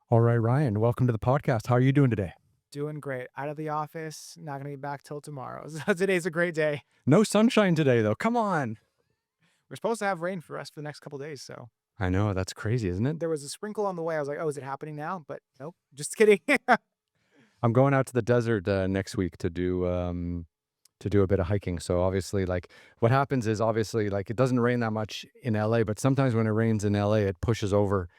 All right, Ryan, welcome to the podcast. How are you doing today? Doing great. Out of the office, not gonna be back till tomorrow. So today's a great day. No sunshine today, though. Come on. We're supposed to have rain for us for the next couple days, so I know, that's crazy, isn't it? there was a sprinkle on the way. I was like, "Oh, is it happening now?" But nope, just kidding. I'm going out to the desert next week to do a bit of hiking. So obviously, like what happens is obviously like it doesn't rain that much in LA, but sometimes when it rains in LA, it pushes over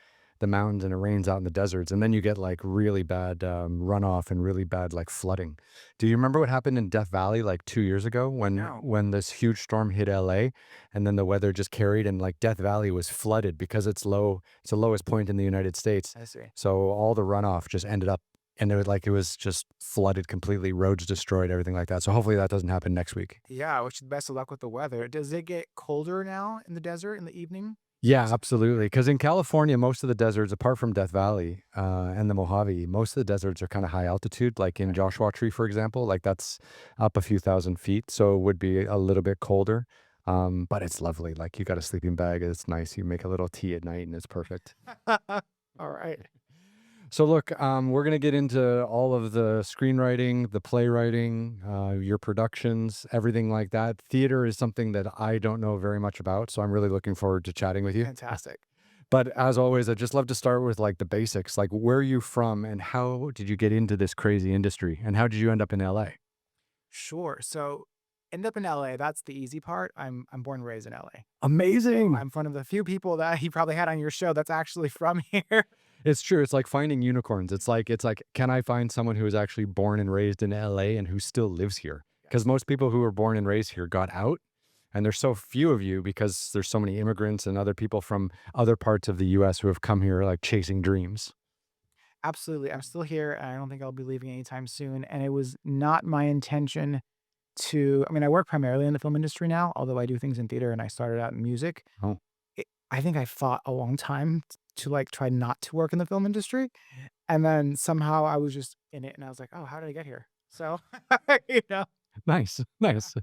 the mountains and it rains out in the deserts, and then you get like really bad runoff and really bad like flooding. Do you remember what happened in Death Valley like 2 years ago No. when this huge storm hit LA, and then the weather just carried and like Death Valley was flooded because it's low. It's the lowest point in the United States, I see. so all the runoff just ended up. And it was just flooded completely, roads destroyed, everything like that. So hopefully that doesn't happen next week. Yeah, I wish you the best of luck with the weather. Does it get colder now in the desert in the evening? Yeah, absolutely. Because in California, most of the deserts, apart from Death Valley and the Mojave, most of the deserts are kind of high altitude. Like in Okay. Joshua Tree, for example, like that's up a few thousand feet, so it would be a little bit colder. But it's lovely. Like you got a sleeping bag, it's nice. You make a little tea at night, and it's perfect. All right. So look, we're gonna get into all of the screenwriting, the playwriting, your productions, everything like that. Theater is something that I don't know very much about, so I'm really looking forward to chatting with you. Fantastic. But as always, I'd just love to start with like the basics. Like, where are you from, and how did you get into this crazy industry, and how did you end up in LA? Sure. So end up in LA. That's the easy part. I'm born and raised in LA. So Amazing. I'm one of the few people that you probably had on your show that's actually from here. It's true. It's like finding unicorns. It's like, can I find someone who was actually born and raised in LA and who still lives here? Because Yes. most people who were born and raised here got out. And there's so few of you because there's so many immigrants and other people from other parts of the US who have come here like chasing dreams. Absolutely. I'm still here. And I don't think I'll be leaving anytime soon. And it was not my intention to, I mean, I work primarily in the film industry now, although I do things in theater and I started out in music. Oh, I think I fought a long time to like try not to work in the film industry. And then somehow I was just in it and I was like, oh, how did I get here? So, you know, nice. Nice.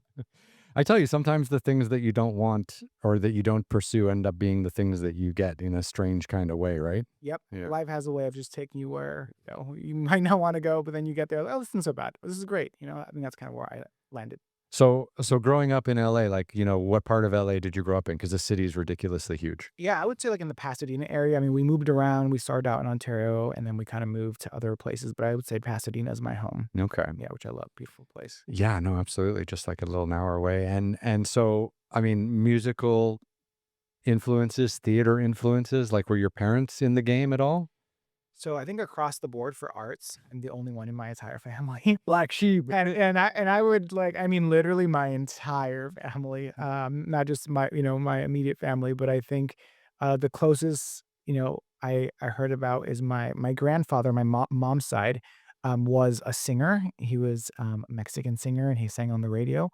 I tell you, sometimes the things that you don't want or that you don't pursue end up being the things that you get in a strange kind of way, right? yep, Yeah. life has a way of just taking you where, you might not want to go, but then you get there, like, oh, this isn't so bad. This is great. I think that's kind of where I landed. So growing up in LA, like, what part of LA did you grow up in? Because the city is ridiculously huge. Yeah, I would say, like, in the Pasadena area. I mean, we moved around. We started out in Ontario, and then we kinda moved to other places, but I would say Pasadena is my home. Okay. Yeah, which I love. Beautiful place. Yeah, no, absolutely. Just like a little hour away. And so, I mean, musical influences, theater influences, like were your parents in the game at all? So, I think across the board for arts, I'm the only one in my entire family. Black sheep. And I would, like, I mean, literally my entire family, not just my immediate family, but I think, the closest, I heard about is my grandfather, my mom's side, was a singer. He was, a Mexican singer, and he sang on the radio,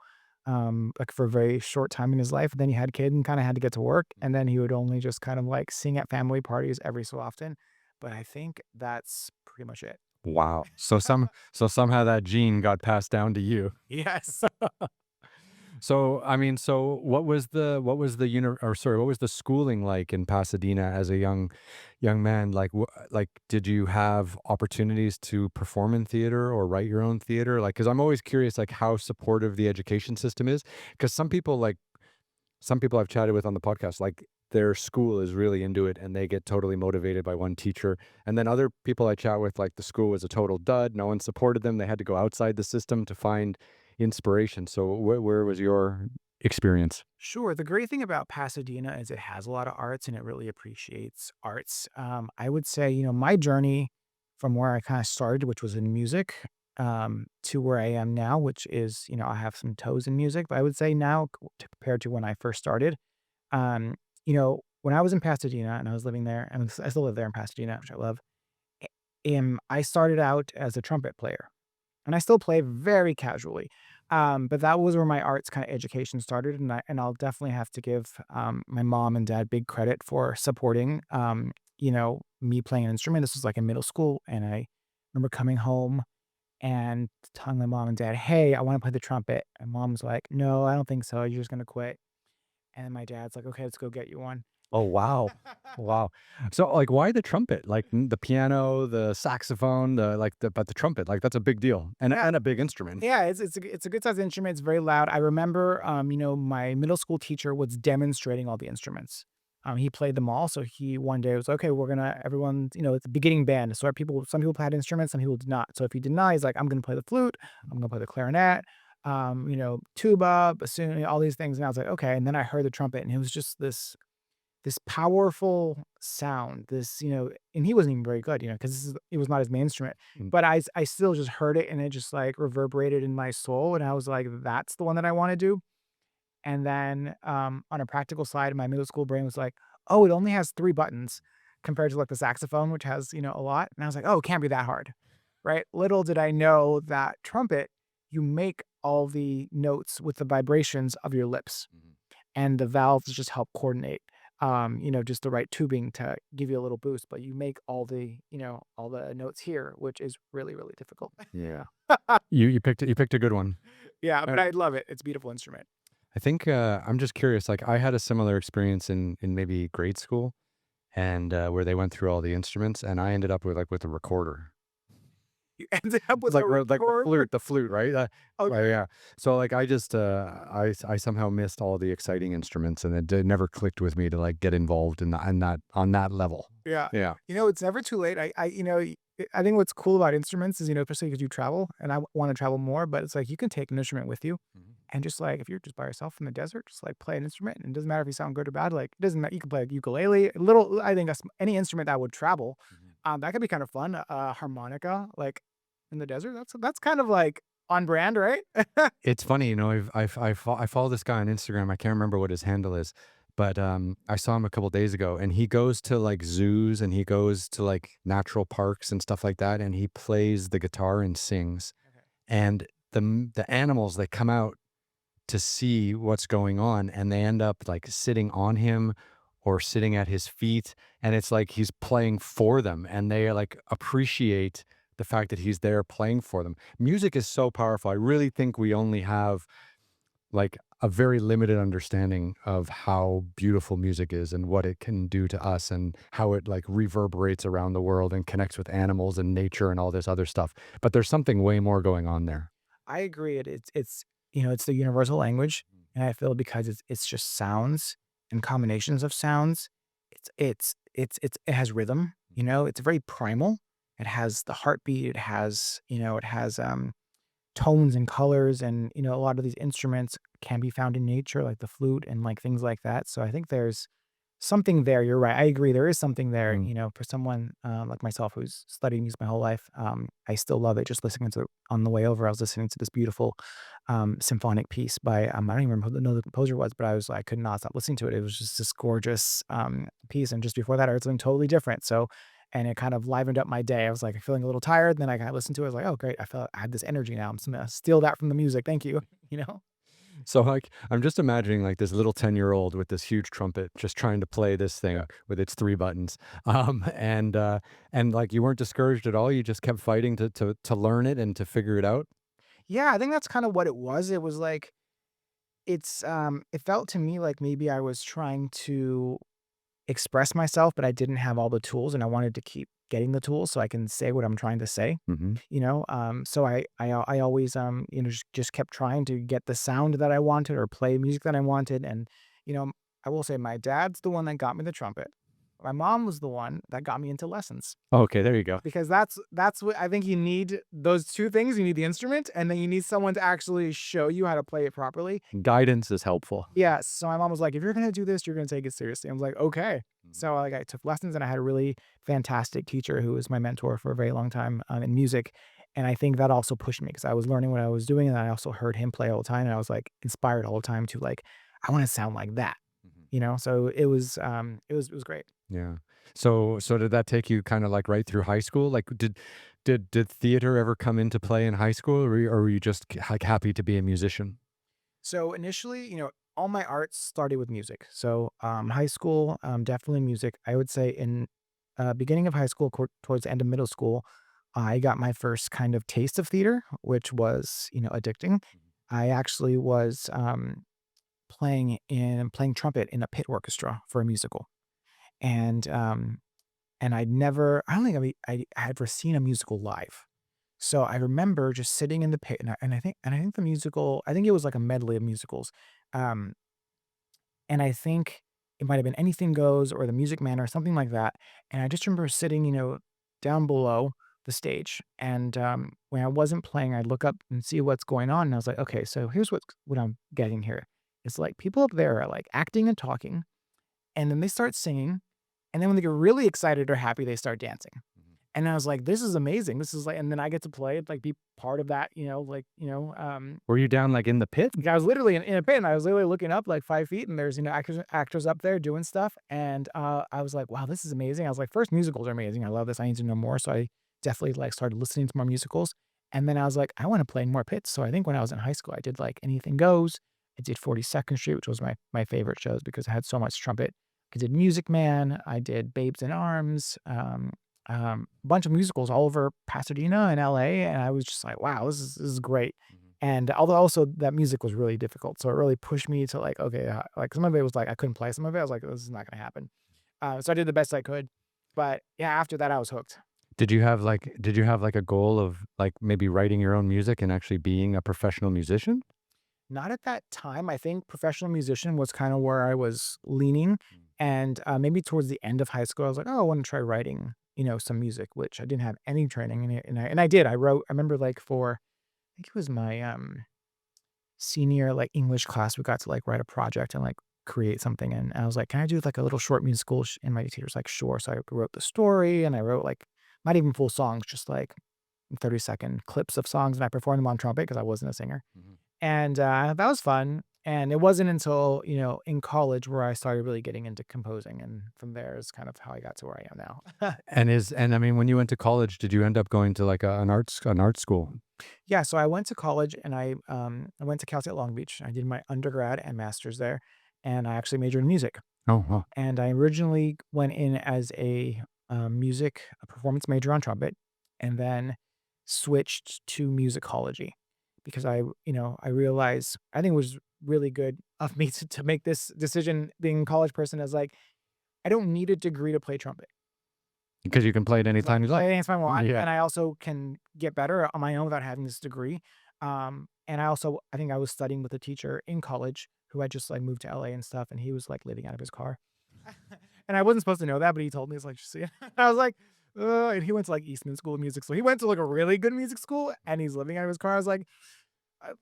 like, for a very short time in his life. Then he had a kid and kinda had to get to work, and then he would only just kind of, like, sing at family parties every so often, but I think that's pretty much it. Wow. So somehow that gene got passed down to you. Yes. So, I mean, so what was the schooling like in Pasadena as a young man? Like, like, did you have opportunities to perform in theater or write your own theater? Like, because I'm always curious, like, how supportive the education system is. Because some people I've chatted with on the podcast, like, their school is really into it and they get totally motivated by one teacher. And then other people I chat with, like, the school was a total dud. No one supported them. They had to go outside the system to find inspiration. So, where was your experience? Sure. The great thing about Pasadena is it has a lot of arts and it really appreciates arts. I would say, my journey from where I kind of started, which was in music, to where I am now, which is, I have some toes in music, but I would say now compared to when I first started, when I was in Pasadena and I was living there, and I still live there in Pasadena, which I love, I started out as a trumpet player. And I still play very casually. But that was where my arts kinda education started, and I'll definitely have to give, my mom and dad big credit for supporting, me playing an instrument. This was, like, in middle school, and I remember coming home and telling my mom and dad, "Hey, I wanna play the trumpet." And mom's like, "No, I don't think so. You're just gonna quit." And then my dad's like, "Okay, let's go get you one." Oh, wow. Wow. So, like, why the trumpet? Like, the piano, the saxophone, but the trumpet, like, that's a big deal Yeah. and a big instrument. Yeah, it's a good sized instrument, it's very loud. I remember, my middle school teacher was demonstrating all the instruments. He played them all, so he one day was, "Okay, we're gonna everyone," it's a beginning band, so some people had instruments, some people did not. So if he did not, he's like, "I'm gonna play the flute, I'm gonna play the clarinet, tuba, bassoon, all these things," and I was like, "Okay," and then I heard the trumpet, and it was just this powerful sound, and he wasn't even very good, because it was not his main instrument, Mm. but I still just heard it, and it just, like, reverberated in my soul, and I was like, "That's the one that I wanna do." And then, on a practical side, my middle school brain was like, "Oh, it only has 3 buttons compared to, like, the saxophone, which has, a lot." And I was like, "Oh, it can't be that hard." Right? Little did I know that trumpet, you make all the notes with the vibrations of your lips, Mhm. and the valves just help coordinate, just the right tubing to give you a little boost, but you make all the notes here, which is really, really difficult. Yeah. You picked a good one. Yeah, but Uh, I love it. It's a beautiful instrument. I think, I'm just curious, like, I had a similar experience in maybe grade school and, where they went through all the instruments, and I ended up with a recorder. You ended up with a Like the recorder? flute, right? Right, Okay. yeah. So, like, I just, I somehow missed all the exciting instruments, and it never clicked with me to, like, get involved in that on that level. Yeah. Yeah. It's never too late. I think what's cool about instruments is, especially because you travel, and I wanna travel more, but it's like you can take an instrument with you Mhm. and just, like, if you're just by yourself in the desert, just, like, play an instrument, and it doesn't matter if you sound good or bad, like, it doesn't matter. You can play a ukulele, little I think that's any instrument that would travel, Mhm. that could be kind of fun. Harmonica, like, in the desert, that's kind of, like, on brand, right? It's funny, I follow this guy on Instagram. I can't remember what his handle is, but, I saw him a couple days ago, and he goes to, like, zoos, and he goes to, like, natural parks and stuff like that, and he plays the guitar and sings, Okay. and the animals, they come out to see what's going on, and they end up, like, sitting on him or sitting at his feet, and it's like he's playing for them, and they, like, appreciate the fact that he's there playing for them. Music is so powerful. I really think we only have, like, a very limited understanding of how beautiful music is and what it can do to us and how it, like, reverberates around the world and connects with animals and nature and all this other stuff, but there's something way more going on there. I agree. It's the universal language, and I feel because it's just sounds and combinations of sounds. It has rhythm. It's very primal. It has the heartbeat. It has tones and colors, and a lot of these instruments can be found in nature, like the flute and like things like that. So I think there's something there. You're right. I agree. There is something there, Mm. for someone, like myself who's studied music my whole life. I still love it. Just listening to on the way over, I was listening to this beautiful, symphonic piece by, I don't even remember who the composer was, but I could not stop listening to it. It was just this gorgeous, piece. And just before that, I heard something totally different. So, and it kind of livened up my day. I was like feeling a little tired. Then I kind of listened to it. I was like, oh, great. I felt I had this energy now. I'm just going to steal that from the music. Thank you. You know? So, like, I'm just imagining, like, this little 10-year-old with this huge trumpet just trying to play this thing Yeah. with its 3 buttons, and, like, you weren't discouraged at all, you just kept fighting to learn it and to figure it out? Yeah. I think that's kind of what it was. It was like, it felt to me like maybe I was trying to express myself, but I didn't have all the tools, and I wanted to keep getting the tools so I can say what I'm trying to say, Mhm. so I always, just kept trying to get the sound that I wanted or play music that I wanted, and, you know, I will say my dad's the one that got me the trumpet. My mom was the one that got me into lessons. Okay, there you go. Because that's what I think you need those 2 things, you need the instrument, and then you need someone to actually show you how to play it properly. Guidance is helpful. Yeah, so my mom was like, "If you're gonna do this, you're gonna take it seriously." I was like, "Okay." Mhm. So, like, I took lessons, and I had a really fantastic teacher who was my mentor for a very long time, in music, and I think that also pushed me because I was learning what I was doing, and I also heard him play all the time, and I was, like, inspired all the time to, like, "I wanna sound like that," Mhm. So it was great. Yeah. So did that take you kinda, like, right through high school? Like, did theater ever come into play in high school, or were you just, like, happy to be a musician? So initially, all my arts started with music. So high school, definitely music. I would say in beginning of high school, towards the end of middle school, I got my first kind of taste of theater, which was addicting. I actually was playing trumpet in a pit orchestra for a musical. and I don't think I had ever seen a musical live. So I remember just sitting in the pit, and I think the musical, I think it was like a medley of musicals, um, and I think it might have been Anything Goes or The Music Man or something like that, and I just remember sitting, down below the stage, and, when I wasn't playing, I'd look up and see what's going on, and I was like, "Okay, so here's what I'm getting here." It's like people up there are, like, acting and talking, and then they start singing, and then when they get really excited or happy, they start dancing. Mhm. And I was like, "This is amazing. This is like," and then I get to play, like, be part of that, Were you down, like, in the pit? I was literally in a pit, and I was literally looking up like 5 feet, and there's, actors up there doing stuff, and, I was like, "Wow, this is amazing." I was like, "First, musicals are amazing. I love this. I need to know more." So I definitely, like, started listening to more musicals, and then I was like, "I wanna play in more pits." So I think when I was in high school, I did, like, Anything Goes. I did 42nd Street, which was my favorite shows because it had so much trumpet. I did Music Man. I did Babes in Arms, a bunch of musicals all over Pasadena and LA, and I was just like, "Wow, this is great." Mhm. And although also that music was really difficult, so it really pushed me to like, okay, like some of it was like I couldn't play some of it. I was like, this is not gonna happen. So I did the best I could. But yeah, after that I was hooked. Did you have, like, a goal of, like, maybe writing your own music and actually being a professional musician? Not at that time. I think professional musician was kind of where I was leaning. Mm. And maybe towards the end of high school, I was like, oh, I want to try writing, some music, which I didn't have any training in it. And I did. I wrote, I remember like for I think it was my senior, like, English class, we got to, like, write a project and, like, create something, and I was like, "Can I do, like, a little short musical?" And my teacher's like, "Sure." So I wrote the story, and I wrote, like, not even full songs, just, like, 30-second clips of songs, and I performed them on trumpet because I wasn't a singer. Mhm. And, that was fun, and it wasn't until, in college where I started really getting into composing, and from there is kind of how I got to where I am now. And I mean, when you went to college, did you end up going to, like, an art school? Yeah, so I went to college and I went to Cal State Long Beach. I did my undergrad and master's there, and I actually majored in music. Oh, wow. And I originally went in as a performance major on trumpet, and then switched to musicology because I realized I think it was really good of me to make this decision being a college person as like, I don't need a degree to play trumpet. Because you can play it 'Cause I anytime can you like. play anything I want, Yeah. and I also can get better on my own without having this degree. And I think I was studying with a teacher in college who had just, like, moved to LA and stuff, and he was, like, living out of his car. And I wasn't supposed to know that, but he told me, he's like, "See?" I was like, "Ugh," and he went to, like, Eastman School of Music, so he went to, like, a really good music school, and he's living out of his car. I was like,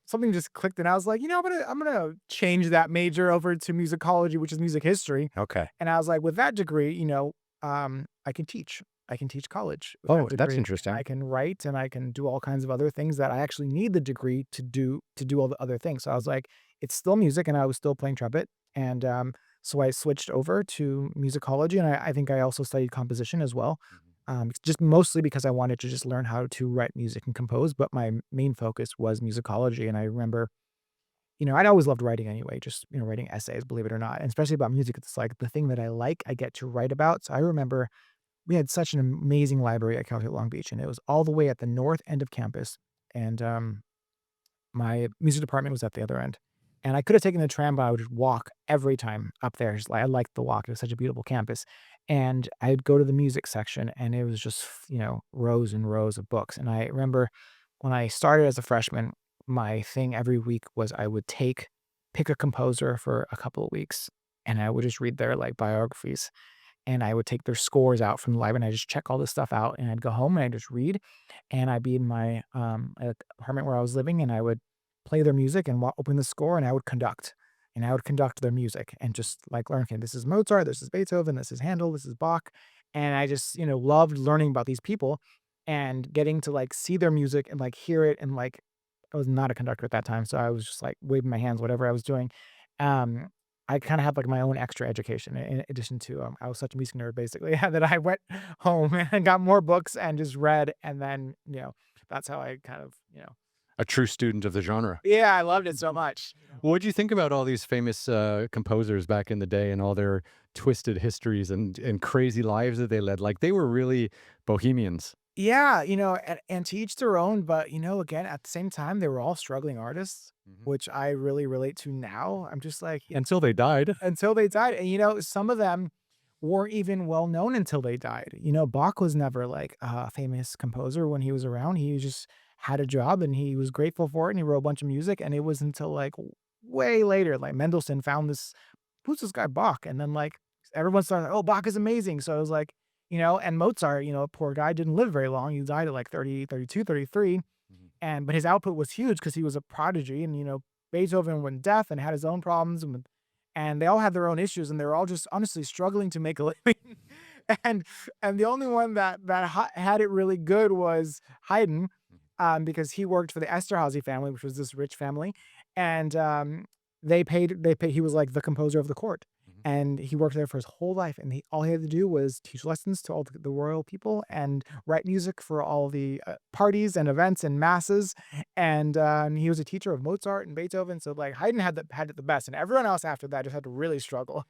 something just clicked, and I was like, I'm gonna change that major over to musicology, which is music history." Okay. And I was like, "With that degree, I can teach. I can teach college with Oh, that that's degree, and I interesting. can write, and I can do all kinds of other things that I actually need the degree to do all the other things." So I was like, "It's still music," and I was still playing trumpet, and, so I switched over to musicology, and I think I also studied composition as well, Mhm. just mostly because I wanted to just learn how to write music and compose, but my main focus was musicology, and I remember I'd always loved writing anyway, just, writing essays, believe it or not, and especially about music, it's like the thing that I like, I get to write about. So I remember we had such an amazing library at Cal State Long Beach, and it was all the way at the north end of campus, and, my music department was at the other end. And I could have taken the tram, but I would just walk every time up there. Just like I liked the walk. It was such a beautiful campus. And I'd go to the music section and it was just, rows and rows of books. And I remember when I started as a freshman, my thing every week was I would pick a composer for a couple of weeks and I would just read their like biographies and I would take their scores out from the library and I just check all this stuff out and I'd go home and I'd just read and I'd be in my apartment where I was living and I would play their music and open the score and I would conduct and I would conduct their music and just like learn, okay, this is Mozart, this is Beethoven, this is Handel, this is Bach. And I just, loved learning about these people and getting to like see their music and like hear it. And like, I was not a conductor at that time. So I was just like waving my hands, whatever I was doing. Um, I kind of had like my own extra education in addition to, I was such a music nerd basically that I went home and got more books and just read. And then, that's how I kind of, A true student of the genre. yeah, I loved it so much. What'd you think about all these famous, composers back in the day and all their twisted histories and crazy lives that they led? Like, they were really bohemians. Yeah, and to each their own, but, again, at the same time, they were all struggling artists, Mhm. which I really relate to now. I'm just like, Until they died. until they died, and, some of them weren't even well known until they died. You know, Bach was never like a famous composer when he was around. He just had a job and he was grateful for it and he wrote a bunch of music. And it was until like way later, like Mendelssohn found this, who's this guy Bach? And then like everyone started, oh, Bach is amazing. So it was like, you know, and Mozart, you know, poor guy didn't live very long. He died at like 30, 32, 33. Mhm. And but his output was huge because he was a prodigy. And, you know, Beethoven went deaf and had his own problems. And they all had their own issues and they were all just honestly struggling to make a living. and and the only one that had it really good was Haydn, Mhm. because he worked for the Esterhazy family, which was this rich family, and he was like the composer of the court, Mhm. and he worked there for his whole life, and all he had to do was teach lessons to all the royal people and write music for all the parties and events and masses, and he was a teacher of Mozart and Beethoven, so like Haydn had it the best, and everyone else after that just had to really struggle.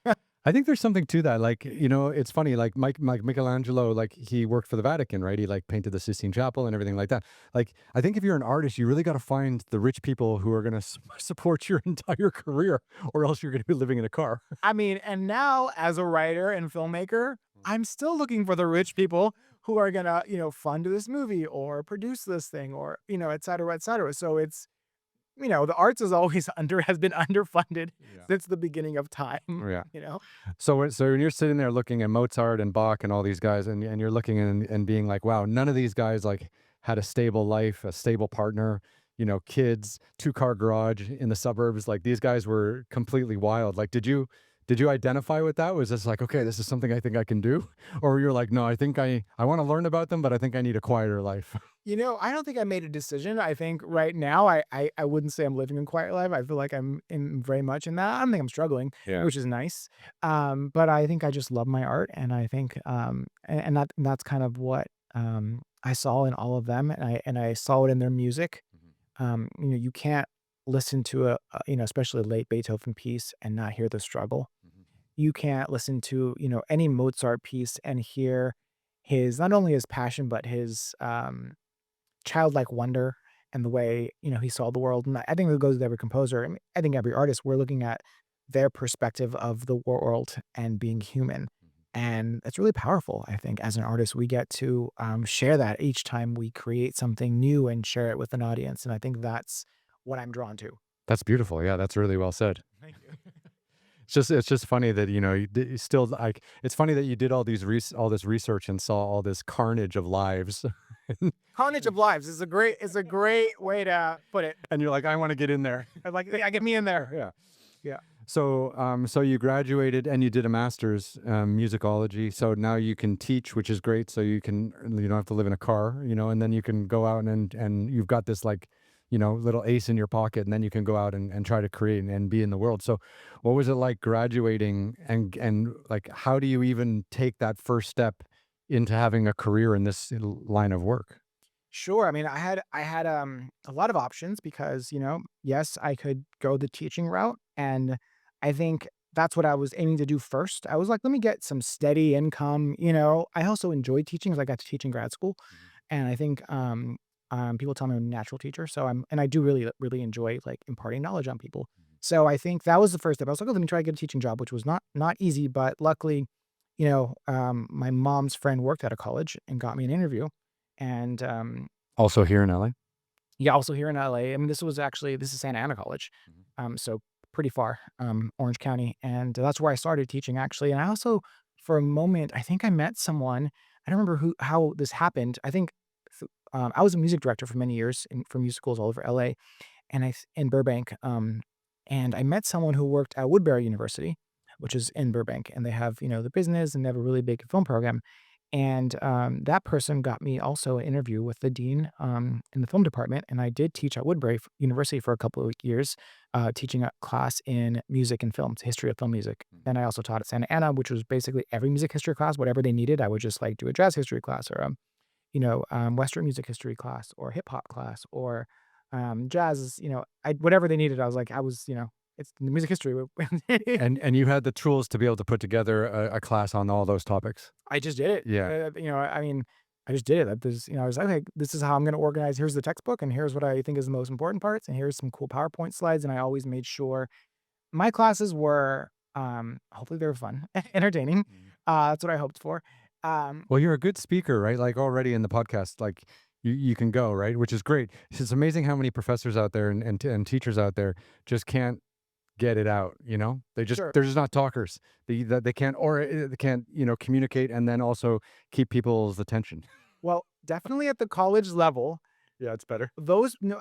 I think there's something to that. Like, you know, it's funny. Like Michelangelo, like he worked for the Vatican, right? He like painted the Sistine Chapel and everything like that. Like, I think if you're an artist, you really got to find the rich people who are going to support your entire career, or else you're going to be living in a car. I mean, and now as a writer and filmmaker, I'm still looking for the rich people who are gonna, you know, fund this movie or produce this thing or, you know, et cetera, et cetera. So it's, you know, the arts is always has been underfunded Yeah. since the beginning of time, Yeah. you know? So when you're sitting there looking at Mozart and Bach and all these guys, and you're looking and being like, wow, none of these guys like had a stable life, a stable partner, you know, kids, two-car garage in the suburbs. Like these guys were completely wild. Like, did you identify with that? Was this like, okay, this is something I think I can do, or you're like, no, I think I want to learn about them, but I think I need a quieter life. You know, I don't think I made a decision. I think right now I wouldn't say I'm living a quiet life. I feel like I'm in very much in that. I don't think I'm struggling, Yeah. which is nice. But I think I just love my art and I think that's kind of what I saw in all of them and I saw it in their music. Mhm. You know, you can't listen to you know, especially a late Beethoven piece and not hear the struggle. Mhm. You can't listen to, you know, any Mozart piece and hear his not only his passion, but his childlike wonder and the way, you know, he saw the world, and I think that goes with every composer. I mean, I think every artist, we're looking at their perspective of the world and being human, Mhm. and it's really powerful, I think, as an artist, we get to, share that each time we create something new and share it with an audience, and I think that's what I'm drawn to. That's beautiful. Yeah, that's really well said. Thank you. It's just funny that, you know, you still like it's funny that you did all this research and saw all this carnage of lives. Carnage of Lives is a great way to put it. And you're like, "I wanna get in there." I like, yeah, get me in there. Yeah. Yeah. So you graduated and you did a master's, musicology, so now you can teach, which is great, so you don't have to live in a car, you know, and then you can go out and you've got this, like, you know, little ace in your pocket, and then you can go out and try to create and be in the world. So what was it like graduating and, like, how do you even take that first step into having a career in this line of work? Sure. I mean, I had a lot of options because, you know, yes, I could go the teaching route, and I think that's what I was aiming to do first. I was like, let me get some steady income, you know. I also enjoyed teaching because I got to teach in grad school, Mhm. and I think people tell me I'm a natural teacher, so I do really enjoy like imparting knowledge on people. Mhm. So I think that was the first step. I was like, oh, let me try to get a teaching job, which was not easy, but luckily, you know, my mom's friend worked at a college and got me an interview, and Also here in LA? yeah, also here in LA. I mean, this is Santa Ana College, Mhm. so pretty far, Orange County, and that's where I started teaching actually. And I also, for a moment, I think I met someone. I don't remember how this happened. I think I was a music director for many years for musicals all over LA, and in Burbank, and I met someone who worked at Woodbury University, which is in Burbank, and they have, you know, the business and they have a really big film program. And that person got me also an interview with the dean in the film department, and I did teach at Woodbury University for a couple of years, teaching a class in music and films, history of film music. Mhm. And I also taught at Santa Ana, which was basically every music history class, whatever they needed. I would just like do a jazz history class or Western music history class or hip hop class or jazz, you know, whatever they needed. You know, it's the music history. And you had the tools to be able to put together a class on all those topics? I just did it. Yeah. You know, I mean, I just did it. You know, I was like, okay, this is how I'm going to organize. Here's the textbook, and here's what I think is the most important parts, and here's some cool PowerPoint slides. And I always made sure my classes were, hopefully, they were fun, entertaining. That's what I hoped for. Um, Well, you're a good speaker, right? Like already in the podcast, like you can go, right? Which is great. It's amazing how many professors out there and teachers out there just can't get it out, you know? sure. They're just not talkers. They can't or they can't, communicate and then also keep people's attention. Well, definitely at the college level, Yeah, it's better. those no,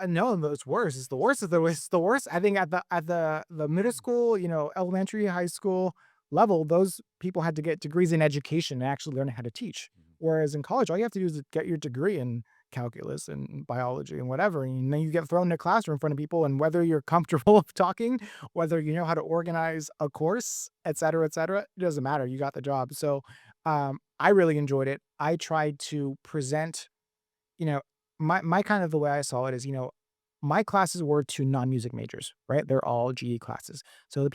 it's worse. It's the worst. It's the worst. I think at the middle school, elementary, high school level, those people had to get degrees in education and actually learn how to teach. Whereas in college, all you have to do is get your degree in calculus and biology and whatever, and then you get thrown in a classroom in front of people, and whether you're comfortable of talking, whether you know how to organize a course, et cetera, it doesn't matter. You got the job. So, I really enjoyed it. I tried to present you know, my kind of the way I saw it is, my classes were to non-music majors, right? They're all GE classes. So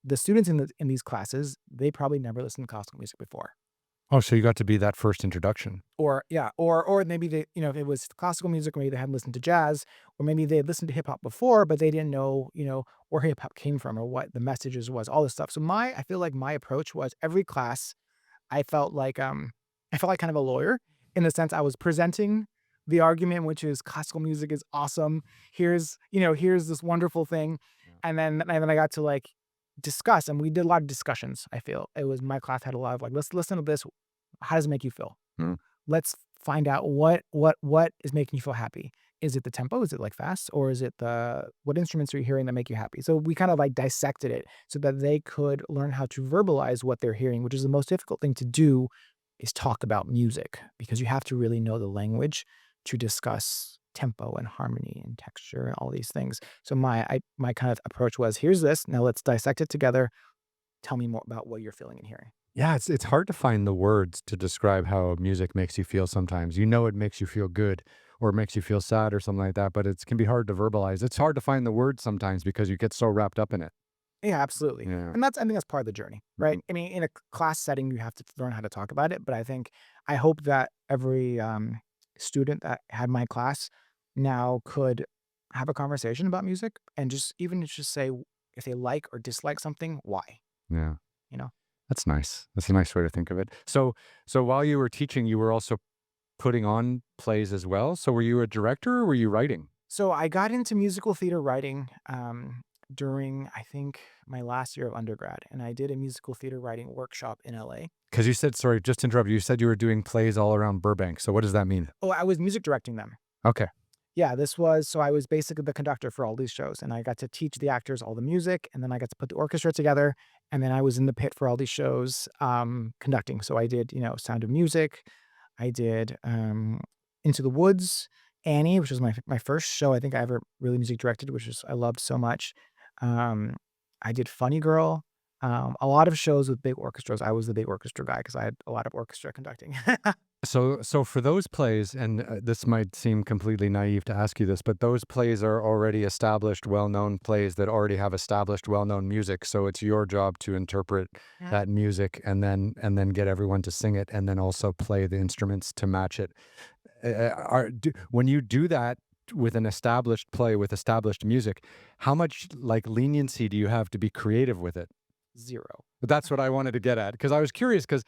the students in these classes, they probably never listened to classical music before. Oh, so you got to be that first introduction. Or yeah, or maybe they, if it was classical music, maybe they hadn't listened to jazz, or maybe they had listened to hip hop before, but they didn't know, where hip hop came from or what the messages was, all this stuff. So I feel like my approach was every class I felt like I felt like kind of a lawyer in the sense I was presenting the argument, which is classical music is awesome. Here's this wonderful thing. Yeah. And then I got to like discuss, and we did a lot of discussions. I feel it was my class had a lot of like, let's listen to this. How does it make you feel? Hmm. Let's find out what is making you feel happy. Is it the tempo? Is it like fast? Or is it what instruments are you hearing that make you happy? So we kind of like dissected it so that they could learn how to verbalize what they're hearing, which is the most difficult thing to do is talk about music because you have to really know the language to discuss tempo and harmony and texture and all these things. So my kind of approach was here's this. Now let's dissect it together. Tell me more about what you're feeling and hearing. Yeah, it's hard to find the words to describe how music makes you feel sometimes. You know it makes you feel good or it makes you feel sad or something like that, but it can be hard to verbalize. It's hard to find the words sometimes because you get so wrapped up in it. Yeah, absolutely. Yeah. And I think that's part of the journey, right? Mhm. I mean, in a class setting, you have to learn how to talk about it. But I hope that every student that had my class now could have a conversation about music and just say if they like or dislike something, why, Yeah. you know? That's nice. That's a nice way to think of it. So while you were teaching, you were also putting on plays as well. So were you a director or were you writing? So I got into musical theater writing during, I think, my last year of undergrad. And I did a musical theater writing workshop in LA. Because you said, sorry, just to interrupt you, you said you were doing plays all around Burbank. So what does that mean? Oh, I was music directing them. Okay. Yeah, so I was basically the conductor for all these shows, and I got to teach the actors all the music, and then I got to put the orchestra together, and then I was in the pit for all these shows, conducting. So I did, Sound of Music, I did, Into the Woods, Annie, which was my first show I think I ever really music directed, which is I loved so much. Um, I did Funny Girl, a lot of shows with big orchestras. I was the big orchestra guy because I had a lot of orchestra conducting. So for those plays, and this might seem completely naive to ask you this, but those plays are already established, well-known plays that already have established, well-known music. So it's your job to interpret that music and then get everyone to sing it, and then also play the instruments to match it. When you do that with an established play with established music, how much like leniency do you have to be creative with it? Zero. But that's what I wanted to get at because I was curious because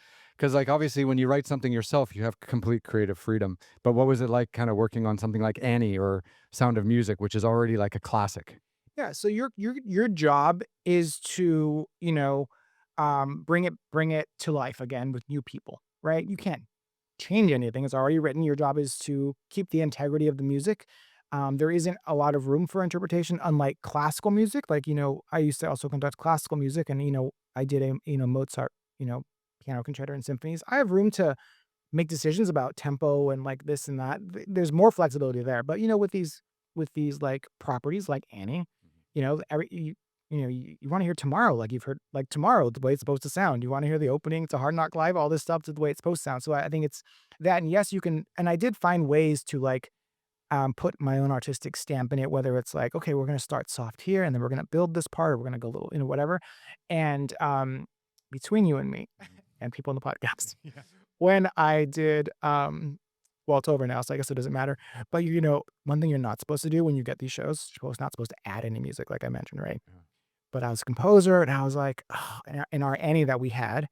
like obviously when you write something yourself, you have complete creative freedom. But what was it like kind of working on something like Annie or Sound of Music, which is already like a classic? Yeah, so your job is to, bring it to life again with new people, right? You can't change anything. It's already written. Your job is to keep the integrity of the music. There isn't a lot of room for interpretation, unlike classical music. Like, I used to also conduct classical music, and I did a Mozart, piano concerto and symphonies. I have room to make decisions about tempo and like this and that. There's more flexibility there. But with these like properties like Annie, every you want to hear tomorrow, like you've heard like tomorrow, the way it's supposed to sound. You want to hear the opening to Hard Knock Live, all this stuff to the way it's supposed to sound. So I think it's that, and yes, you can. And I did find ways to like put my own artistic stamp in it. Whether it's like, okay, we're gonna start soft here, and then we're gonna build this part, or we're gonna go a little, whatever. And between you and me, and people in the podcast, Yeah. when I did, well, it's over now, so I guess it doesn't matter. But one thing you're not supposed to do when you get these shows, not supposed to add any music, like I mentioned, right? Yeah. But I was a composer, and I was like, "Ugh," in our Annie that we had,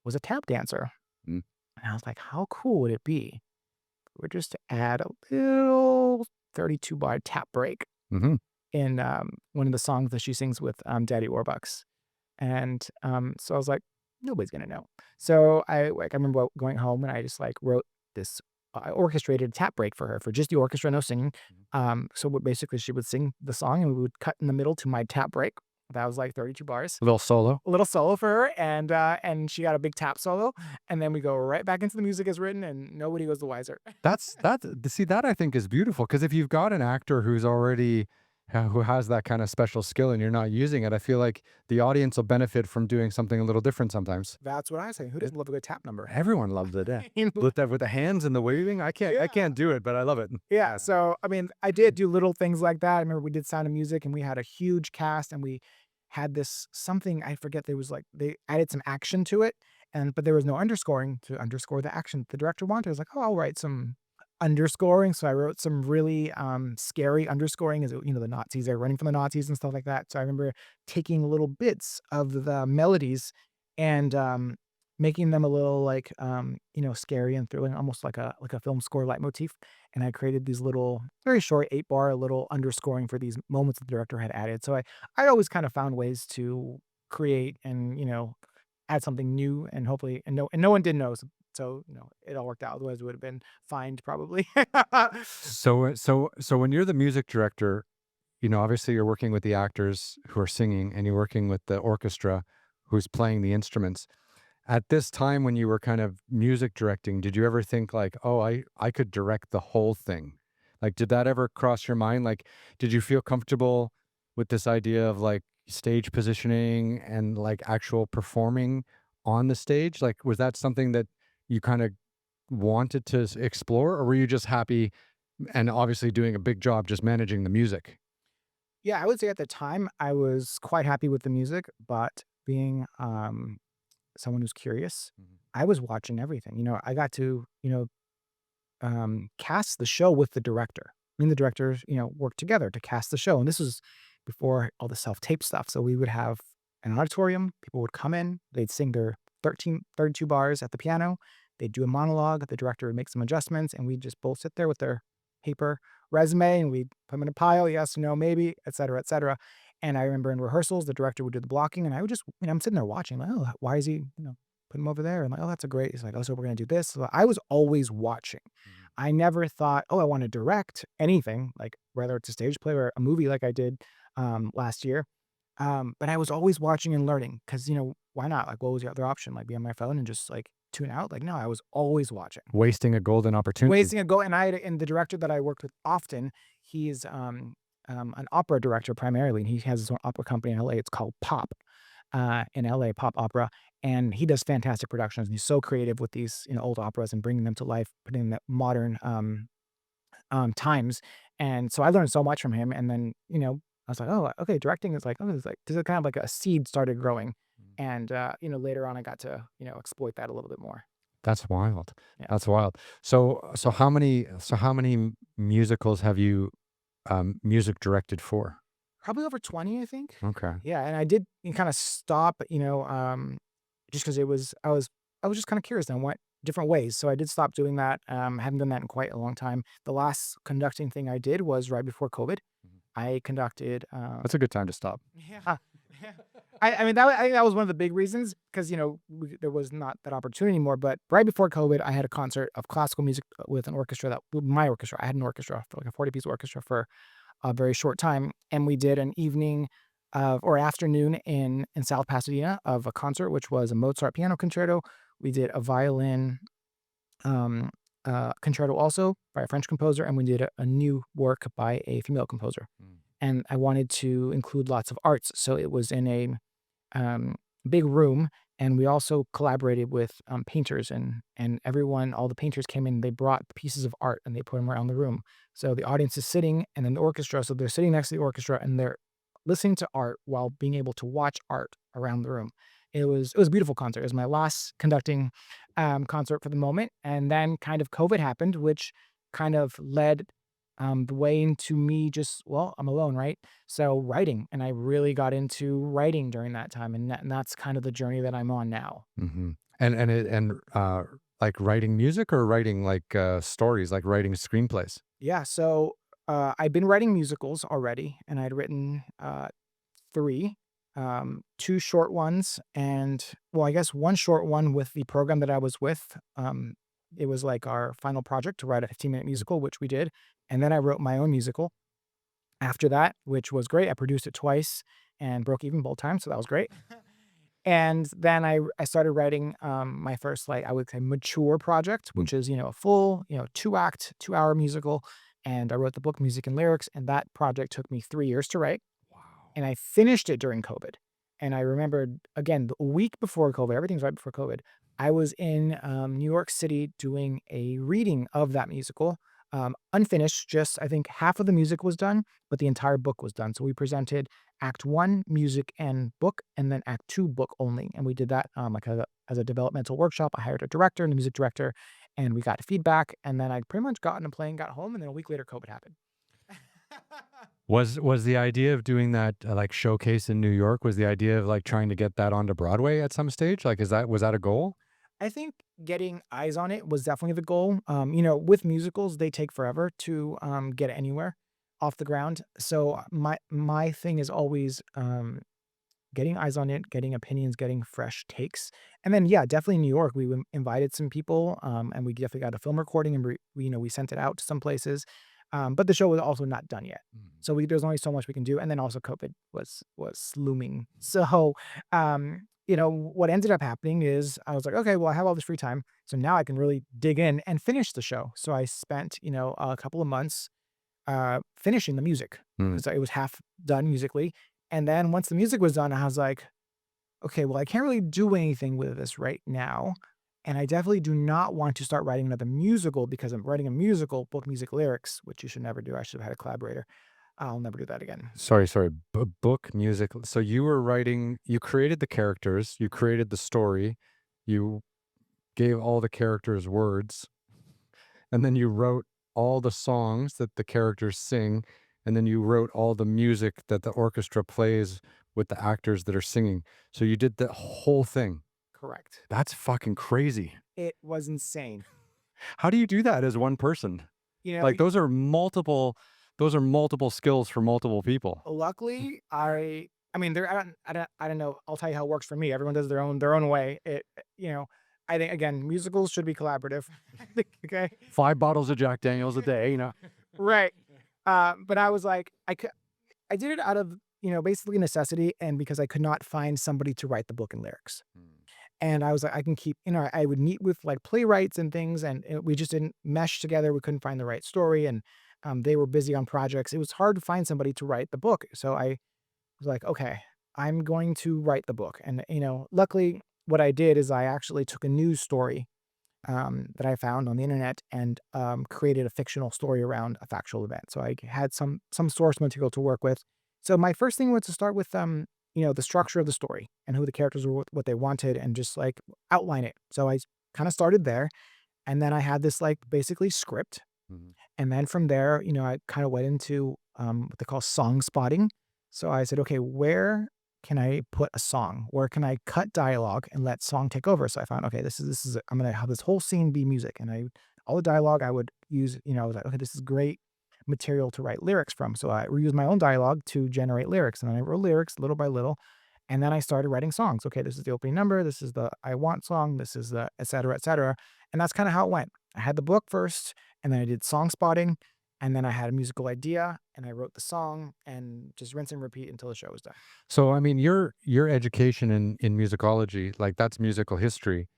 was a tap dancer. Mm. And I was like, how cool would it be if we were just to add a little 32 bar tap break Mhm. in one of the songs that she sings with Daddy Warbucks. And so I was like, nobody's gonna know. So I remember going home and I just like wrote this. I orchestrated a tap break for her for just the orchestra, no singing. So what basically she would sing the song and we would cut in the middle to my tap break. That was like 32 bars. A little solo. A little solo for her, and she got a big tap solo, and then we go right back into the music as written, and nobody goes the wiser. See, that I think is beautiful because if you've got an actor who's already who has that kind of special skill and you're not using it, I feel like the audience will benefit from doing something a little different sometimes. That's what I say. Who doesn't love a good tap number? Everyone loves it, yeah. You know? With the hands and the waving, I Yeah. can't do it, but I love it. Yeah, so, I mean, I did do little things like that. I remember we did Sound of Music, and we had a huge cast, and we had this something I forget, there was, like they added some action to it, but there was no underscoring to underscore the action the director wanted. I was like, "Oh, I'll write some underscoring," so I wrote some really, scary underscoring as, the Nazis, they're running from the Nazis and stuff like that, so I remember taking little bits of the melodies and, making them a little, like, scary and thrilling, almost like a film score leitmotif, and I created these little, very short 8-bar little underscoring for these moments the director had added, so I always kind of found ways to create and, add something new and hopefully no one did know, so, it all worked out, otherwise it would have been fined probably. So when you're the music director, obviously you're working with the actors who are singing and you're working with the orchestra who's playing the instruments. At this time when you were kind of music directing, did you ever think like, "Oh, I could direct the whole thing?" Like, did that ever cross your mind? Like, did you feel comfortable with this idea of like stage positioning and like actual performing on the stage? Like, was that something that you kind of wanted to explore, or were you just happy and obviously doing a big job just managing the music? Yeah, I would say at the time, I was quite happy with the music, but being, someone who's curious, Mhm. I was watching everything, I got to, cast the show with the director. Me and the directors, worked together to cast the show, and this was before all the self-tape stuff, so we would have an auditorium, people would come in, they'd sing their 32 bars at the piano, they'd do a monologue, the director would make some adjustments, and we'd just both sit there with their paper resume, and we'd put them in a pile, yes, no, maybe, etcetera, and I remember in rehearsals, the director would do the blocking, and I would just I'm sitting there watching, like, "Oh, why is he" put him over there, and like, "Oh, that's a great." He's like, "Oh, so we're gonna do this." So I was always watching. Mhm. I never thought, "Oh, I wanna direct anything," like, whether it's a stage play or a movie like I did, last year. But I was always watching and learning because why not? Like, what was the other option? Like, be on my phone and just, like, tune out? Like, no, I was always watching. Wasting a golden opportunity. Wasting a go and the director that I worked with often, he's, an opera director primarily, and he has his own opera company in LA, it's called Pop, in LA, Pop Opera, and he does fantastic productions, and he's so creative with these, old operas and bringing them to life, putting them in modern, times, and so I learned so much from him, and then, I was like, "Oh, okay, directing is like" oh, it's like this is kind of like a seed started growing, Mhm. and, later on, I got to, exploit that a little bit more. That's wild. Yeah. That's wild. So how many musicals have you music directed for? Probably over 20, I think. Okay. Yeah, and I did kinda stop, just 'cause I was just kinda curious and went different ways, so I did stop doing that, haven't done that in quite a long time. The last conducting thing I did was right before COVID. Mhm. I conducted, That's a good time to stop. yeah, yeah. I mean, I think that was one of the big reasons 'cause, there was not that opportunity anymore, but right before COVID, I had a concert of classical music with an orchestra with my orchestra. I had an orchestra for like a 40-piece orchestra for a very short time, and we did an evening of or afternoon in South Pasadena of a concert, which was a Mozart piano concerto. We did a violin, um, concerto also by a French composer, and we did a new work by a female composer. Mm. And I wanted to include lots of arts, so it was in a um, big room, and we also collaborated with painters, and everyone, all the painters came in. They brought pieces of art and they put them around the room. So the audience is sitting, and then the orchestra. So they're sitting next to the orchestra, and they're listening to art while being able to watch art around the room. It was a beautiful concert. It was my last conducting concert for the moment, and then kind of COVID happened, which kind of led the way into me just I'm alone, right? So writing, and I really got into writing during that time, and that's kind of the journey that I'm on now. Mhm. like writing music or writing like stories, like writing screenplays. Yeah, so, I'd been writing musicals already, and I'd written, 3, 2 short ones, and well, I guess 1 short one with the program that I was with. It was like our final project to write a 15-minute musical, which we did, and then I wrote my own musical after that, which was great. I produced it twice and broke even both times, so that was great. And then I started writing, my first, like, I would say mature project, Mm. which is, a full, 2-act, 2-hour musical, and I wrote the book, music and lyrics, and that project took me 3 years to write, Wow. and I finished it during COVID. And I remembered, again, the week before COVID, everything's right before COVID, I was in, New York City doing a reading of that musical, unfinished, just I think half of the music was done, but the entire book was done. So we presented act 1, music and book, and then act 2, book only, and we did that, like, as a developmental workshop. I hired a director and a music director, and we got feedback, and then I pretty much got on a plane, got home, and then a week later, COVID happened. Was the idea of doing that like showcase in New York? Was the idea of like trying to get that onto Broadway at some stage? Like, was that a goal? I think getting eyes on it was definitely the goal. With musicals, they take forever to, get anywhere off the ground. So my thing is always, getting eyes on it, getting opinions, getting fresh takes. And then, yeah, definitely in New York, we invited some people, and we definitely got a film recording, and we sent it out to some places. But the show was also not done yet. Mm. So there's only so much we can do. And then also COVID was looming. So, what ended up happening is I was like, okay, well, I have all this free time. So now I can really dig in and finish the show. So I spent, a couple of months, finishing the music Mm. because it was half done musically. And then once the music was done, I was like, okay, well, I can't really do anything with this right now. And I definitely do not want to start writing another musical because I'm writing a musical, book, music, lyrics, which you should never do. I should have had a collaborator. I'll never do that again. Sorry. Book music. So you were writing. You created the characters. You created the story. You gave all the characters words, and then you wrote all the songs that the characters sing, and then you wrote all the music that the orchestra plays with the actors that are singing. So you did the whole thing. Correct. That's fucking crazy. It was insane. How do you do that as one person? You know, Like those are multiple skills for multiple people. luckily, I mean, I don't know. I'll tell you how it works for me. Everyone does their own way. You know, I think again, musicals should be collaborative. Okay, 5 bottles of Jack Daniels a day, you know? right. But I was like, I did it out of basically necessity, and because I could not find somebody to write the book and lyrics. Mm. And I was like, I can keep, I would meet with like playwrights and things, and we just didn't mesh together. We couldn't find the right story, and they were busy on projects. It was hard to find somebody to write the book. So I was like, okay, I'm going to write the book. And, luckily, what I did is I actually took a news story that I found on the internet and created a fictional story around a factual event. So I had some source material to work with. So my first thing was to start with the structure of the story and who the characters were, what they wanted, and just like outline it. So I kind of started there, and then I had this like basically script, Mhm. and then from there, I kind of went into what they call song spotting. So I said, okay, where can I put a song? Where can I cut dialogue and let song take over? So I found, okay, this is I'm gonna have this whole scene be music, and all the dialogue I would use. I was like, okay, this is great material to write lyrics from. So I reused my own dialogue to generate lyrics, and then I wrote lyrics little by little, and then I started writing songs. Okay, this is the opening number. This is the I want song. This is the et cetera, et cetera. And that's kind of how it went. I had the book first, and then I did song spotting, and then I had a musical idea, and I wrote the song, and just rinse and repeat until the show was done. So, I mean, your education in musicology, like, that's musical history.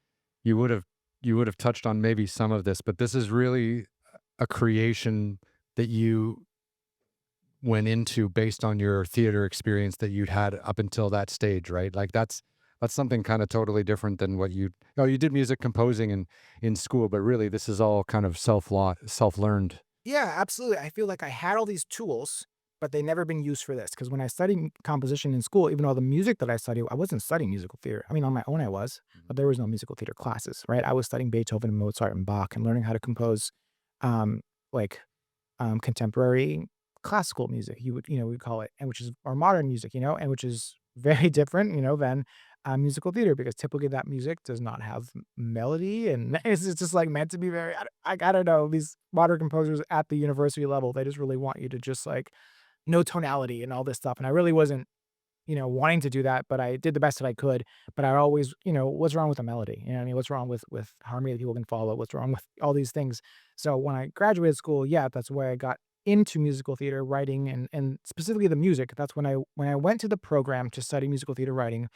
You would have you would have touched on maybe some of this, but this is really a creation that you went into based on your theater experience that you'd had up until that stage, right? Like, that's something kinda totally different than what you did music composing in school, but really this is all kind of self-learned. Yeah, absolutely. I feel like I had all these tools, but they never been used for this. Because when I studied composition in school, even though the music that I studied, I wasn't studying musical theater. I mean, on my own I was, but Mhm. there was no musical theater classes, right? I was studying Beethoven and Mozart and Bach and learning how to compose, um, like, contemporary classical music, we'd call it, and which is or modern music, and which is very different, than, musical theater because typically that music does not have melody and it's just like meant to be very, I don't know, these modern composers at the university level, they just really want you to just like know tonality and all this stuff. And I really wasn't, wanting to do that, but I did the best that I could. But I always, what's wrong with a melody? You know what I mean? What's wrong with harmony that people can follow? What's wrong with all these things? So when I graduated school, yeah, that's where I got into musical theater writing and specifically the music. That's when I went to the program to study musical theater writing,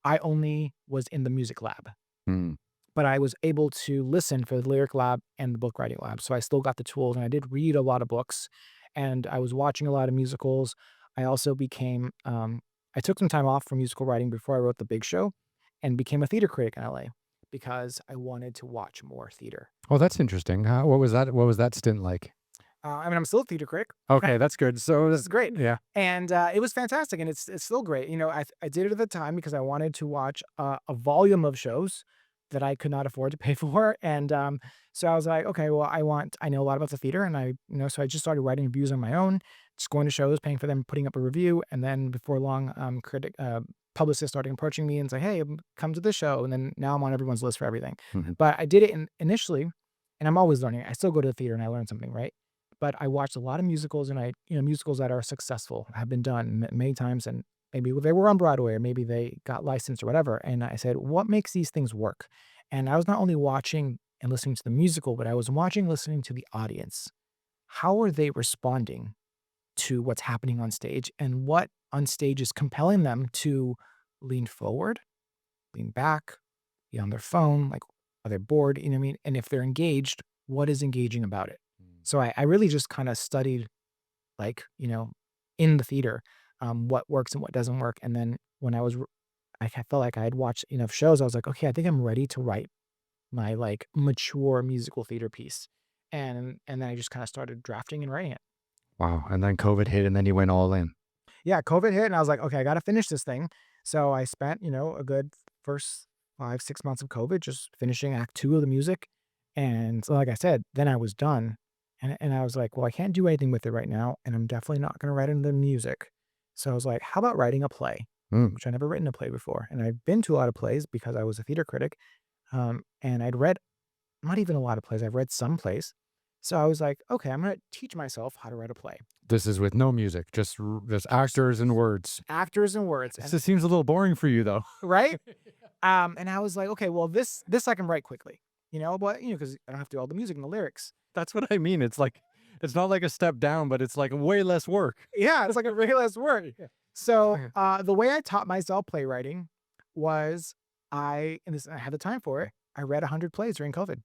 I only was in the music lab, Mm. but I was able to listen for the lyric lab and the book writing lab. So I still got the tools and I did read a lot of books and I was watching a lot of musicals. I also became, I took some time off from musical writing before I wrote The Big Show and became a theater critic in LA because I wanted to watch more theater. Oh, that's interesting. What was that stint like? I mean, I'm still a theater critic. Okay, that's good. So This is great. yeah. And it was fantastic. And it's still great. I did it at the time because I wanted to watch a volume of shows that I could not afford to pay for. And so I was like, okay, well, I know a lot about the theater. And so I just started writing reviews on my own, just going to shows, paying for them, putting up a review. And then before long, publicists started approaching me and say, hey, come to the show. And then now I'm on everyone's list for everything. Mhm. But I did it initially, and I'm always learning. I still go to the theater and I learn something, right? But I watched a lot of musicals and musicals that are successful, have been done many times, and maybe they were on Broadway or maybe they got licensed or whatever. And I said, what makes these things work? And I was not only watching and listening to the musical, but I was watching, listening to the audience. How are they responding to what's happening on stage and what on stage is compelling them to lean forward, lean back, be on their phone? Like, are they bored? You know what I mean? And if they're engaged, what is engaging about it? Mm. So I really just kind of studied, like, in the theater, what works and what doesn't work. And then when I felt like I had watched enough shows, I was like, okay, I think I'm ready to write my like mature musical theater piece. And then I just kind of started drafting and writing it. Wow. And then COVID hit, and then you went all in. Yeah, COVID hit, and I was like, okay, I got to finish this thing. So I spent, a good first 5, 6 months of COVID just finishing Act Two of the music. And so, like I said, then I was done. And I was like, well, I can't do anything with it right now. And I'm definitely not going to write into the music. So I was like, how about writing a play, Mm. which I never written a play before. And I've been to a lot of plays because I was a theater critic. And I'd read not even a lot of plays, I've read some plays. So I was like, okay, I'm going to teach myself how to write a play. This is with no music, just actors and words. Actors and words. This And just seems a little boring for you, though. right? And I was like, okay, well, this I can write quickly, but because I don't have to do all the music and the lyrics. That's what I mean. It's like it's not like a step down, but it's like way less work. Yeah, it's like a really less work. So Okay. the way I taught myself playwriting was I had the time for it. I read 100 plays during COVID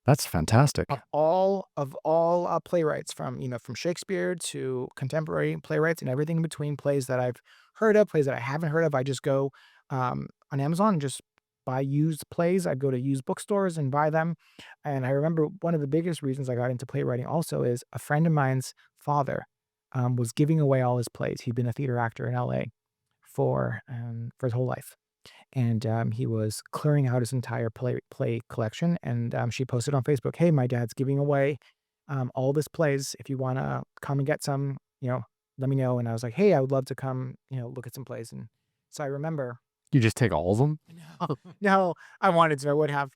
That's fantastic. of all playwrights from Shakespeare to contemporary playwrights and everything in between. Plays that I've heard of, plays that I haven't heard of. I just go on Amazon and just buy used plays. I go to used bookstores and buy them. And I remember one of the biggest reasons I got into playwriting also is a friend of mine's father was giving away all his plays. He'd been a theater actor in LA for his whole life. And he was clearing out his entire play collection. And she posted on Facebook, "Hey, my dad's giving away all of his plays. If you want to come and get some, let me know." And I was like, "Hey, I would love to come, look at some plays." And so I remember, You just take all of them? no, no, I wanted to, I would have.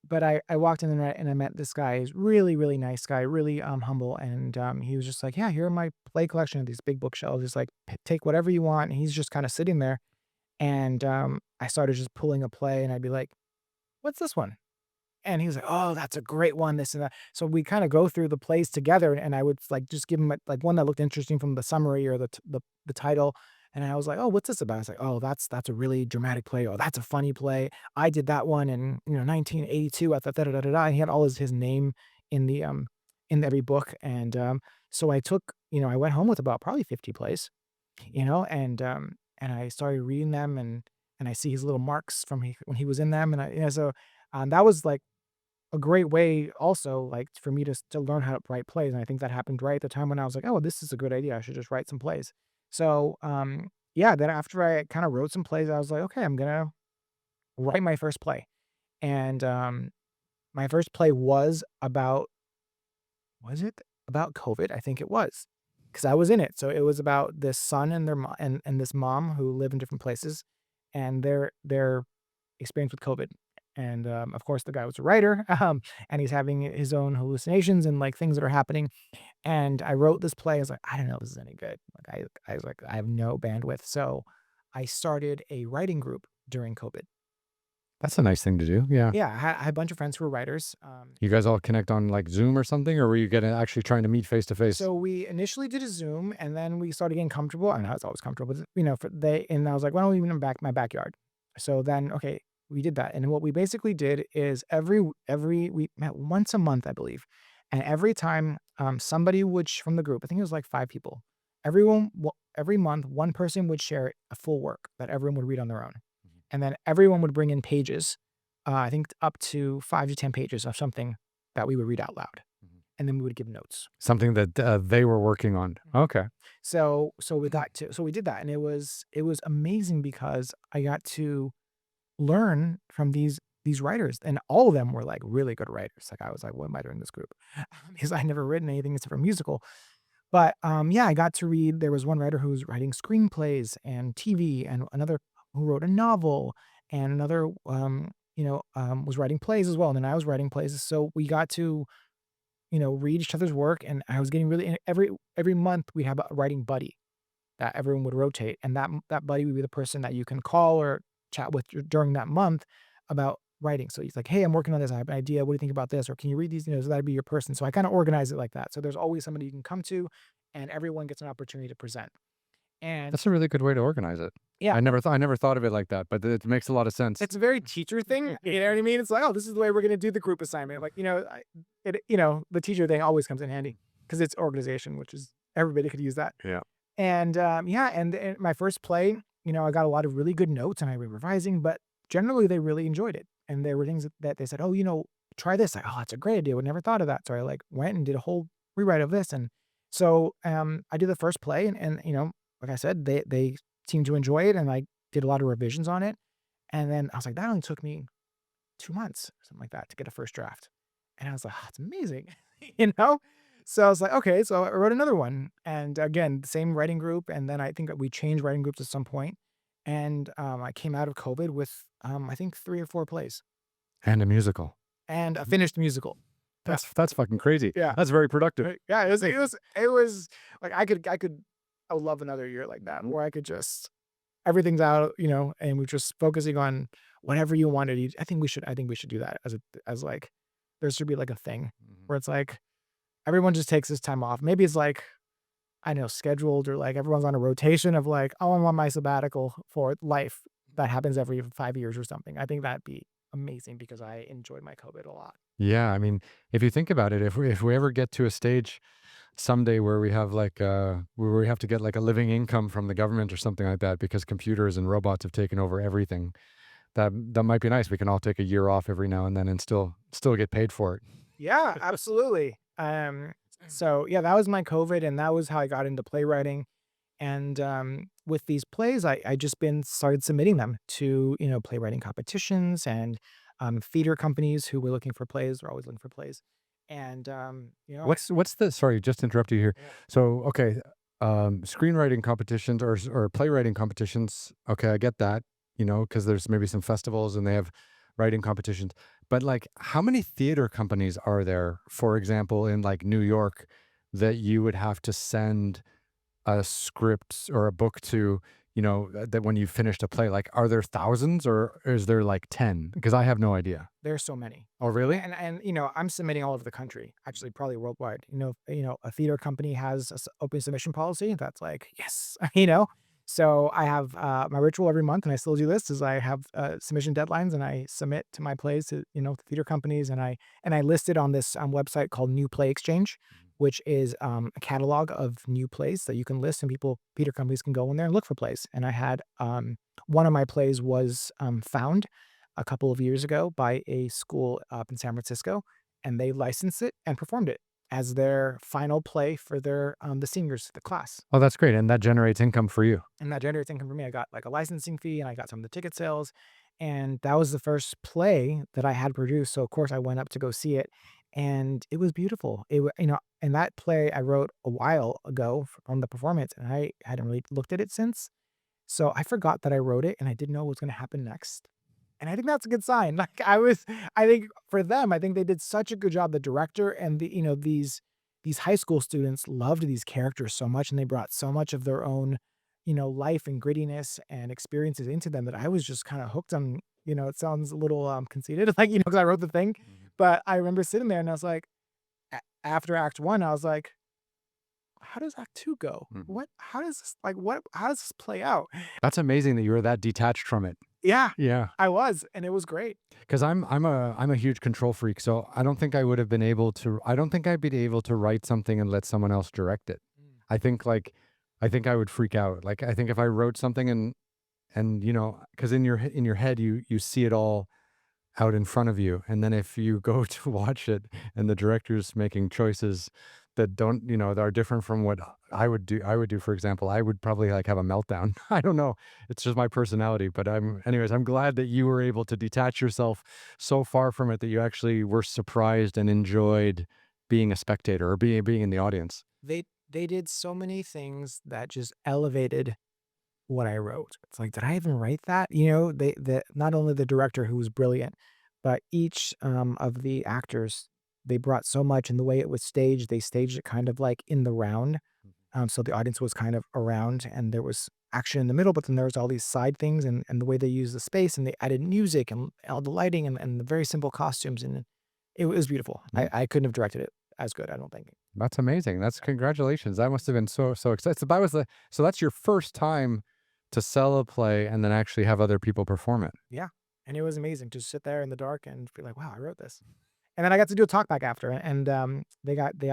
But I walked in and I met this guy. He's really, really nice guy, really humble. And he was just like, "Yeah, here are my play collection of these big bookshelves. He's like, take whatever you want." And he's just kind of sitting there. And I started just pulling a play, and I'd be like, "What's this one?" And he was like, "Oh, that's a great one, this and that." So we kinda go through the plays together, and I would, like, just give him, like, one that looked interesting from the summary or the title, and I was like, "Oh, what's this about?" It's like, "Oh, that's a really dramatic play. Oh, that's a funny play. I did that one in, 1982 at the da da da da da." And he had all his name in the, in every book, and, so I went home with about probably 50 plays, and I started reading them, and I see his little marks from when he was in them, and that was, like, a great way also, like, for me to learn how to write plays, and I think that happened right at the time when I was like, "Oh, this is a good idea, I should just write some plays." So, yeah, then after I kinda wrote some plays, I was like, "Okay, I'm gonna write my first play." And, my first play was it about COVID? I think it was, because I was in it. So it was about this son and their and this mom who live in different places, and their experience with COVID. And of course, the guy was a writer, and he's having his own hallucinations and like things that are happening. And I wrote this play. I was like, I don't know if this is any good. Like I was like, I have no bandwidth. So I started a writing group during COVID. That's a nice thing to do. Yeah. Yeah, I had a bunch of friends who were writers. You guys all connect on like Zoom or something, or were you getting actually trying to meet face to face? So we initially did a Zoom, and then we started getting comfortable. I mean, I was always comfortable, but you know, for they and I was like, why don't we meet in my backyard? So then, okay, we did that, and what we basically did is every we met once a month, I believe, and every time somebody would from the group, I think it was like 5 people. Every month, one person would share a full work that everyone would read on their own, and then everyone would bring in pages. I think up to 5 to 10 pages of something that we would read out loud, and then we would give notes. Something that they were working on. Okay. So we did that, and it was amazing because I got to learn from these writers, and all of them were like really good writers. Like I was like, what am I doing in this group? Because I never written anything except for musical. But yeah, I got to read. There was one writer who was writing screenplays and TV, and another who wrote a novel, and another was writing plays as well. And then I was writing plays. So we got to read each other's work, and I was getting really and every month we have a writing buddy that everyone would rotate, and that buddy would be the person that you can call or chat with during that month about writing. So he's like, "Hey, I'm working on this. I have an idea. What do you think about this? Or can you read these?" So that'd be your person. So I kind of organize it like that. So there's always somebody you can come to, and everyone gets an opportunity to present. And That's a really good way to organize it. yeah, I never thought of it like that, but it makes a lot of sense. it's a very teacher thing. You know what I mean? It's like, oh, this is the way we're going to do the group assignment. Like, the teacher thing always comes in handy because it's organization, which is everybody could use that. Yeah. And yeah, and my first play, I got a lot of really good notes and I was revising, but generally they really enjoyed it. And there were things that they said, oh, try this. Like, oh, that's a great idea. We never thought of that. So I like went and did a whole rewrite of this. And so I did the first play, and like I said, they seemed to enjoy it, and I did a lot of revisions on it. And then I was like, that only took me 2 months or something like that to get a first draft. And I was like, oh, it's amazing, you know? So I was like, okay, so I wrote another one. And again, the same writing group. And then I think that we changed writing groups at some point. And I came out of COVID with, I think 3 or 4 plays And a musical. and a finished musical. That's fucking crazy. Yeah. That's very productive. Right. Yeah, it was like I would love another year like that where I could just everything's out, and we're just focusing on whatever you want to do. I think we should do that as like there should be like a thing where it's like everyone just takes this time off. Maybe it's like I know scheduled or like everyone's on a rotation of like, oh, I'm on my sabbatical for life. That happens every 5 years or something. I think that'd be amazing because I enjoyed my COVID a lot. Yeah, I mean, if you think about it, if we ever get to a stage someday where we have like where we have to get like a living income from the government or something like that because computers and robots have taken over everything, that might be nice. We can all take a year off every now and then and still get paid for it. Yeah, absolutely. So yeah, that was my COVID, and that was how I got into playwriting. And with these plays, I just been started submitting them to playwriting competitions and theater companies who were looking for plays. They're always looking for plays, and What's the sorry, just to interrupt you here. yeah, So, okay, screenwriting competitions or playwriting competitions. Okay, I get that, because there's maybe some festivals and they have writing competitions. But like, how many theater companies are there, for example, in like New York, that you would have to send a script or a book to, that when you finished a play, like, are there thousands or is there like 10? Because I have no idea. there's so many. Oh, really? And I'm submitting all over the country, actually, probably worldwide. A theater company has a open submission policy. That's like yes, So I have my ritual every month, and I still do this. Is I have submission deadlines, and I submit to my plays to theater companies, and I list it on this website called New Play Exchange, which is a catalog of new plays that you can list, and theater companies can go in there and look for plays. And I had one of my plays was found a couple of years ago by a school up in San Francisco, and they licensed it and performed it as their final play for their the seniors, the class. Oh, that's great. And that generates income for you. And that generates income for me. I got like a licensing fee, and I got some of the ticket sales, and that was the first play that I had produced. So of course I went up to go see it, and it was beautiful. And that play I wrote a while ago from the performance, and I hadn't really looked at it since. So I forgot that I wrote it and I didn't know what was gonna happen next. And I think that's a good sign. I think for them, I think they did such a good job. The director and these high school students loved these characters so much, and they brought so much of their own, life and grittiness and experiences into them that I was just kinda hooked on, it sounds a little, conceited, like, because I wrote the thing, Mhm. but I remember sitting there and I was like, after act 1, I was like, "How does act 2 go? Mhm. What how does this how does this play out?" That's amazing that you were that detached from it. Yeah, Yeah. I was, and it was great. 'Cause I'm a huge control freak, so I don't think I'd be able to write something and let someone else direct it. Mm. I think, like I think I would freak out. Like, I think if I wrote something and, 'cause in your head, you see it all out in front of you, and then if you go to watch it and the director's making choices that don't, that are different from what I would do, for example, I would probably, like, have a meltdown. I don't know. It's just my personality, but I'm glad that you were able to detach yourself so far from it that you actually were surprised and enjoyed being a spectator or being in the audience. They did so many things that just elevated what I wrote. It's like, "Did I even write that?" They not only the director who was brilliant, but each, of the actors, they brought so much in the way it was staged. They staged it kind of like in the round, so the audience was kind of around, and there was action in the middle, but then there was all these side things and the way they used the space, and they added music and all the lighting and the very simple costumes, and it was beautiful. Mhm. I couldn't have directed it as good, I don't think. That's amazing. That's congratulations. That must have been so exciting. So that's your first time to sell a play and then actually have other people perform it. Yeah, and it was amazing to sit there in the dark and be like, "Wow, I wrote this." And then I got to do a talk back after, and, got to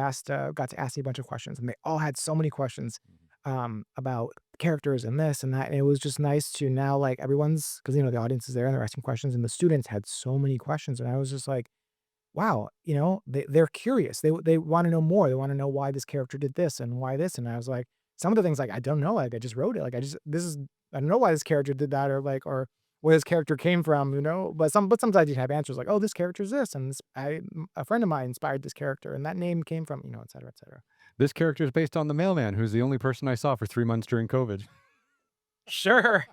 ask me a bunch of questions, and they all had so many questions, about characters and this and that, and it was just nice to now, like, everyone's because the audience is there, and they're asking questions, and the students had so many questions, and I was just like, "Wow," they're curious, they wanna know more, they wanna know why this character did this and why this, and I was like some of the things, like, I don't know, like, I just wrote it, like, I don't know why this character did that or where this character came from, but sometimes you have answers like, "Oh, this character is this, and a friend of mine inspired this character, and that name came from," et cetera, et cetera. This character is based on the mailman, who's the only person I saw for 3 months during COVID. Sure.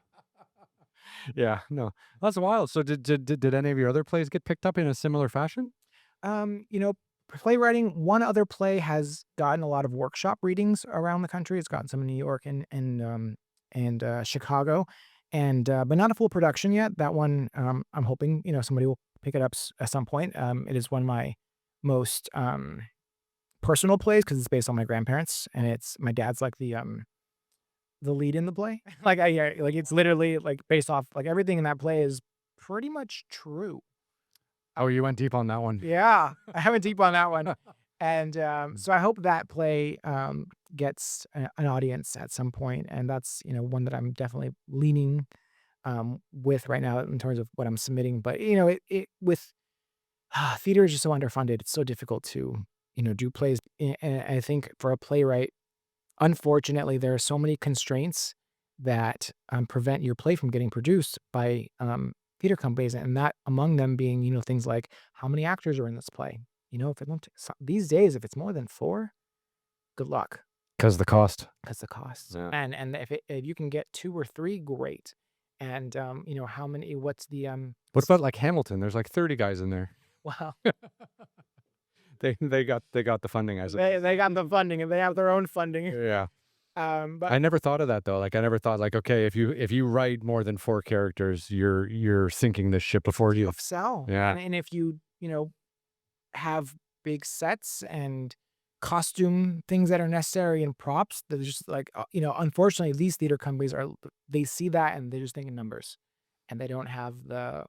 Yeah, no, that's wild. So did any of your other plays get picked up in a similar fashion? Um, you know, Playwriting, one other play has gotten a lot of workshop readings around the country. It's gotten some in New York and Chicago, but not a full production yet. That one, I'm hoping somebody will pick it up at some point. It is one of my most personal plays because it's based on my grandparents, and it's my dad's like the lead in the play. Yeah, like it's literally like based off like everything in that play is pretty much true. Oh, you went deep on that one. Yeah, I went deep on that one, and, so I hope that play, gets an audience at some point, and that's, one that I'm definitely leaning, with right now in terms of what I'm submitting, but, it with theater is just so underfunded, it's so difficult to, do plays, and I think for a playwright, unfortunately, there are so many constraints that, prevent your play from getting produced by, theater companies, and that among them being, things like how many actors are in this play. If it don't these days, if it's more than 4, good luck. 'Cause the cost. That's the cost. Yeah. And if you can get 2 or 3, great. And, how many what's the, What about, like, Hamilton? There's, like, 30 guys in there. well, They got the funding, I they suppose. they got the funding, and they have their own funding. Yeah. But I never thought of that, though. Like, I never thought, like, okay, if you write more than 4 characters, you're sinking the ship it's before a you. tough sell. Yeah. And if you, have big sets and costume things that are necessary and props that are just like, unfortunately, these theater companies they see that and they just think in numbers and they don't have the,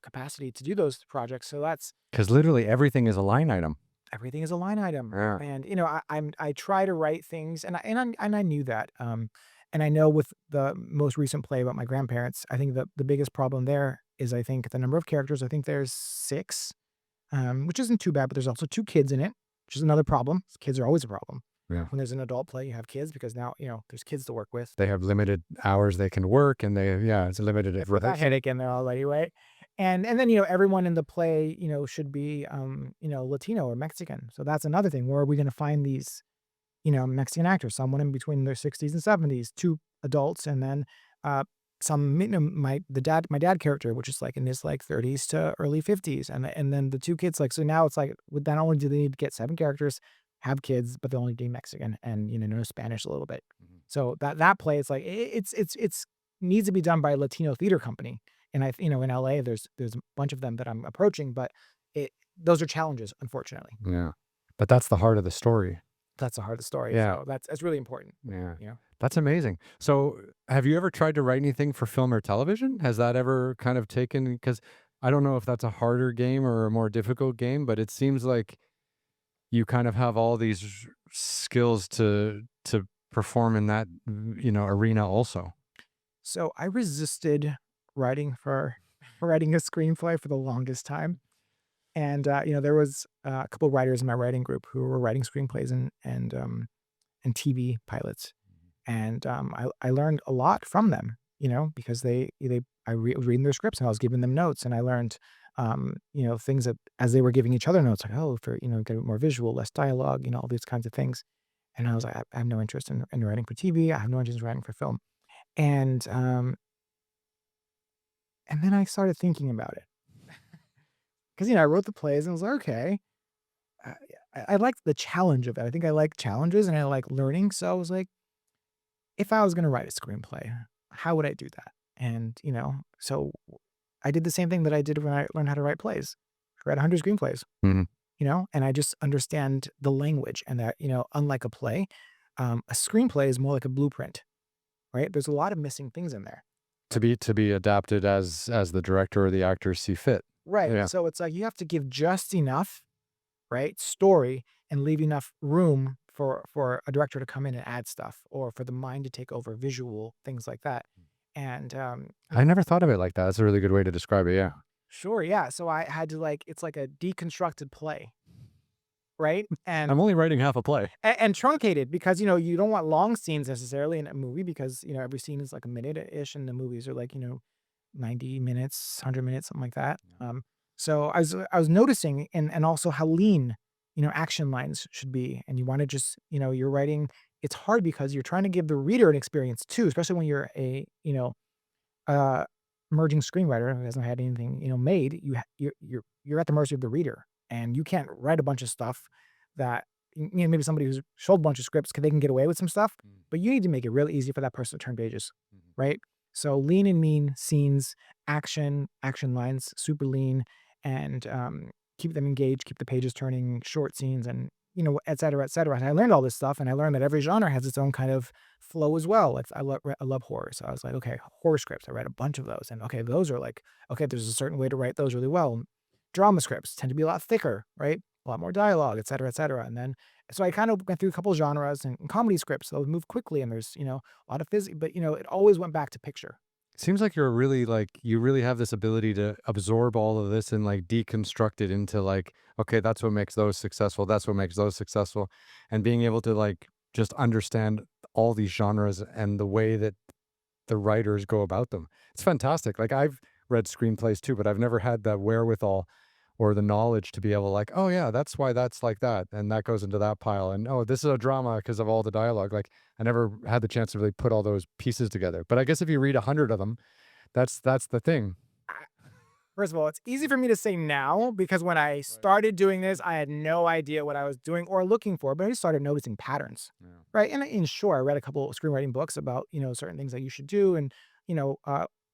capacity to do those projects. So that's 'Cause literally everything is a line item. everything is a line item. Yeah. And, I try to write things and I knew that. And I know with the most recent play about my grandparents, I think the biggest problem there is I think the number of characters. I think there's 6 which isn't too bad, but there's also 2 kids in it, which is another problem. Kids are always a problem. Yeah. When there's an adult play, you have kids because now, there's kids to work with. They have limited hours they can work, and yeah, it's a limited They put that headache in there already, right? And then, everyone in the play, should be, Latino or Mexican. So that's another thing. Where are we gonna find these, Mexican actors? Someone in between their 60s and 70s, 2 adults, and then some my dad character, which is like in his like 30s to early 50s, and then the two kids like so now it's like with not only do they need to get 7 characters, have kids, but they only do Mexican and know Spanish a little bit. Mhm. So that play is like it's needs to be done by a Latino theater company, and in LA there's a bunch of them that I'm approaching, but it those are challenges, unfortunately. Yeah. But that's the heart of the story. That's the hardest story, Yeah. so that's really important, Yeah. you know? That's amazing. So, have you ever tried to write anything for film or television? Has that ever kind of taken, because I don't know if that's a harder game or a more difficult game, but it seems like you kind of have all these skills to perform in that, arena also. So I resisted writing for writing a screenplay for the longest time, and, there was a couple writers in my writing group who were writing screenplays and TV pilots, and, I learned a lot from them, because was reading their scripts and I was giving them notes, and I learned, things that as they were giving each other notes, like, "Oh, for, get it more visual, less dialogue," all these kinds of things, and I was like, I have no interest in writing for TV, I have no interest in writing for film." And, and then I started thinking about it because, I wrote the plays and I was like, "Okay." I I liked the challenge of it. I think I like challenges and I like learning, so I was like, "If I was gonna write a screenplay, how would I do that?" And, so I did the same thing that I did when I learned how to write plays. I read 100 screenplays, Mhm. and I just understand the language and that, unlike a play, a screenplay is more like a blueprint, right? There's a lot of missing things in there. To be adapted as the director or the actors see fit. Right, Yeah. so it's like you have to give just enough, right, story and leave enough room for a director to come in and add stuff or for the mind to take over visual, things like that, and, I never thought of it like that. That's a really good way to describe it, yeah. sure, yeah, so I had to, like it's like a deconstructed play, right, I'm only writing half a play. and truncated because, you don't want long scenes necessarily in a movie because, every scene is like a minute-ish and the movies are like, 90 minutes, 100 minutes, something like that. So I was noticing and also how lean, action lines should be. And you want to just, you're writing, it's hard because you're trying to give the reader an experience too, especially when you're a, uh emerging screenwriter who hasn't had anything, made, you're at the mercy of the reader. And you can't write a bunch of stuff that maybe somebody who's sold a bunch of scripts, they can get away with some stuff, Mm, but you need to make it really easy for that person to turn pages, mhm. right? So lean and mean scenes, action lines, super lean, and keep them engaged, keep the pages turning, short scenes, and et cetera, et cetera. And I learned all this stuff, and I learned that every genre has its own kind of flow as well. I love horror, so I was like, okay, horror scripts. I read a bunch of those, and okay, those are like, okay, there's a certain way to write those really well. Drama scripts tend to be a lot thicker, right? A lot more dialogue, et cetera, et cetera. And then, so I kind of went through a couple genres and comedy scripts. Those move quickly, and there's a lot of physics, but it always went back to picture. Seems like you're really like you really have this ability to absorb all of this and like deconstruct it into like, okay, that's what makes those successful. That's what makes those successful. And being able to like just understand all these genres and the way that the writers go about them. It's fantastic. Like I've read screenplays too, but I've never had that wherewithal or the knowledge to be able to like, oh yeah, that's why that's like that, and that goes into that pile, and oh, this is a drama because of all the dialogue. Like I never had the chance to really put all those pieces together. But I guess if you read 100 of them, that's the thing. First of all, it's easy for me to say now because when I Right. started doing this, I had no idea what I was doing or looking for, but I just started noticing patterns, Yeah. right? And sure, I read a couple of screenwriting books about, certain things that you should do and,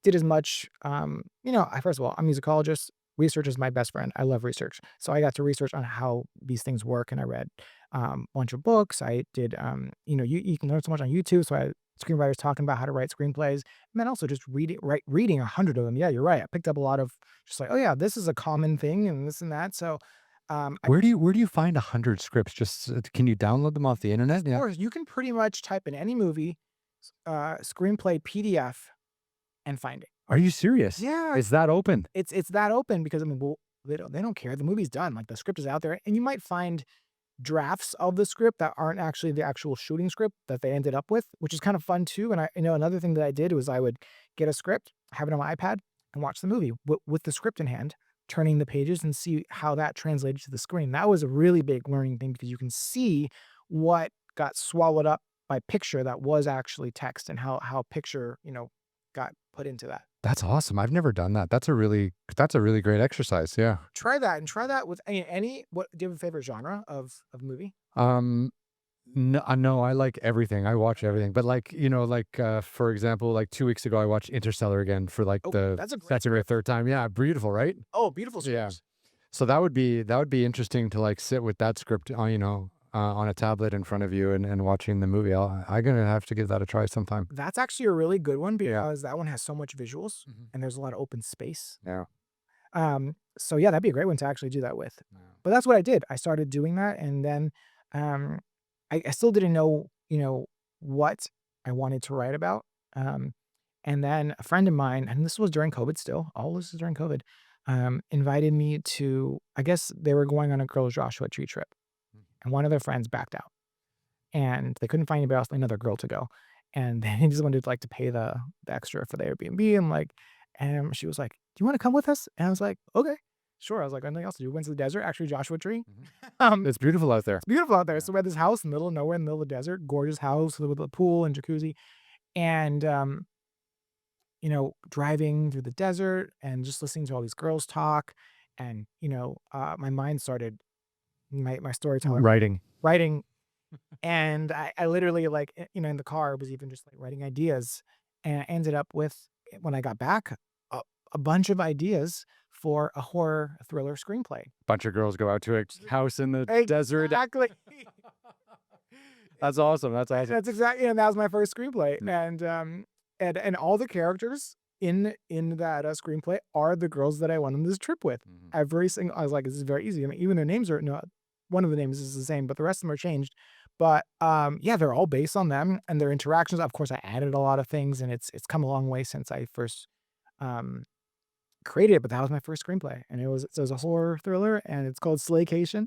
did as much, first of all, I'm a musicologist. Research is my best friend. I love research. So I got to research on how these things work and I read a bunch of books. I did, you can learn so much on YouTube. So I had screenwriters talking about how to write screenplays and then also just reading 100 of them. Yeah, you're right. I picked up a lot of just like, oh yeah, this is a common thing and this and that. So, I Where do you find 100 scripts? Just can you download them off the internet? of Yeah. course you can pretty much type in any movie, screenplay PDF and find it. Are you serious? Yeah, Is that open? it's that open because I mean, well, they don't care. The movie's done. Like the script is out there, and you might find drafts of the script that aren't actually the actual shooting script that they ended up with, which is kind of fun too. And another thing that I did was I would get a script, have it on my iPad, and watch the movie with the script in hand, turning the pages and see how that translated to the screen. That was a really big learning thing because you can see what got swallowed up by picture that was actually text and how picture, got put into that. That's awesome. I've never done that. That's a really great exercise. Yeah. Try that and try that with any what do you have a favorite genre of movie? Um, no, no, I like everything. I watch Okay. everything. But like, for example, like 2 weeks ago, I watched Interstellar again for like Oh, the that's a great second or script. third time. Yeah, beautiful, right? Oh, beautiful Yeah. scripts. So that would be interesting to like sit with that script on a tablet in front of you and watching the movie. I'm gonna have to give that a try sometime. That's actually a really good one Yeah. because that one has so much visuals Mhm. and there's a lot of open space. Yeah. So yeah, that'd be a great one to actually do that with. Yeah. But that's what I did. I started doing that, and then um, I still didn't know, what I wanted to write about. Um, and then a friend of mine, and this was during COVID still, all this is during COVID, invited me to, I guess they were going on a girls' Joshua Tree trip, and one of their friends backed out, and they couldn't find anybody else, another girl to go, and they just wanted like to pay the extra for the Airbnb, and she was like, "Do you want to come with us?" And I was like, "Okay, sure." I was like, "Anything else to do?" Went to the desert, actually Joshua Tree. Mhm. Um, It's beautiful out there. it's beautiful out there. Yeah. So we had this house in the middle of nowhere, in the middle of the desert, gorgeous house with a pool and jacuzzi, and driving through the desert and just listening to all these girls talk, and my mind started my storytelling Writing. writing, and I literally like in the car was even just like writing ideas, and I ended up with when I got back a, a bunch of ideas for a horror thriller screenplay. Bunch of girls go out to a house in the desert. Exactly. That's awesome. That's awesome. That's exactly, and that was my first screenplay, Mm. and all the characters in that screenplay are the girls that I went on this trip with. Mhm. Every single, I was like, this is very easy. I mean, even their names are not. One of the names is the same, but the rest of them are changed. But yeah, they're all based on them and their interactions. Of course, I added a lot of things, and it's come a long way since I first um, created it. But that was my first screenplay, and it was a horror thriller, and it's called Slaycation.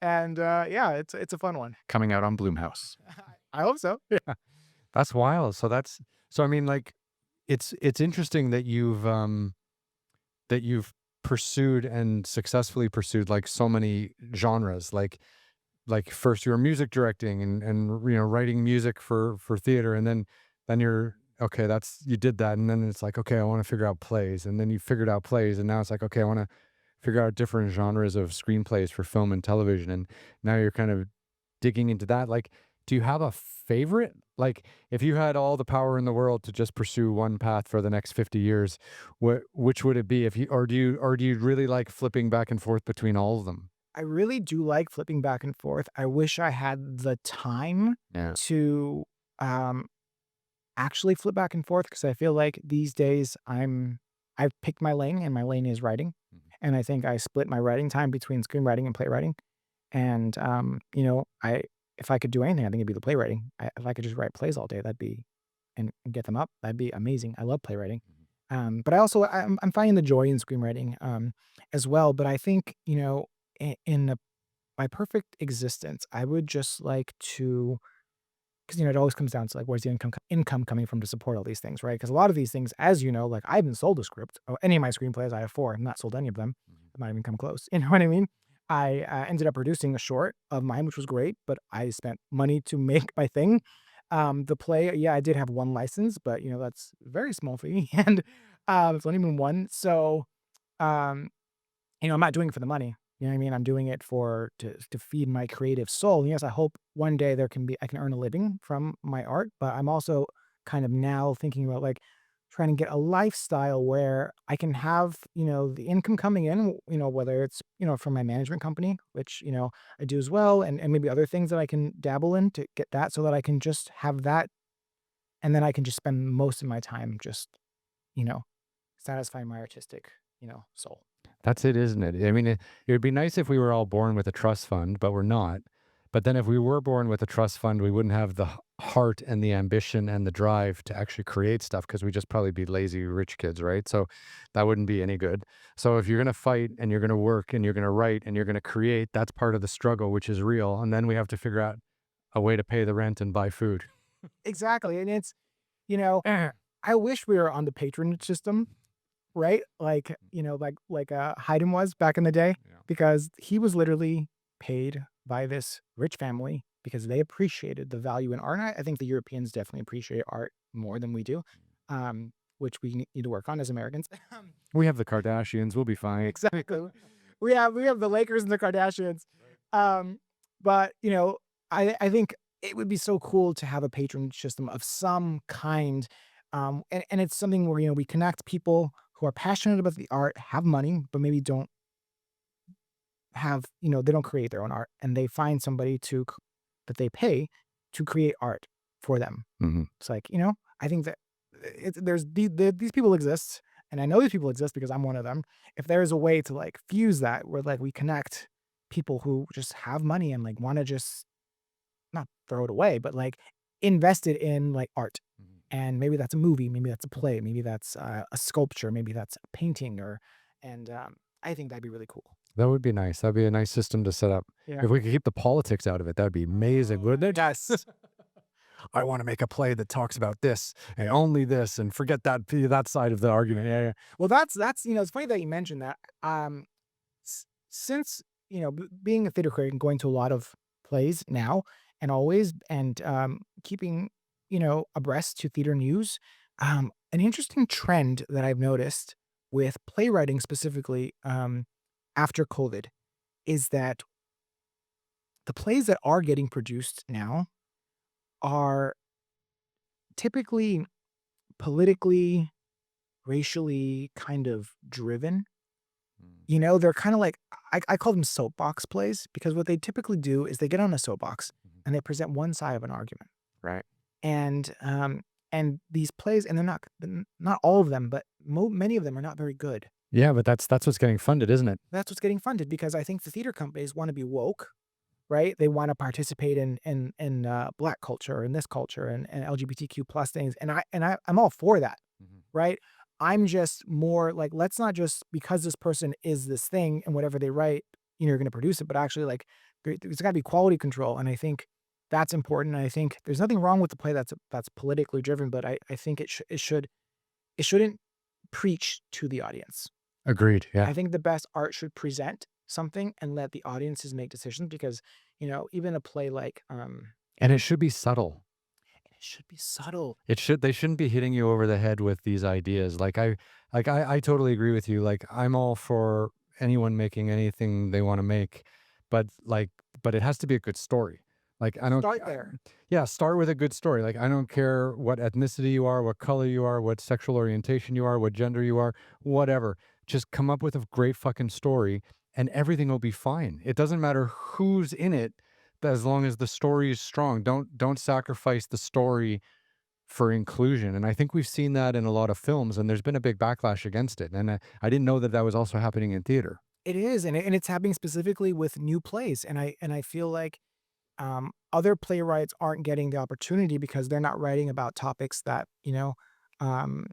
And yeah, it's a fun one. Coming out on Bloomhouse. I hope so. That's wild. So I mean, like, it's interesting that you've pursued and successfully pursued like so many genres. Like first you were music directing and writing music for theater, and then you're okay, that's you did that, and then it's like, okay, I want to figure out plays, and then you figured out plays, and now it's like, okay, I want to figure out different genres of screenplays for film and television, and now you're kind of digging into that. Like, do you have a favorite? Like, if you had all the power in the world to just pursue one path for the next 50 years, which would it be? If you or do you really like flipping back and forth between all of them? I really do like flipping back and forth. I wish I had the time Yeah. to um, actually flip back and forth because I feel like these days I've picked my lane and my lane is writing. Mhm. And I think I split my writing time between screenwriting and playwriting. And I if I could do anything, I think it'd be the playwriting. If I could just write plays all day, that'd be and get them up, that'd be amazing. I love playwriting. Mhm. But I also I'm finding the joy in screenwriting as well. But I think in my perfect existence, I would just like to, because it always comes down to like where's the income coming from to support all these things, right? Because a lot of these things, as you know, like I haven't sold a script. Or any of my screenplays, I have four. I've not sold any of them. Mhm. I've not even come close. You know what I mean? I ended up producing a short of mine, which was great, but I spent money to make my thing. The play, yeah, I did have one license, but that's very small fee, and it's only been one. So um, I'm not doing it for the money. You know what I mean? I'm doing it for to feed my creative soul. And yes, I hope one day I can earn a living from my art, but I'm also kind of now thinking about like trying to get a lifestyle where I can have, the income coming in, whether it's, from my management company, which, I do as well, and maybe other things that I can dabble in to get that so that I can just have that, and then I can just spend most of my time just, you know, satisfying my artistic, soul. That's it, isn't it? I mean, it would be nice if we were all born with a trust fund, but we're not. But then if we were born with a trust fund, we wouldn't have the heart and the ambition and the drive to actually create stuff because we'd just probably be lazy rich kids, right? So that wouldn't be any good. So if you're going to fight and you're going to work and you're going to write and you're going to create, that's part of the struggle, which is real. And then we have to figure out a way to pay the rent and buy food. Exactly, and it's, you know, I wish we were on the patronage system, right? Like, Haydn was back in the day, Yeah. because he was literally paid by this rich family because they appreciated the value in art. And I think the Europeans definitely appreciate art more than we do, which we need to work on as Americans. We have the Kardashians. We'll be fine. Exactly. We have the Lakers and the Kardashians. Um, but I think it would be so cool to have a patronage system of some kind. And it's something where we connect people who are passionate about the art, have money, but maybe don't have, they don't create their own art, and they find somebody that they pay to create art for them. Mhm. It's like, I think that these people exist, and I know these people exist because I'm one of them. If there's a way to like fuse that, where like we connect people who just have money and like want to just not throw it away, but like invest it in like art. Mhm. And maybe that's a movie, maybe that's a play, maybe that's a sculpture, maybe that's a painting, and I think that'd be really cool. That would be nice. That'd be a nice system to set up. Yeah. If we could keep the politics out of it, that'd be amazing, wouldn't it? Yes. I want to make a play that talks about this and only this, and forget that side of the argument. Yeah, yeah. Well, that's it's funny that you mentioned that. Since being a theater critic and going to a lot of plays now and always, and keeping abreast to theater news, an interesting trend that I've noticed with playwriting specifically, after COVID, is that the plays that are getting produced now are typically politically, racially kind of driven. Mm. They're kinda like, I call them soapbox plays, because what they typically do is they get on a soapbox Mhm. and they present one side of an argument. Right. And these plays, and they're not all of them, but many of them are not very good. Yeah, but that's what's getting funded, isn't it? That's what's getting funded, because I think the theater companies wanna be woke, right? They wanna participate in Black culture and this culture and LGBTQ plus things, I'm all for that. Mhm. Right? I'm just more like, let's not just because this person is this thing and whatever they write, you're gonna produce it, but actually like there's gotta be quality control. And I think that's important. And I think there's nothing wrong with the play that's politically driven, but I think it shouldn't preach to the audience. Agreed. Yeah. I think the best art should present something and let the audiences make decisions, because, even a play like And it should be subtle. it should be subtle. They shouldn't be hitting you over the head with these ideas. I totally agree with you. Like I'm all for anyone making anything they want to make, but but it has to be a good story. Like I don't Start there. Yeah, start with a good story. Like I don't care what ethnicity you are, what color you are, what sexual orientation you are, what gender you are, whatever. Just come up with a great fucking story and everything will be fine. It doesn't matter who's in it, as long as the story is strong. Don't sacrifice the story for inclusion. And I think we've seen that in a lot of films, and there's been a big backlash against it. And I didn't know that that was also happening in theater. It is, and it's happening specifically with new plays, and I feel like other playwrights aren't getting the opportunity because they're not writing about topics that um,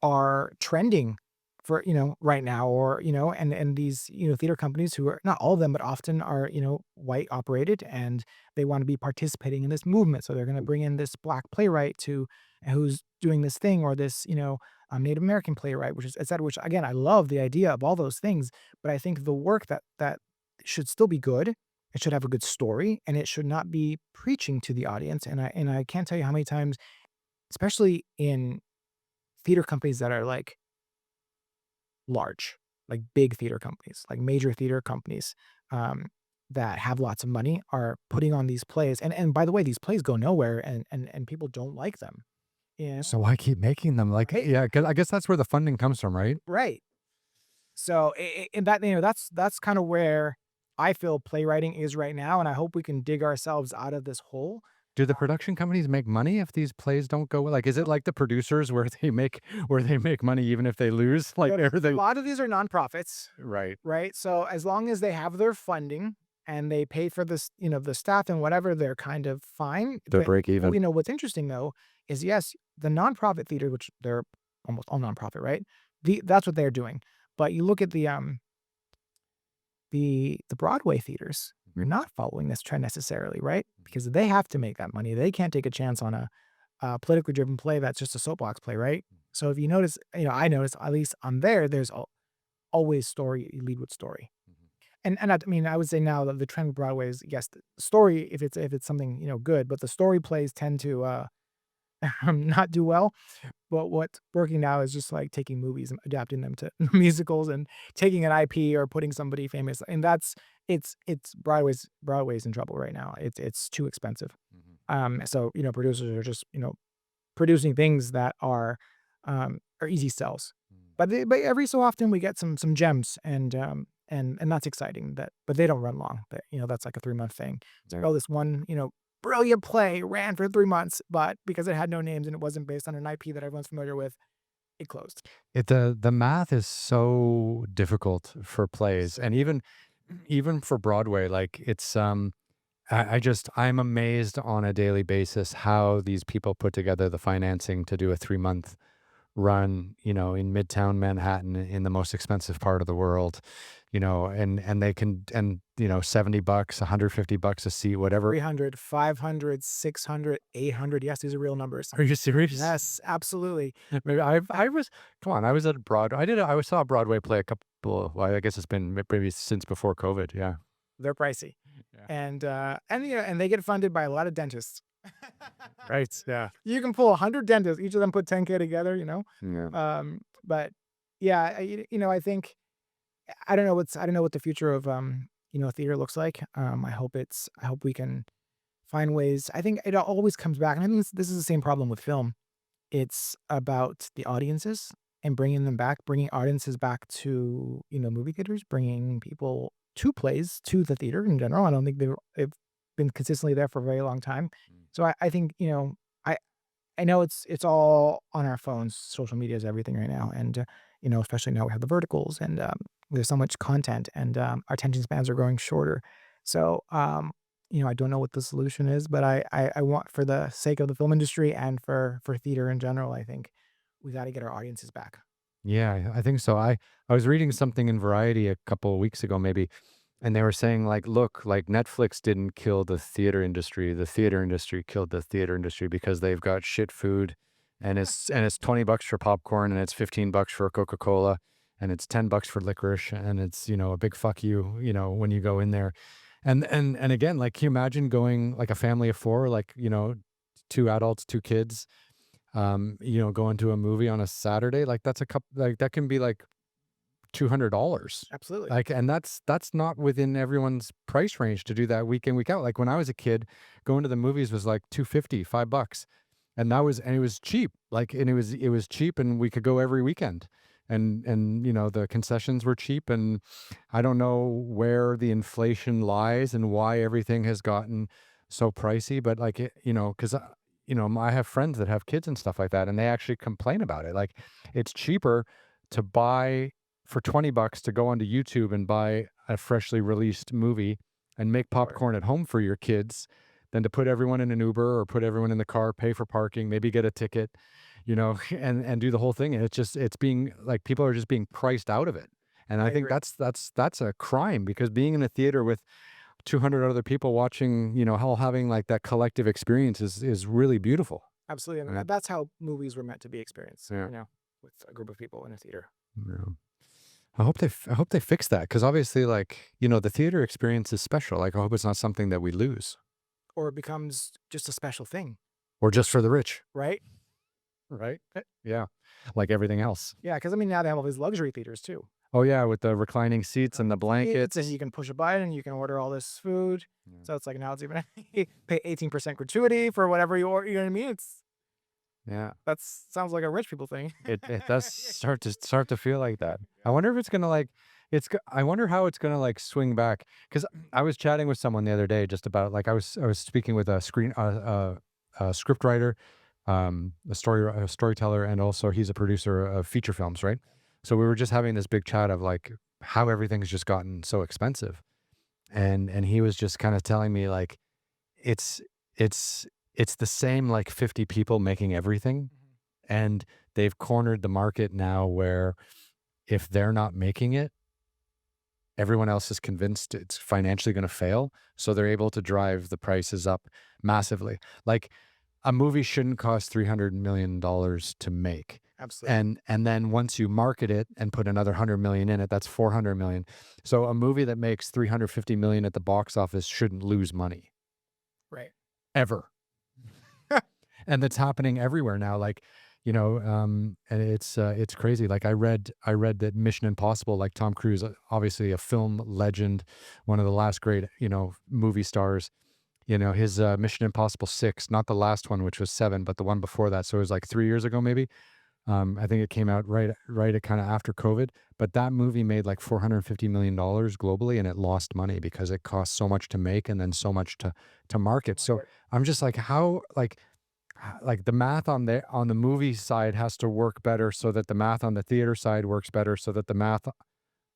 are trending for right now, or and these theater companies, who are not all of them but often are white operated, and they want to be participating in this movement, so they're going to bring in this black playwright to who's doing this thing, or this Native American playwright, which is etc. Which again, I love the idea of all those things, but I think the work that should still be good. It should have a good story, and it should not be preaching to the audience. And I can't tell you how many times, especially in theater companies that are like large, like big theater companies, like major theater companies, um, that have lots of money, are putting on these plays. And by the way, these plays go nowhere, and people don't like them. Yeah. So why keep making them? Like, Right. yeah, because I guess that's where the funding comes from, right? Right. So and that that's kind of where I feel playwriting is right now, and I hope we can dig ourselves out of this hole. Do the production companies make money if these plays don't go well? Like, is it like the producers where they make money even if they lose? Like, Yep. are A they lot of these are nonprofits, right? right? So as long as they have their funding and they pay for this, the staff and whatever, they're kind of fine. The But break even. what's interesting though is, yes, the nonprofit theater, which they're almost all nonprofit, right? That's what they're doing. But you look at the Broadway theaters, you're not following this trend necessarily, right? Because they have to make that money. They can't take a chance on a politically driven play that's just a soapbox play, right? So if you notice, I notice at least on there's always story, you lead with story. Mhm. and I mean, I would say now that the trend with Broadway is, yes, the story, if it's something, good, but the story plays tend to, not do well. But what's working now is just, like, taking movies and adapting them to musicals and taking an IP or putting somebody famous, and it's Broadway's in trouble right now. It's too expensive. Mhm. So, producers are just, producing things that are easy sells. Mm. But every so often we get some gems, and that's exciting, but they don't run long. That's like a 3-month thing. It's like, Yeah. oh, this one, brilliant play ran for 3 months, but because it had no names and it wasn't based on an IP that everyone's familiar with, it closed. The math is so difficult for plays, So and even for Broadway, like it's I'm amazed on a daily basis how these people put together the financing to do a 3-month run, in Midtown Manhattan in the most expensive part of the world, and they can, and $70, $150 a seat, whatever. 300, 500, 600, 800. Yes, these are real numbers. Are you serious? Yes, absolutely. Maybe I was, come on, I was at Broadway. I saw a Broadway play a couple, well, I guess it's been maybe since before COVID. Yeah. They're pricey. Yeah. And they get funded by a lot of dentists. Right. Yeah. You can pull 100 dentists, each of them put 10K together, Yeah. But yeah, I think I don't know what the future of theater looks like. I hope we can find ways. I think it always comes back, and I think this is the same problem with film. It's about the audiences and bringing them back, bringing audiences back to, movie theaters, bringing people to plays, to the theater in general. I don't think they've been consistently there for a very long time. Mm. So I think, I I know it's all on our phones. Social media is everything right now, and, especially now we have the verticals and, there's so much content and, our attention spans are growing shorter. So, I don't know what the solution is, but I want for the sake of the film industry and for theater in general, I think we gotta get our audiences back. Yeah, I think so. I was reading something in Variety a couple of weeks ago, maybe, and they were saying like, look, like Netflix didn't kill the theater industry. The theater industry killed the theater industry because they've got shit food, and it's $20 for popcorn, and it's $15 for a Coca-Cola, and it's $10 for licorice, and it's a big fuck you, when you go in there. And again, like, can you imagine going like a family of four, like, two adults, two kids, going to a movie on a Saturday, like that's a couple, like that can be like $200. Absolutely. Like, and that's not within everyone's price range to do that week in, week out. Like when I was a kid, going to the movies was like 250, $5. And it was cheap. Like, and it was cheap, and we could go every weekend. And the concessions were cheap, and I don't know where the inflation lies and why everything has gotten so pricey, but like cuz I have friends that have kids and stuff like that, and they actually complain about it. Like, it's cheaper to buy for $20 to go onto YouTube and buy a freshly released movie and make Sure. popcorn at home for your kids than to put everyone in an Uber or put everyone in the car, pay for parking, maybe get a ticket, and do the whole thing. And it's being like, people are just being priced out of it. And I I think agree. that's a crime, because being in a theater with 200 other people watching, all having like that collective experience is really beautiful. Absolutely, and Right. that's how movies were meant to be experienced, Yeah. with a group of people in a theater. Yeah. I hope they fix that, because obviously, like, the theater experience is special. Like, I hope it's not something that we lose, Or it becomes just a special thing, or just for the rich, right? right? Yeah, like everything else. Yeah, because I mean, now they have all these luxury theaters too. Oh yeah, with the reclining seats and the And blankets. you can push a button and you can order all this food. Yeah. So it's like now it's even pay 18% gratuity for whatever you order. You know what I mean? Yeah, That's sounds like a rich people thing. it does start to feel like that. I wonder if it's gonna like I wonder how it's gonna like swing back, because I was chatting with someone the other day just about, like, I was speaking with a script writer, a storyteller, and also he's a producer of feature films, right? So we were just having this big chat of like how everything's just gotten so expensive, and he was just kind of telling me like it's it's it's the same, like, 50 people making everything, Mhm. and they've cornered the market now where if they're not making it, everyone else is convinced it's financially going to fail. So they're able to drive the prices up massively. Like, a movie shouldn't cost $300 million to make. Absolutely. And then once you market it and put another 100 million in it, that's 400 million. So a movie that makes 350 million at the box office shouldn't lose money Right. ever. And that's happening everywhere now. Like, and it's crazy. Like I read that Mission Impossible, like Tom Cruise, obviously a film legend, one of the last great, movie stars. His Mission Impossible 6, not the last one, which was 7, but the one before that. So it was like 3 years ago, maybe. I think it came out right at kind of after COVID, but that movie made like $450 million globally, and it lost money because it cost so much to make and then so much to market. So Market. I'm just like, how like the math on the movie side has to work better so that the math on the theater side works better so that the math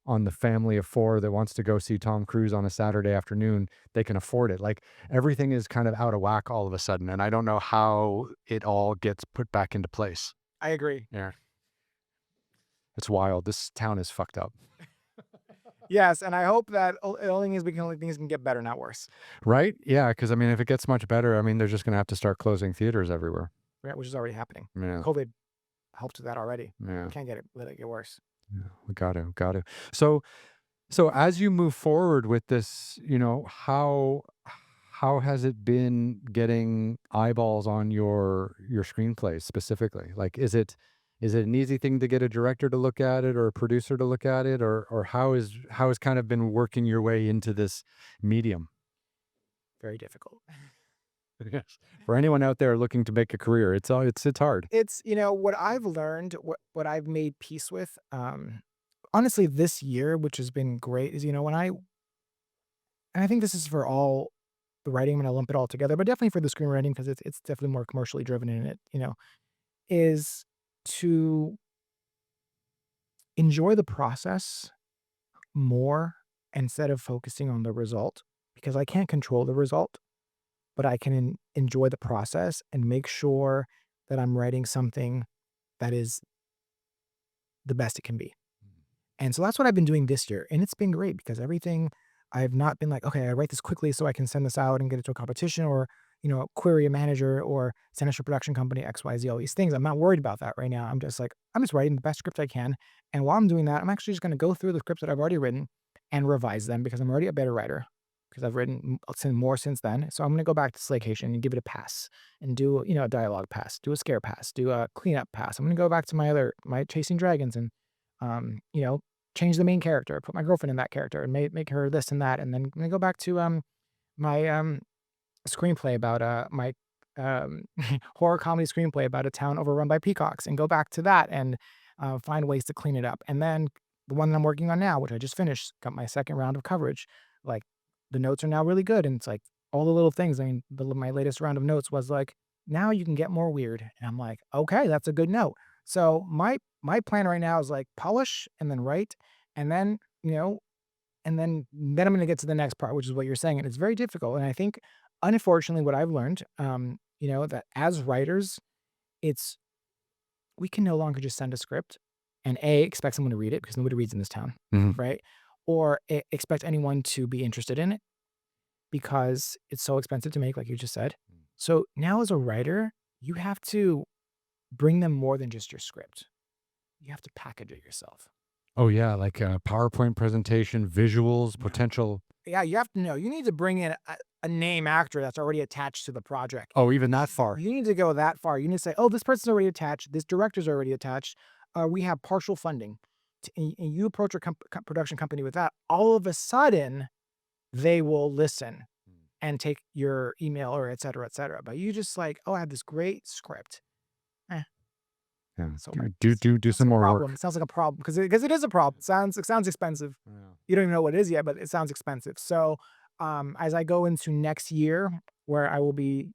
on the family of four that wants to go see Tom Cruise on a Saturday afternoon, they can afford it. Like everything is kind of out of whack all of a sudden, and I don't know how it all gets put back into place. I agree. Yeah. It's wild. This town is fucked up. Yes, and I hope that only things can get better, not worse. Right? Yeah, because I mean, if it gets much better, I mean, they're just gonna have to start closing theaters everywhere. Right, which is already happening. Yeah, COVID helped with that already. yeah, Can't let it get worse. yeah. We got to. So as you move forward with this, how has it been getting eyeballs on your screenplays specifically? Like, is it an easy thing to get a director to look at it or a producer to look at it, or how has kind of been working your way into this medium? Very difficult. Yes. For anyone out there looking to make a career, it's hard. It's, what I've learned, what I've made peace with, honestly, this year, which has been great, is, and I think this is for all the writing, I'm gonna lump it all together, but definitely for the screenwriting because it's definitely more commercially driven in it, is to enjoy the process more instead of focusing on the result because I can't control the result, but I can enjoy the process and make sure that I'm writing something that is the best it can be. And so that's what I've been doing this year. And it's been great because everything I've not been like, okay, I write this quickly so I can send this out and get it to a competition or, query a manager or send it to a production company, XYZ, all these things. I'm not worried about that right now. I'm just like, I'm just writing the best script I can. And while I'm doing that, I'm actually just going to go through the scripts that I've already written and revise them because I'm already a better writer because I've written more since then. So I'm going to go back to Slaycation and give it a pass and do, a dialogue pass, do a scare pass, do a cleanup pass. I'm going to go back to my Chasing Dragons and, change the main character, put my girlfriend in that character and make her this and that. And then I'm going to go back to, my, screenplay about, my, um, horror comedy screenplay about a town overrun by peacocks and go back to that and, find ways to clean it up. And then the one that I'm working on now, which I just finished, got my second round of coverage. Like the notes are now really good. And it's like all the little things. I mean, my latest round of notes was like, now you can get more weird. And I'm like, okay, that's a good note. So my plan right now is like polish and then write and then, and then I'm gonna get to the next part, which is what you're saying. And it's very difficult. And I think unfortunately what I've learned, that as writers, it's we can no longer just send a script and expect someone to read it because nobody reads in this town, Mhm. right? Or expect anyone to be interested in it because it's so expensive to make, like you just said. So now as a writer, you have to bring them more than just your script. You have to package it yourself. Oh yeah, like a PowerPoint presentation, visuals, Yeah. potential. Yeah, you have to know. You need to bring in a name actor that's already attached to the project. Oh, even that far. You need to go that far. You need to say, "Oh, this person's already attached. This director's already attached. We have partial funding." And you approach a production company with that. All of a sudden, they will listen and take your email or et cetera, et cetera. But you just like, "Oh, I have this great script." Eh, Yeah. so Do sounds like some a more problem. work. It sounds like a problem because it is a problem. It sounds expensive. Yeah. You don't even know what it is yet, but it sounds expensive. So, as I go into next year, where I will be,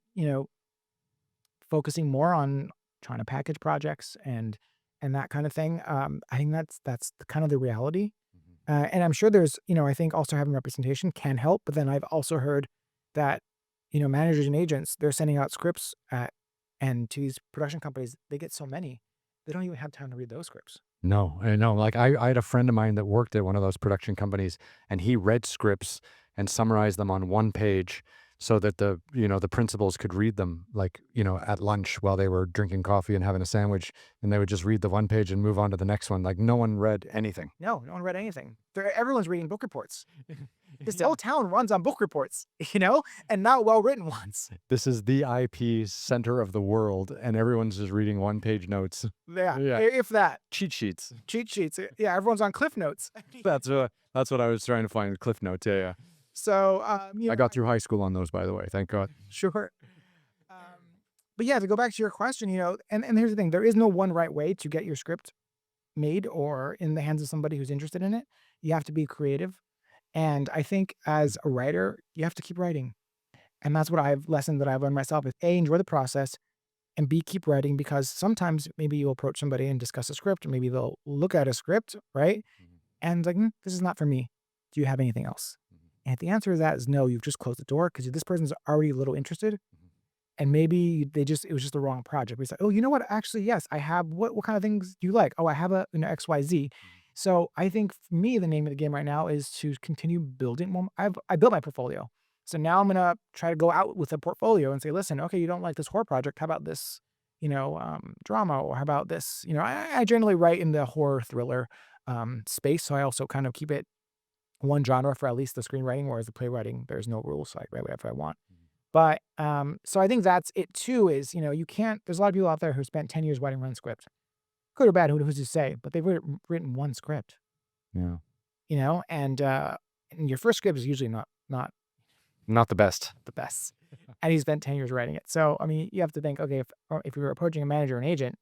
focusing more on trying to package projects and that kind of thing, I think that's kind of the reality. Mhm. And I'm sure there's, I think also having representation can help. But then I've also heard that, managers and agents they're sending out scripts and to these production companies, they get so many, they don't even have time to read those scripts. No, I know. Like I had a friend of mine that worked at one of those production companies, and he read scripts and summarized them on one page so that the principals could read them, like, at lunch while they were drinking coffee and having a sandwich, and they would just read the one page and move on to the next one. Like no one read anything. No, no one read anything. Everyone's reading book reports. This Yeah. whole town runs on book reports, and not well-written ones. This is the IP center of the world, and everyone's just reading one-page notes. Yeah, Yeah. if that. Cheat sheets. Cheat sheets. Yeah, everyone's on Cliff Notes. That's what I was trying to find. Cliff notes. Yeah, yeah. So, I got through high school on those, by the way. Thank God. sure. Um, but yeah, to go back to your question, and here's the thing, there is no one right way to get your script made or in the hands of somebody who's interested in it. You have to be creative. And I think as a writer, you have to keep writing. And that's what lesson that I've learned myself is A, enjoy the process, and B, keep writing, because sometimes maybe you'll approach somebody and discuss a script, or maybe they'll look at a script, right? And like, this is not for me. Do you have anything else? And if the answer to that is no, you've just closed the door because this person's already a little interested. And maybe it was just the wrong project. It's like, oh, you know what? Actually, yes, I have, what kind of things do you like? Oh, I have XYZ. So I think for me, the name of the game right now is to continue building. Well, I built my portfolio. So now I'm going to try to go out with a portfolio and say, listen, okay, you don't like this horror project. How about this, drama? Or how about this? I generally write in the horror thriller space. So I also kind of keep it one genre for at least the screenwriting, whereas the playwriting, there's no rules. So I write whatever I want. But so I think that's it too, is, you can't, there's a lot of people out there who spent 10 years writing one script. Good or bad, who's to say? But they've written one script, Yeah. and your first script is usually not Not the best. the best. And he spent 10 years writing it. So, I mean, you have to think, okay, if you're approaching a manager or an agent,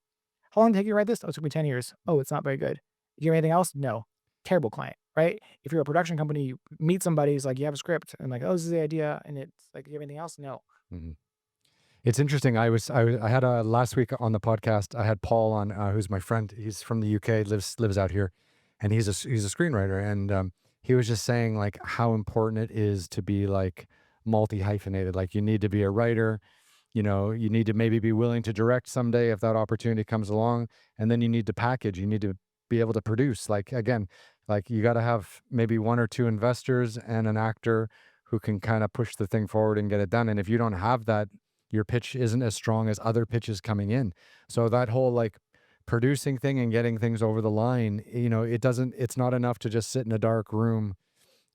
how long did it take you to write this? Oh, it took me 10 years. Oh, it's not very good. Do you have anything else? No. Terrible client, right? If you're a production company, you meet somebody, it's like, you have a script, and like, oh, this is the idea. And it's like, do you have anything else? No. Mhm. It's interesting. I had last week on the podcast, I had Paul on, who's my friend. He's from the UK, lives out here, and he's a screenwriter. And he was just saying like how important it is to be like multi-hyphenated. Like you need to be a writer, you need to maybe be willing to direct someday if that opportunity comes along, and then you need to package. You need to be able to produce. Like again, like you got to have maybe one or two investors and an actor who can kind of push the thing forward and get it done. And if you don't have that, your pitch isn't as strong as other pitches coming in. So that whole like producing thing and getting things over the line, it's not enough to just sit in a dark room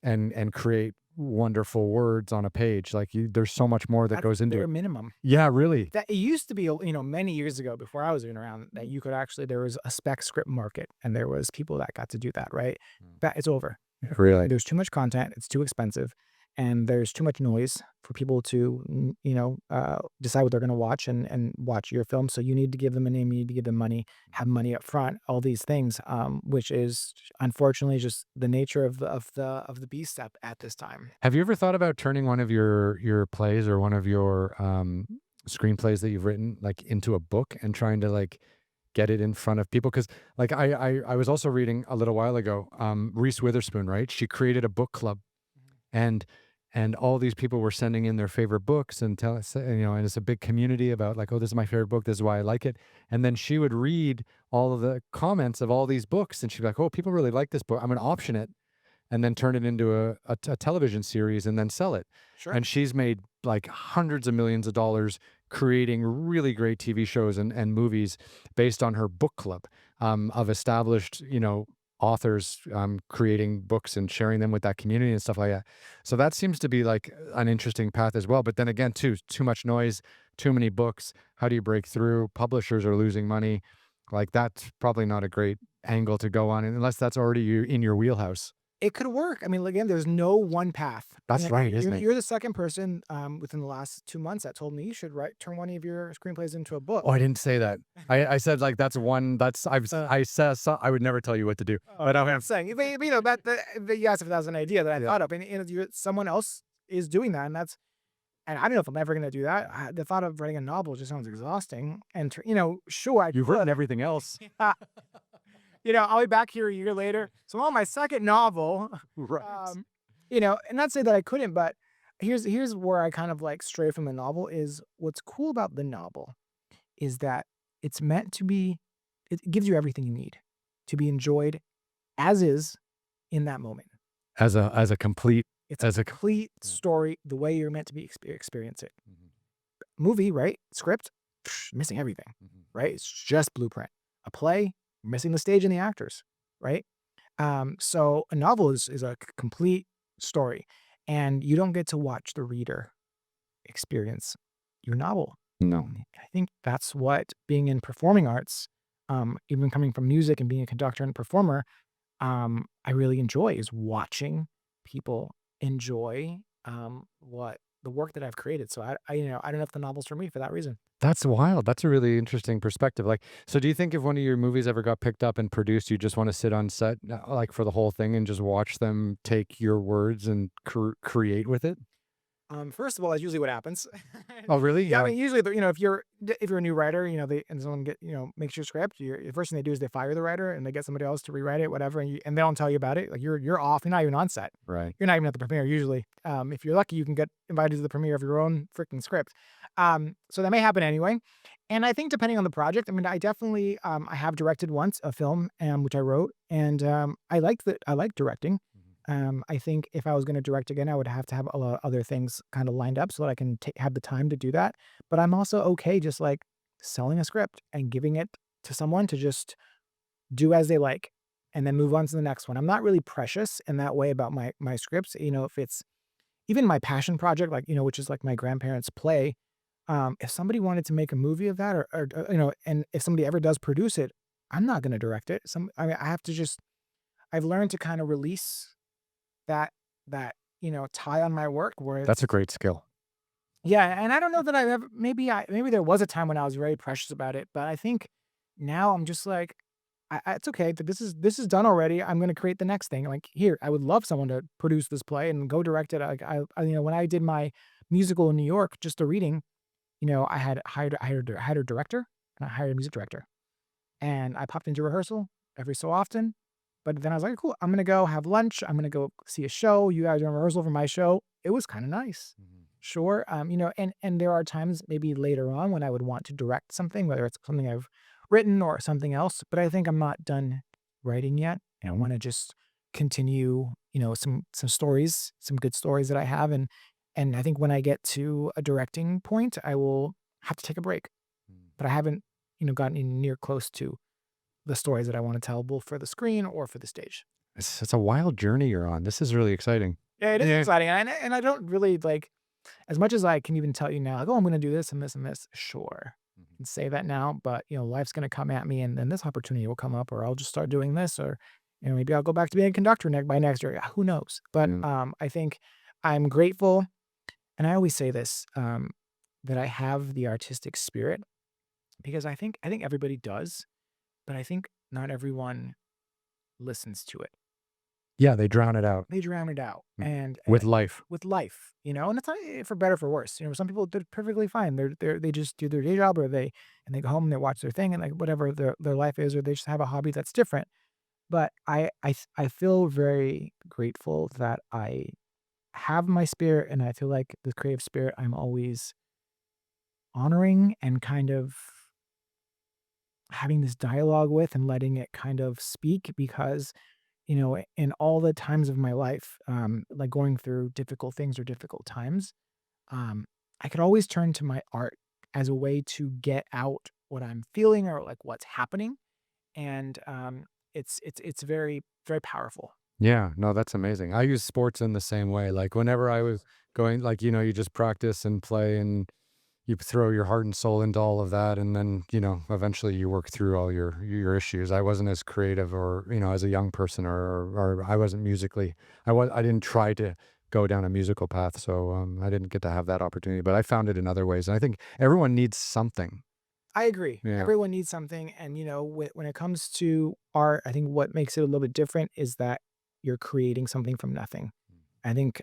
and create wonderful words on a page. Like there's so much more that That's goes into bare it. minimum. Yeah, really. That it used to be, many years ago before I was even around, that you could actually, there was a spec script market, and there was people that got to do that, right? That it's over. Really. There's too much content. It's too expensive. And there's too much noise for people to, decide what they're going to watch and watch your film. So you need to give them a name. You need to give them money, have money up front, all these things, which is unfortunately just the nature of the beast at this time. Have you ever thought about turning one of your plays or one of your screenplays that you've written like into a book and trying to like get it in front of people? Because like I was also reading a little while ago, Reese Witherspoon, right? She created a book club, and all these people were sending in their favorite books and and it's a big community about like, oh, this is my favorite book, this is why I like it. And then she would read all of the comments of all these books, and she'd be like, oh, people really like this book, I'm gonna option it and then turn it into a television series and then sell it. Sure. And she's made like hundreds of millions of dollars creating really great TV shows and movies based on her book club, of established, authors creating books and sharing them with that community and stuff like that. So that seems to be like an interesting path as well. But then again, too much noise, too many books. How do you break through? Publishers are losing money. Like that's probably not a great angle to go on unless that's already in your wheelhouse. It could work. I mean, again, there's no one path. That's right, isn't it? You're the second person within the last 2 months that told me you should turn one of your screenplays into a book. Oh, I didn't say that. I said like that's one that's I said I would never tell you what to do. But I'm saying, but, you asked if that was an idea that I thought of, and someone else is doing that, and I don't know if I'm ever going to do that. The thought of writing a novel just sounds exhausting, and sure, you've written everything else. I'll be back here a year later. So I'm on my second novel. Right. And not say that I couldn't, but here's where I kind of like stray from the novel is what's cool about the novel is that it's meant to be, it gives you everything you need to be enjoyed as is in that moment. As a complete It's a As a complete yeah. story the way you're meant to be experience it. Mhm, Movie, right? Script, missing everything, mhm. right? It's just blueprint. A play, missing the stage and the actors, right? So a novel is a complete story, and you don't get to watch the reader experience your novel. No. And I think that's what being in performing arts, even coming from music and being a conductor and performer, I really enjoy is watching people enjoy what the work that I've created. So I don't know if the novel's for me for that reason. That's wild. That's a really interesting perspective. Like, so do you think if one of your movies ever got picked up and produced, you just want to sit on set, like for the whole thing and just watch them take your words and create with it? First of all, that's usually what happens. Oh, really? Yeah, I Yeah. mean, usually, if you're a new writer, they and someone makes your script, the first thing they do is they fire the writer and they get somebody else to rewrite it, whatever, and they don't tell you about it. Like you're off. You're not even on set. Right. You're not even at the premiere usually. If you're lucky, you can get invited to the premiere of your own freaking script. So that may happen anyway. And I think depending on the project, I mean, I definitely I have directed once a film, which I wrote, and I like directing. Mhm. I think if I was gonna direct again, I would have to have a lot of other things kinda lined up so that I can ta have the time to do that, but I'm also okay just, like, selling a script and giving it to someone to just do as they like, and then move on to the next one. I'm not really precious in that way about my scripts, if it's even my passion project, like, which is, like, my grandparents' play, if somebody wanted to make a movie of that and if somebody ever does produce it, I'm not gonna direct it. I mean, I have to just I've learned to kinda release that tie on my work where That's a it's great skill. yeah, and I don't know that I've ever maybe there was a time when I was very precious about it, but I think now I'm just like, it's okay that this is done already. I'm gonna create the next thing. Like here, I would love someone to produce this play and go direct it. Like when I did my musical in New York, just a reading, I hired a director and I hired a music director, and I popped into rehearsal every so often. But then I was like, cool, I'm gonna go have lunch. I'm gonna go see a show. You guys are in rehearsal for my show. It was kind of nice. Mhm. Sure. And there are times maybe later on when I would want to direct something, whether it's something I've written or something else, but I think I'm not done writing yet. And I want to just continue, some stories, some good stories that I have. And I think when I get to a directing point, I will have to take a break. Mm. But I haven't, gotten any near close to the stories that I want to tell, both for the screen or for the stage. It's a wild journey you're on. This is really exciting. Yeah, it is Yeah. exciting. And I don't really like as much as I can even tell you now, like, "Oh, I'm gonna do this and this and this." Sure, I Mhm. can say that now, but, life's gonna come at me, and then this opportunity will come up, or I'll just start doing this, or, maybe I'll go back to being a conductor by next year. Who knows? But, Yeah. I think I'm grateful, and I always say this, that I have the artistic spirit because I think everybody does, but I think not everyone listens to it. Yeah, they drown it out. They drown it out, Mm. and With life. with life, and it's not for better or for worse. Some people did perfectly fine. They just do their day job, or they go home and they watch their thing, and like whatever their life is, or they just have a hobby that's different. But I feel very grateful that I have my spirit, and I feel like the creative spirit I'm always honoring and kind of having this dialogue with and letting it kind of speak because in all the times of my life, like going through difficult things or difficult times, um, I could always turn to my art as a way to get out what I'm feeling or like what's happening, and it's very very powerful. Yeah, no, that's amazing. I use sports in the same way. Like whenever I was going, like, you just practice and play and you throw your heart and soul into all of that. And then, eventually you work through all your issues. I wasn't as creative or, as a young person or I wasn't musically, I didn't try to go down a musical path. So I didn't get to have that opportunity, but I found it in other ways. And I think everyone needs something. I agree. Yeah. Everyone needs something, and when it comes to art, I think what makes it a little bit different is that you're creating something from nothing. I think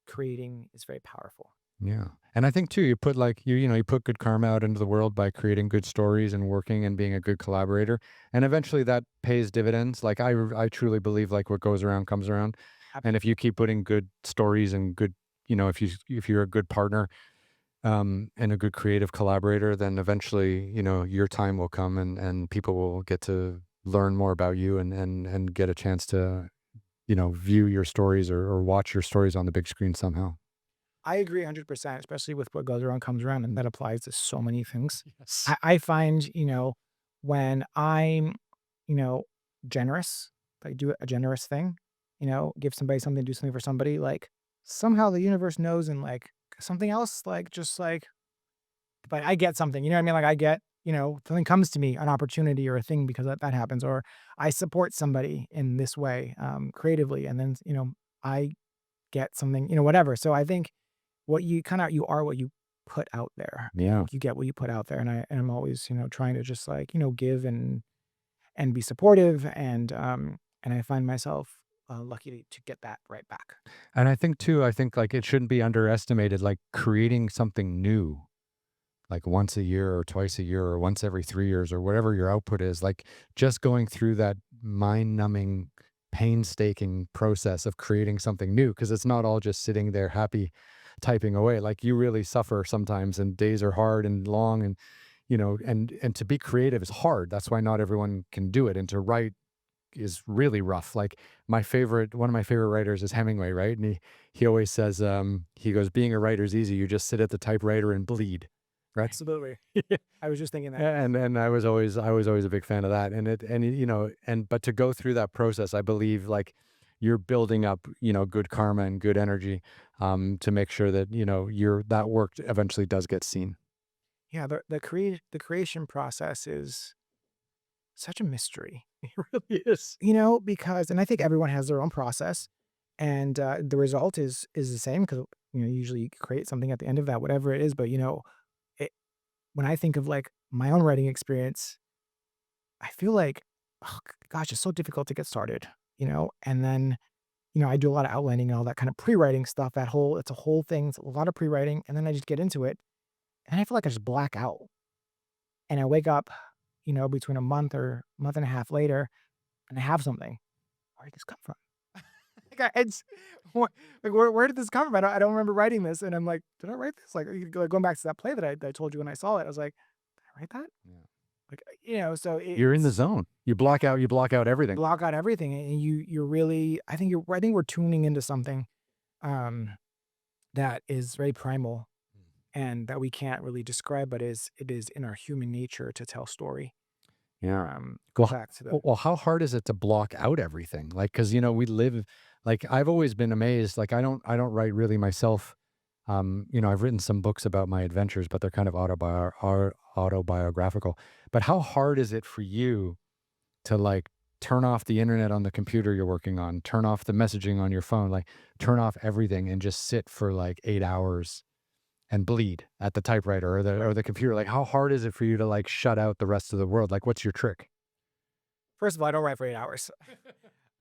creating is very powerful. Yeah. And I think too, you put like you put good karma out into the world by creating good stories and working and being a good collaborator. And eventually that pays dividends. Like I truly believe like what goes around comes around. And if you keep putting good stories and good, if you're a good partner, and a good creative collaborator, then eventually, your time will come and people will get to learn more about you and get a chance to view your stories or watch your stories on the big screen somehow. I agree 100%, especially with what goes around comes around, and that applies to so many things. Yes. I find, when I'm, you know, generous, like do a generous thing, give somebody something, do something for somebody, like somehow the universe knows and like something else, like just like, but I get something, you know what I mean? Like I get, something comes to me, an opportunity or a thing because that happens, or I support somebody in this way, creatively. And then, I get something, whatever. So I think you are what you put out there. Yeah. Like you get what you put out there. And I'm always, trying to just like, give and be supportive. And I find myself lucky to get that right back. And I think too, like it shouldn't be underestimated, like creating something new, like once a year or twice a year or once every 3 years or whatever your output is, like just going through that mind numbing, painstaking process of creating something new. Cause it's not all just sitting there happy typing away. Like you really suffer sometimes and days are hard and long and, and to be creative is hard. That's why not everyone can do it. And to write is really rough. Like one of my favorite writers is Hemingway, right? And he always says, he goes, being a writer is easy. You just sit at the typewriter and bleed. Right. Absolutely. I was just thinking that. And I was always a big fan of that. But to go through that process, I believe like you're building up, good karma and good energy, to make sure that, that work eventually does get seen. Yeah, the creation process is such a mystery. It really is. Because and I think everyone has their own process, and, the result is the same because you usually create something at the end of that, whatever it is, but, it when I think of, like, my own writing experience, I feel like, oh gosh, it's so difficult to get started, and then, I do a lot of outlining and all that kind of pre-writing stuff, it's a whole thing, it's a lot of pre-writing, and then I just get into it, and I feel like I just black out, and I wake up, between a month or month and a half later, and I have something. Where did this come from? Like, it's what like, where did this come from? I don't remember writing this, and I'm like, "Did I write this?" Like, going back to that play that I told you when I saw it, I was like, "Did I write that?" Yeah. Like, so You're in the it's zone. You block out everything. block out everything, and you're really I think we're tuning into something, um, that is very primal and that we can't really describe, but it is in our human nature to tell story. Yeah. Going Well, back to the well, how hard is it to block out everything? Like, because we live. Like, I've always been amazed. Like, I don't write really myself. I've written some books about my adventures, but they're kind of autobiographical. But how hard is it for you to like turn off the internet on the computer you're working on, turn off the messaging on your phone, like turn off everything and just sit for like 8 hours and bleed at the typewriter or the computer? Like, how hard is it for you to like shut out the rest of the world? Like, what's your trick? first of all, I don't write for 8 hours.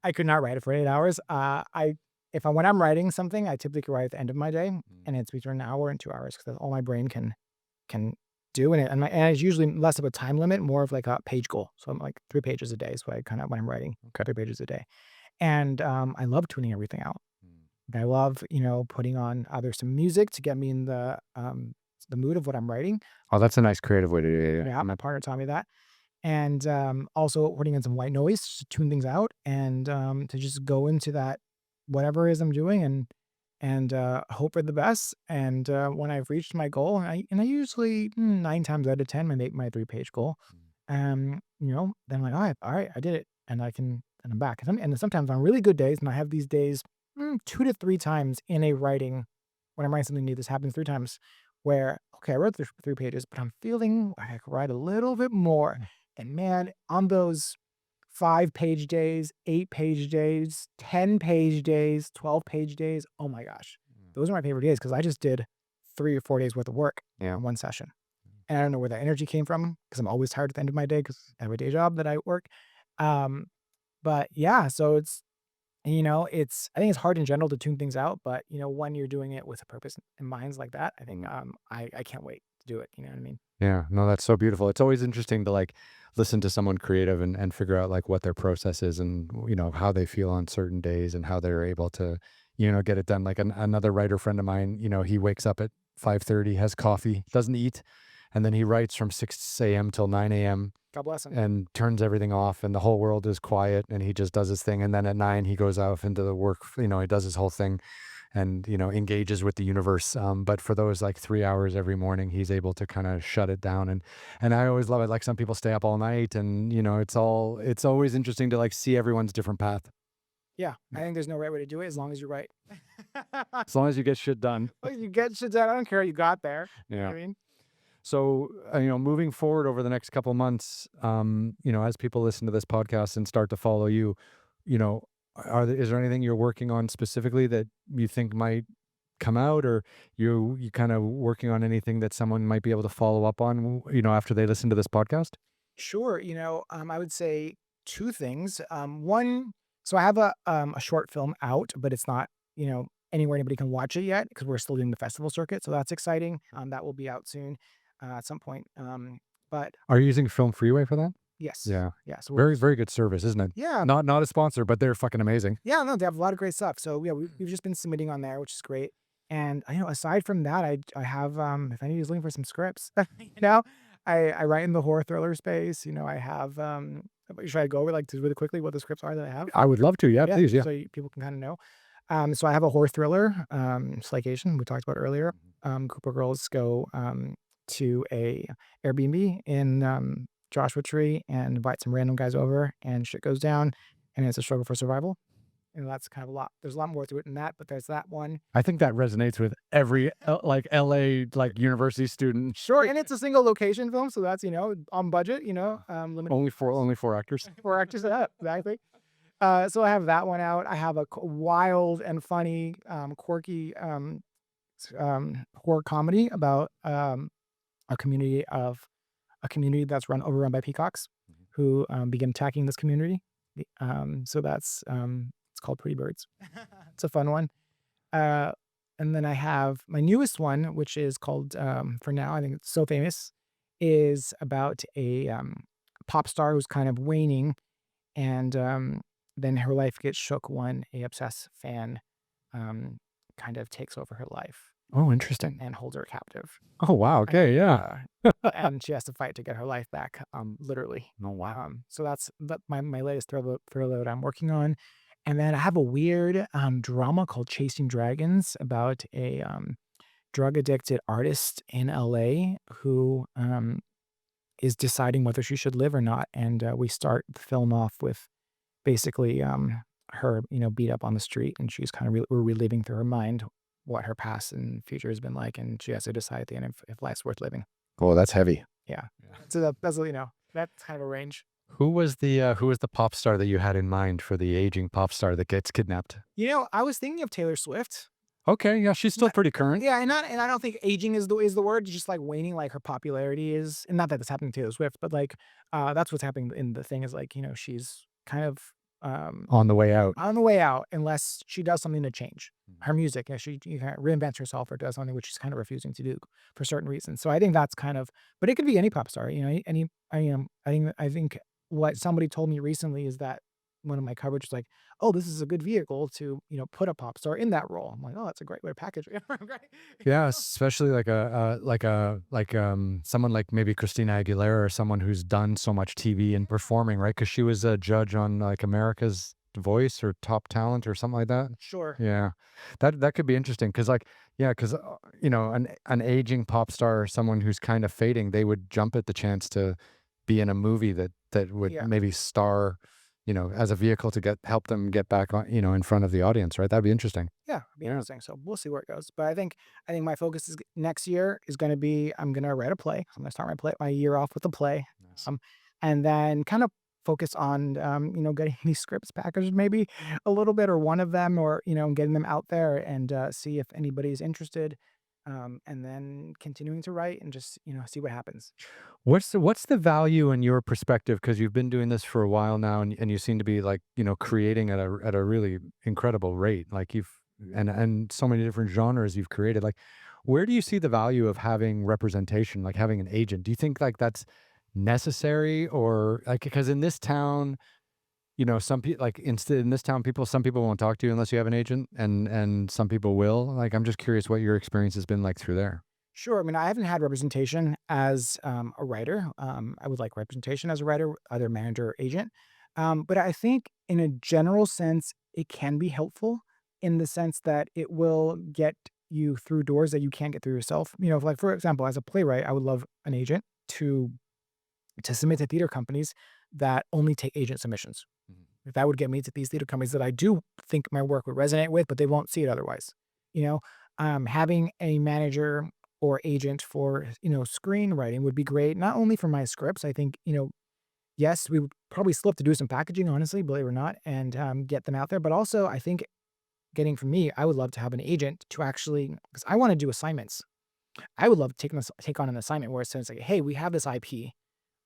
I could not write it for 8 hours. When I'm writing something, I typically write at the end of my day, Mm. and it's between an hour and 2 hours because that's all my brain can do, and it's usually less of a time limit, more of like a page goal. So I'm like 3 pages a day is what I kinda when I'm writing, Okay. 3 pages a day. And, I love tuning everything out. Mm. I love, putting on either some music to get me in the mood of what I'm writing. Oh, that's a nice creative way to do it. Yeah. Yeah, my partner taught me that. And, also putting in some white noise to tune things out and, to just go into that whatever it is I'm doing and hope for the best. And, when I've reached my goal, and I usually, 9 times out of 10, I make my 3-page goal. Then I'm like, "Alright, I did it," and and I'm back. And then sometimes on really good days, and I have these days, 2 to 3 times in a writing when I'm writing something new, this happens 3 times where, okay, I wrote the 3 pages, but I'm feeling like I could write a little bit more. And man, on those 5-page days, 8-page days, 10-page days, 12-page days, oh my gosh. Mm. Those are my favorite days because I just did 3 or 4 days worth of work Yeah. in one session. And I don't know where that energy came from because I'm always tired at the end of my day because I have a day job that I work. Um, but yeah, so I think it's hard in general to tune things out, but when you're doing it with a purpose in mind like that, I think I can't wait to do it. You know what I mean? Yeah. No, that's so beautiful. It's always interesting to like listen to someone creative and figure out like what their process is and, how they feel on certain days and how they're able to, get it done. Like another writer friend of mine, he wakes up at 5:30, has coffee, doesn't eat, and then he writes from 6 a.m. till 9 a.m. God bless him. and turns everything off, and the whole world is quiet, and he just does his thing. And then at 9 he goes out into the work, he does his whole thing, and engages with the universe. But for those like 3 hours every morning, he's able to kind of shut it down. And I always love it. Like, some people stay up all night, and it's always interesting to like see everyone's different path. Yeah, I think there's no right way to do it as long as you're right. As long as you get shit done. Well, you get shit done. I don't care how you got there. You know Yeah. what I mean? So, moving forward over the next couple months, as people listen to this podcast and start to follow you, you know, is there anything you're working on specifically that you think might come out, or you kind of working on anything that someone might be able to follow up on, after they listen to this podcast? Sure. I would say two things. One, so I have a short film out, but it's not, anywhere anybody can watch it yet because we're still doing the festival circuit. So that's exciting. That will be out soon at some point. But Are you using Film Freeway for that? yes. Yeah. Yeah. So Very, very good service, isn't it? yeah. Not a sponsor, but they're fucking amazing. Yeah. No, they have a lot of great stuff. So yeah, we've just been submitting on there, which is great. And, aside from that, I have, if anybody's looking for some scripts, I write in the horror thriller space. I have, should I go over like just really quickly what the scripts are that I have? I would love to. Yeah, please. Yeah. So people can kind of know. So I have a horror thriller, Slaycation, we talked about earlier. Group of girls go to a Airbnb in Joshua Tree and invite some random guys over, and shit goes down, and it's a struggle for survival. And that's kind of a lot. There's a lot more to it than that, but there's that one. I think that resonates with every like LA like university student. Sure, and it's a single location film, so that's on budget. Limited Only four actors. 4 actors. Exactly. So I have that one out. I have a wild and funny, quirky horror comedy about a community that's overrun by peacocks who begin attacking this community. So that's it's called Pretty Birds. It's a fun one. And then I have my newest one, which is called for now, I think it's So Famous, is about a pop star who's kind of waning, and then her life gets shook when a obsessed fan kind of takes over her life Oh, interesting. and holds her captive. Oh, wow. Okay. Yeah. And she has to fight to get her life back, literally. Oh, wow. So that's my latest thriller that I'm working on. And then I have a weird drama called Chasing Dragons about a drug-addicted artist in LA who is deciding whether she should live or not. And we start the film off with basically her, beat up on the street, and she's kind of we're reliving through her mind what her past and future has been like, and she has to decide at the end if life's worth living. Oh, that's heavy. Yeah. So that's that's kind of a range. Who was the pop star that you had in mind for the aging pop star that gets kidnapped? I was thinking of Taylor Swift. Okay. Yeah. She's still pretty current. Yeah, and I don't think aging is the word. It's just like waning, like her popularity is, and not that that's happening to Taylor Swift, but like that's what's happening in the thing is like she's kind of On the way out. on the way out unless she does something to change her music. She kind of reinvents herself or does something which she's kind of refusing to do for certain reasons. So I think that's kind of, but it could be any pop star. I think what somebody told me recently is that one of my coverage was like, oh, this is a good vehicle to put a pop star in that role. I'm like, oh, that's a great way to package it. Yeah, especially like someone like maybe Christina Aguilera, or someone who's done so much TV and performing, right? Because she was a judge on like America's Voice or Top Talent or something like that. Sure. Yeah, that could be interesting because an aging pop star or someone who's kind of fading, they would jump at the chance to be in a movie that would Yeah. maybe star, as a vehicle to help them get back on, in front of the audience, right? That'd be interesting. Yeah, it'd be Yeah. interesting. So we'll see where it goes. But I think my focus is next year is going to be I'm going to write a play. I'm going to start my year off with a play, Nice. and then kind of focus on getting these scripts packaged maybe a little bit or one of them, or getting them out there and see if anybody's interested, and then continuing to write and just see what happens. What's the value in your perspective? Because you've been doing this for a while now, and you seem to be like creating at a really incredible rate. Like and so many different genres you've created. Like, where do you see the value of having representation, like having an agent? Do you think like that's necessary, or like because in this town, some people like in this town, some people won't talk to you unless you have an agent, and some people will. Like, I'm just curious what your experience has been like through there. Sure. I mean, I haven't had representation as a writer. I would like representation as a writer, either manager or agent. But I think, in a general sense, it can be helpful in the sense that it will get you through doors that you can't get through yourself. Like for example, as a playwright, I would love an agent to submit to theater companies that only take agent submissions. Mhm. That would get me to these theater companies that I do think my work would resonate with, but they won't see it otherwise. You know, having a manager or agent for screenwriting would be great. Not only for my scripts, I think yes, we would probably still have to do some packaging, honestly, believe it or not, and get them out there. But also, I think getting from me, I would love to have an agent to actually, because I want to do assignments. I would love to take on an assignment where it says like, hey, we have this IP.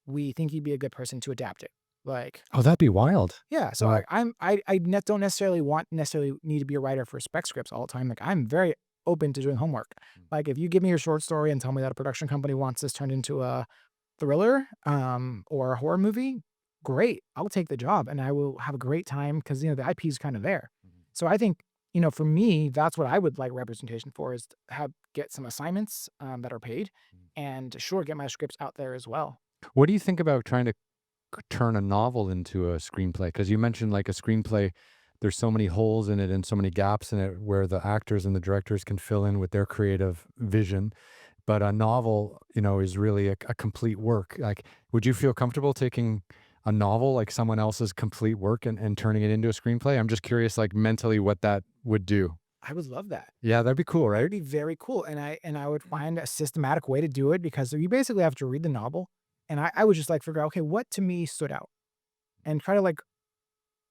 We think you'd be a good person to adapt it. Like, Oh, that'd be wild. yeah, so Wow. don't necessarily need to be a writer for spec scripts all the time. Like, I'm very open to doing homework. Mm. Like, if you give me your short story and tell me that a production company wants this turned into a thriller, or a horror movie, great. I'll take the job and I will have a great time because the IP is kind of there. Mhm. So I think, for me, that's what I would like representation for, is to get some assignments that are paid, Mm. and sure, get my scripts out there as well. What do you think about trying to turn a novel into a screenplay? Because you mentioned like a screenplay, there's so many holes in it and so many gaps in it where the actors and the directors can fill in with their creative vision. But a novel, is really a complete work. Like, would you feel comfortable taking a novel, like someone else's complete work, and turning it into a screenplay? I'm just curious, like mentally, what that would do. I would love that. Yeah, that'd be cool, That right? would be very cool, and I would find a systematic way to do it, because you basically have to read the novel, and I would just, like, figure out, "Okay, what to me stood out?" And try to, like,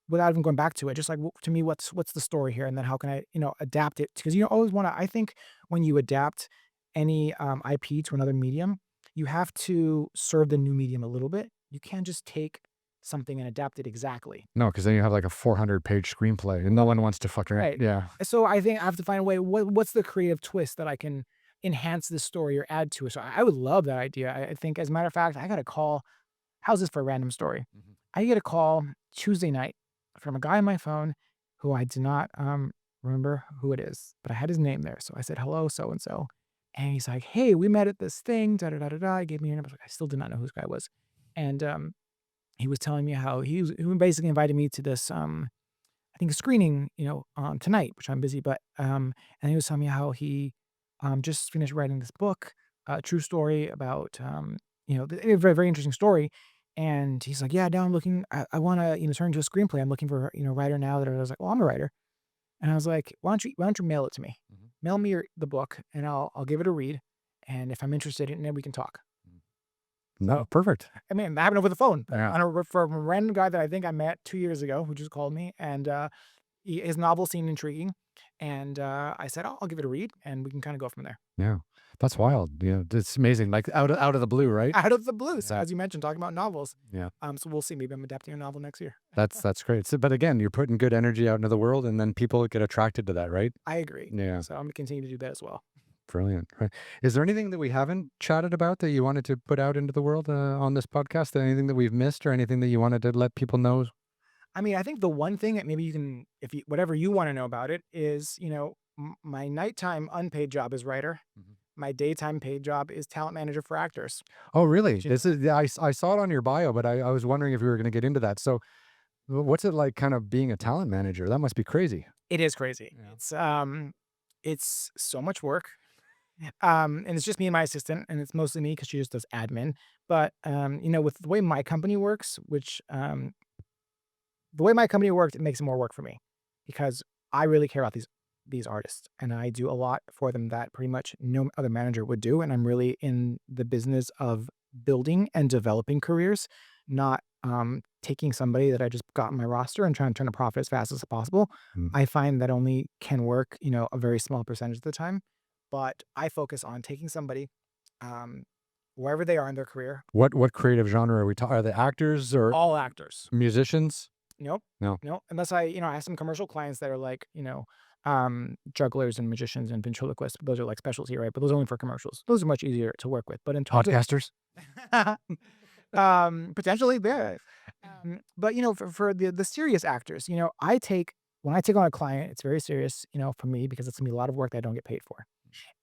without even going back to it, just like, to me, what's the story here? And then how can I, adapt it? Because you always wanna, I think, when you adapt any, IP to another medium, you have to serve the new medium a little bit. You can't just take something and adapt it exactly. No, because then you have like a 400-page screenplay, and no one wants to fucking Right. yeah. So I think I have to find a way, what's the creative twist that I can enhance this story or add to it? So I would love that idea. I think, as a matter of fact, I got a call. How's this for a random story? Mhm. I get a call Tuesday night from a guy on my phone who I do not remember who it is, but I had his name there. So I said, hello, so and so. And he's like, hey, we met at this thing, da da da da da. He gave me your number. I was like, I still did not know who this guy was. And he was telling me how he basically invited me to this I think a screening, tonight, which I'm busy, but and he was telling me how he just finished writing this book, a true story about a very, very interesting story. And he's like, yeah, now I'm looking, I want to turn into a screenplay. I'm looking for a writer now. That I was like, well, I'm a writer, and I was like, why don't you mail it to me? Mhm. Mail me the book, and I'll give it a read. And if I'm interested in it, we can talk. Mhm. No, perfect. I mean, that happened over the phone Yeah. from a random guy that I think I met 2 years ago, who just called me, and his novel seemed intriguing, and I said, "Oh, I'll give it a read, and we can kind of go from there." Yeah. That's wild. It's amazing. Like out of the blue, right? Out of the blue, so Yeah. as you mentioned, talking about novels. Yeah. So we'll see. Maybe I'm adapting a novel next year. That's great. So, but again, you're putting good energy out into the world, and then people get attracted to that, right? I agree. Yeah. So I'm gonna continue to do that as well. Brilliant. Right. Is there anything that we haven't chatted about that you wanted to put out into the world on this podcast? Anything that we've missed, or anything that you wanted to let people know? I mean, I think the one thing that maybe you can, if you, whatever you want to know about it, is my nighttime unpaid job is writer. Mhm. My daytime paid job is talent manager for actors. Oh, really? Which is, This is yeah, I saw it on your bio, but I was wondering if we were going to get into that. So, what's it like, kind of being a talent manager? That must be crazy. it is crazy. Yeah. It's so much work. And it's just me and my assistant, and it's mostly me because she just does admin. But with the way my company works, the way my company works, it makes it more work for me, because I really care about these artists, and I do a lot for them that pretty much no other manager would do. And I'm really in the business of building and developing careers, not taking somebody that I just got on my roster and trying to turn a profit as fast as possible. Mm. I find that only can work, a very small percentage of the time. But I focus on taking somebody, um, wherever they are in their career, What creative genre are we talking? Are they actors or all actors. musicians? Nope. No. No, unless I have some commercial clients that are like, jugglers and magicians and ventriloquists. Those are like specialty, right? But those are only for commercials. Those are much easier to work with. But in terms Podcasters? of potentially, yeah. But for the serious actors, when I take on a client, it's very serious, for me, because it's gonna be a lot of work that I don't get paid for.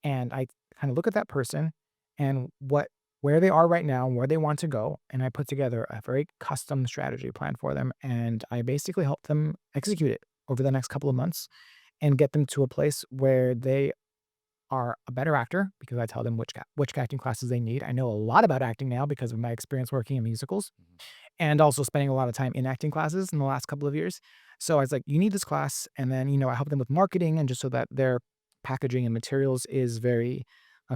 And I kind of look at that person and where they are right now and where they want to go. And I put together a very custom strategy plan for them. And I basically help them execute it over the next couple of months and get them to a place where they are a better actor because I tell them which acting classes they need. I know a lot about acting now because of my experience working in musicals and also spending a lot of time in acting classes in the last couple of years. So I was like, you need this class. And then, I help them with marketing and just so that their packaging and materials is very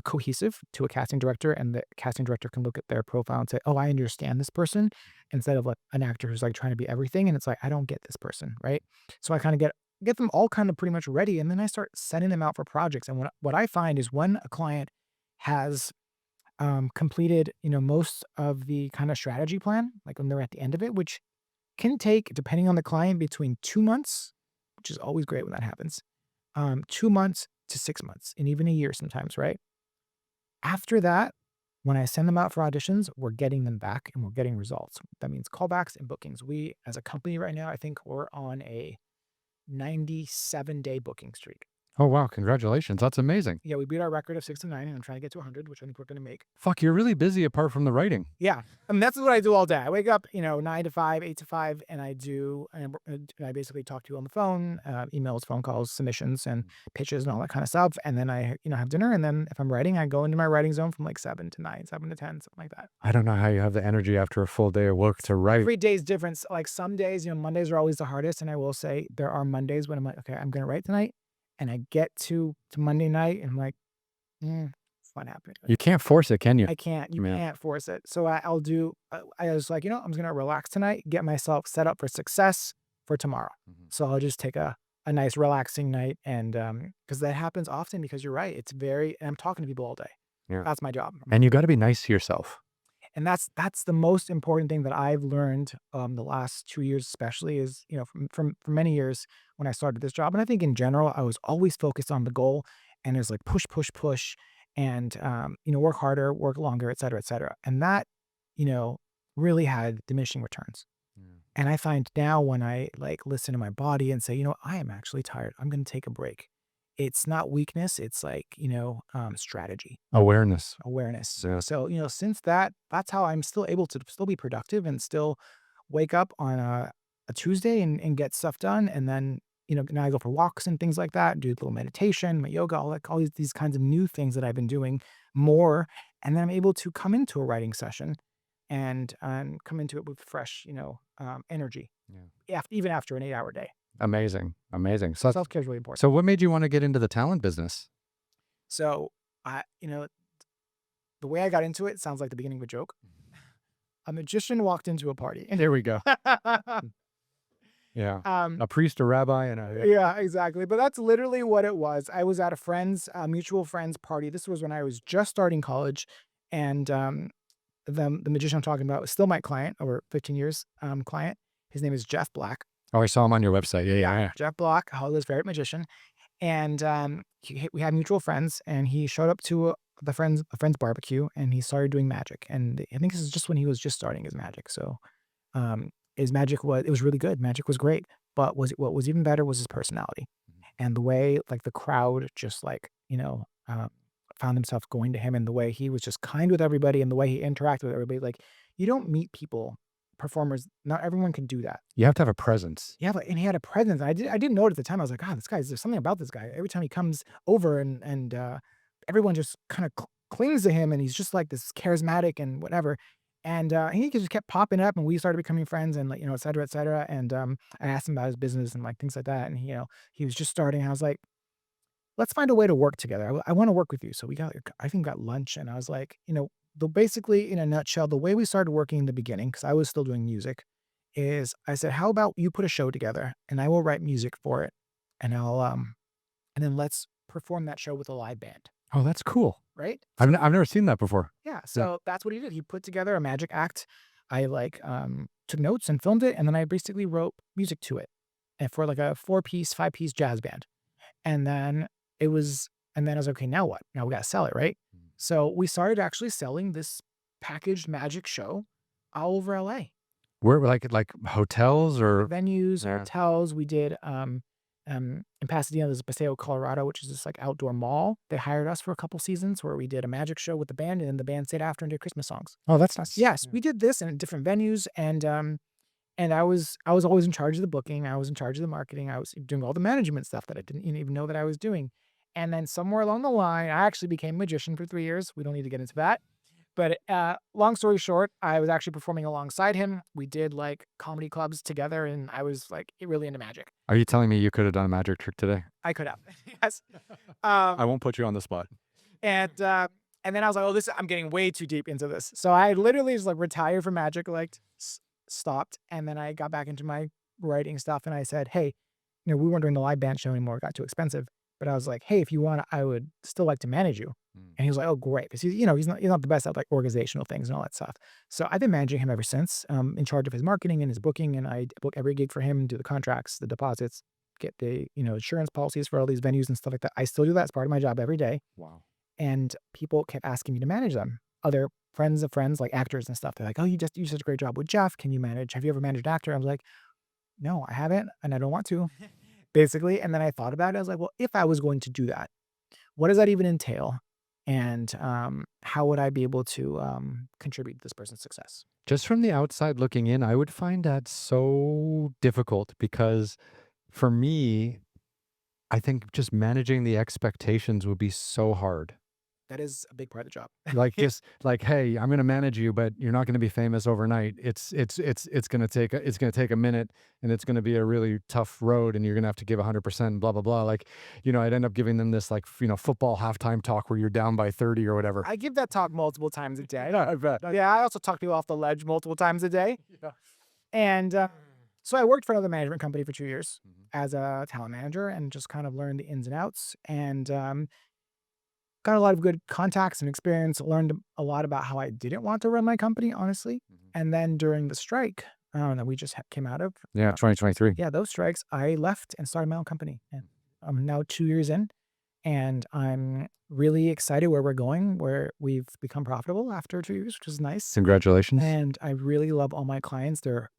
cohesive to a casting director. And the casting director can look at their profile and say, oh, I understand this person instead of like an actor who's like trying to be everything. And it's like, I don't get this person. Right. So I kind of get them all kind of pretty much ready. And then I start sending them out for projects. And what I find is when a client has completed, most of the kind of strategy plan, like when they're at the end of it, which can take, depending on the client, between 2 months, which is always great when that happens, 2 months to 6 months, and even a year sometimes, right? After that, when I send them out for auditions, we're getting them back and we're getting results. That means callbacks and bookings. We, as a company right now, I think we're on a 97-day booking streak. Oh, wow. Congratulations. That's amazing. Yeah, we beat our record of 6 to 9, and I'm trying to get to 100, which I think we're going to make. Fuck, you're really busy apart from the writing. Yeah. I mean, that's what I do all day. I wake up, 9 to 5, 8 to 5, and I basically talk to you on the phone, emails, phone calls, submissions, and pitches and all that kind of stuff. And then I, have dinner. And then if I'm writing, I go into my writing zone from like 7 to 9, 7 to 10, something like that. I don't know how you have the energy after a full day of work to write. Every day's different. Like some days, Mondays are always the hardest. And I will say there are Mondays when I'm like, okay, I'm going to write tonight. And I get to Monday night and I'm like, what happened? You can't force it, can you? I can't. You Yeah. can't force it. So I was like, I'm just going to relax tonight, get myself set up for success for tomorrow. So I'll just take a nice relaxing night. And because that happens often because you're right. And I'm talking to people all day. Yeah. That's my job. And you got to be nice to yourself. And that's the most important thing that I've learned the last 2 years, especially is, from many years when I started this job. And I think in general, I was always focused on the goal and it's like push, push, push and, work harder, work longer, et cetera, et cetera. And that, really had diminishing returns. And I find now when I like listen to my body and say, I am actually tired. I'm going to take a break. It's not weakness. It's like, strategy. Awareness. Yeah. So, since that's how I'm still able to still be productive and still wake up on a Tuesday and get stuff done. And then, now I go for walks and things like that, do a little meditation, my yoga, all these kinds of new things that I've been doing more. And then I'm able to come into a writing session and come into it with fresh, energy. Yeah. Even after an 8-hour day. Amazing. So Self-care is really important. So what made you want to get into the talent business? So the way I got into it sounds like the beginning of a joke. A magician walked into a party. There we go. Yeah. A priest, a rabbi, and yeah, exactly. But that's literally what it was. I was at a mutual friend's party. This was when I was just starting college, and the magician I'm talking about was still my client, over 15 years client. His name is Jeff Black. Oh, I saw him on your website. Yeah. Jeff Black, Hollywood's favorite magician. And we had mutual friends, and he showed up to a friend's barbecue, and he started doing magic. And I think this is just when he was just starting his magic. So his magic was really good. Magic was great. But what was even better was his personality. And the way like the crowd just like, found themselves going to him, and the way he was just kind with everybody and the way he interacted with everybody. Like you don't meet performers, not everyone can do that. You have to have a presence. Yeah, and he had a presence. I didn't know it at the time. I was like, God, there's something about this guy. Every time he comes over and everyone just kind of clings to him, and he's just like this charismatic and whatever. And he just kept popping up, and we started becoming friends, and like, et cetera, et cetera. And I asked him about his business and like things like that. And he was just starting. I was like, let's find a way to work together. I want to work with you. So we got lunch, and I was like, basically in a nutshell, the way we started working in the beginning, because I was still doing music, is I said, how about you put a show together and I will write music for it. And and then let's perform that show with a live band. Oh, that's cool. Right? I've never seen that before. Yeah. So that's what he did. He put together a magic act. I took notes and filmed it. And then I basically wrote music to it, and for like a 4-piece, 5-piece jazz band. And then I was like, okay, now what? Now we got to sell it, right? So we started actually selling this packaged magic show all over LA. Where like hotels or Venues, Yeah. hotels. We did In Pasadena, there's Paseo, Colorado, which is this like outdoor mall. They hired us for a couple seasons where we did a magic show with the band, and then the band stayed after and did Christmas songs. Oh, that's nice. Yes, Yeah. we did this in different venues, and I was always in charge of the booking. I was in charge of the marketing. I was doing all the management stuff that I didn't even know that I was doing. And then somewhere along the line, I actually became a magician for 3 years. We don't need to get into that. But long story short, I was actually performing alongside him. We did like comedy clubs together, and I was like really into magic. Are you telling me you could have done a magic trick today? I could have, yes. I Um, won't put you on the spot. and uh, and then I was like, oh, I'm getting way too deep into this. So I literally just like retired from magic, like stopped, and then I got back into my writing stuff, and I said, hey, we weren't doing the live band show anymore. It got too expensive. But I was like, hey, if you want, I would still like to manage you. Mm. And he was like, oh, great. Because he's not the best at like organizational things and all that stuff. So I've been managing him ever since, in charge of his marketing and his booking. And I book every gig for him, do the contracts, the deposits, get the, insurance policies for all these venues and stuff like that. I still do that as part of my job every day. Wow. And people kept asking me to manage them. Other friends of friends, like actors and stuff. They're like, oh, you do such a great job with Jeff. Can you manage? Have you ever managed an actor? I was like, no, I haven't. And I don't want to. Basically, and then I thought about it, I was like, "Well, if I was going to do that, what does that even entail? And, how would I be able to, contribute to this person's success?" Just from the outside looking in, I would find that so difficult because for me, I think just managing the expectations would be so hard. That is a big part of the job. Like just like, hey, I'm gonna manage you, but you're not gonna be famous overnight. It's gonna take a minute, and it's gonna be a really tough road, and you're gonna have to give 100%. Blah blah blah. Like, I'd end up giving them this like football halftime talk where you're down by 30 or whatever. I give that talk multiple times a day. Yeah, I bet. Yeah, I also talk people off the ledge multiple times a day. Yeah. And, so I worked for another management company for 2 years Mhm. as a talent manager and just kind of learned the ins and outs, and, got a lot of good contacts and experience, learned a lot about how I didn't want to run my company, honestly. Mhm. And then during the strike, that we just came out of, Yeah, 2023. yeah, those strikes, I left and started my own company. And I'm now 2 years in, and I'm really excited where we're going, where we've become profitable after 2 years, which is nice. Congratulations. And I really love all my clients. They're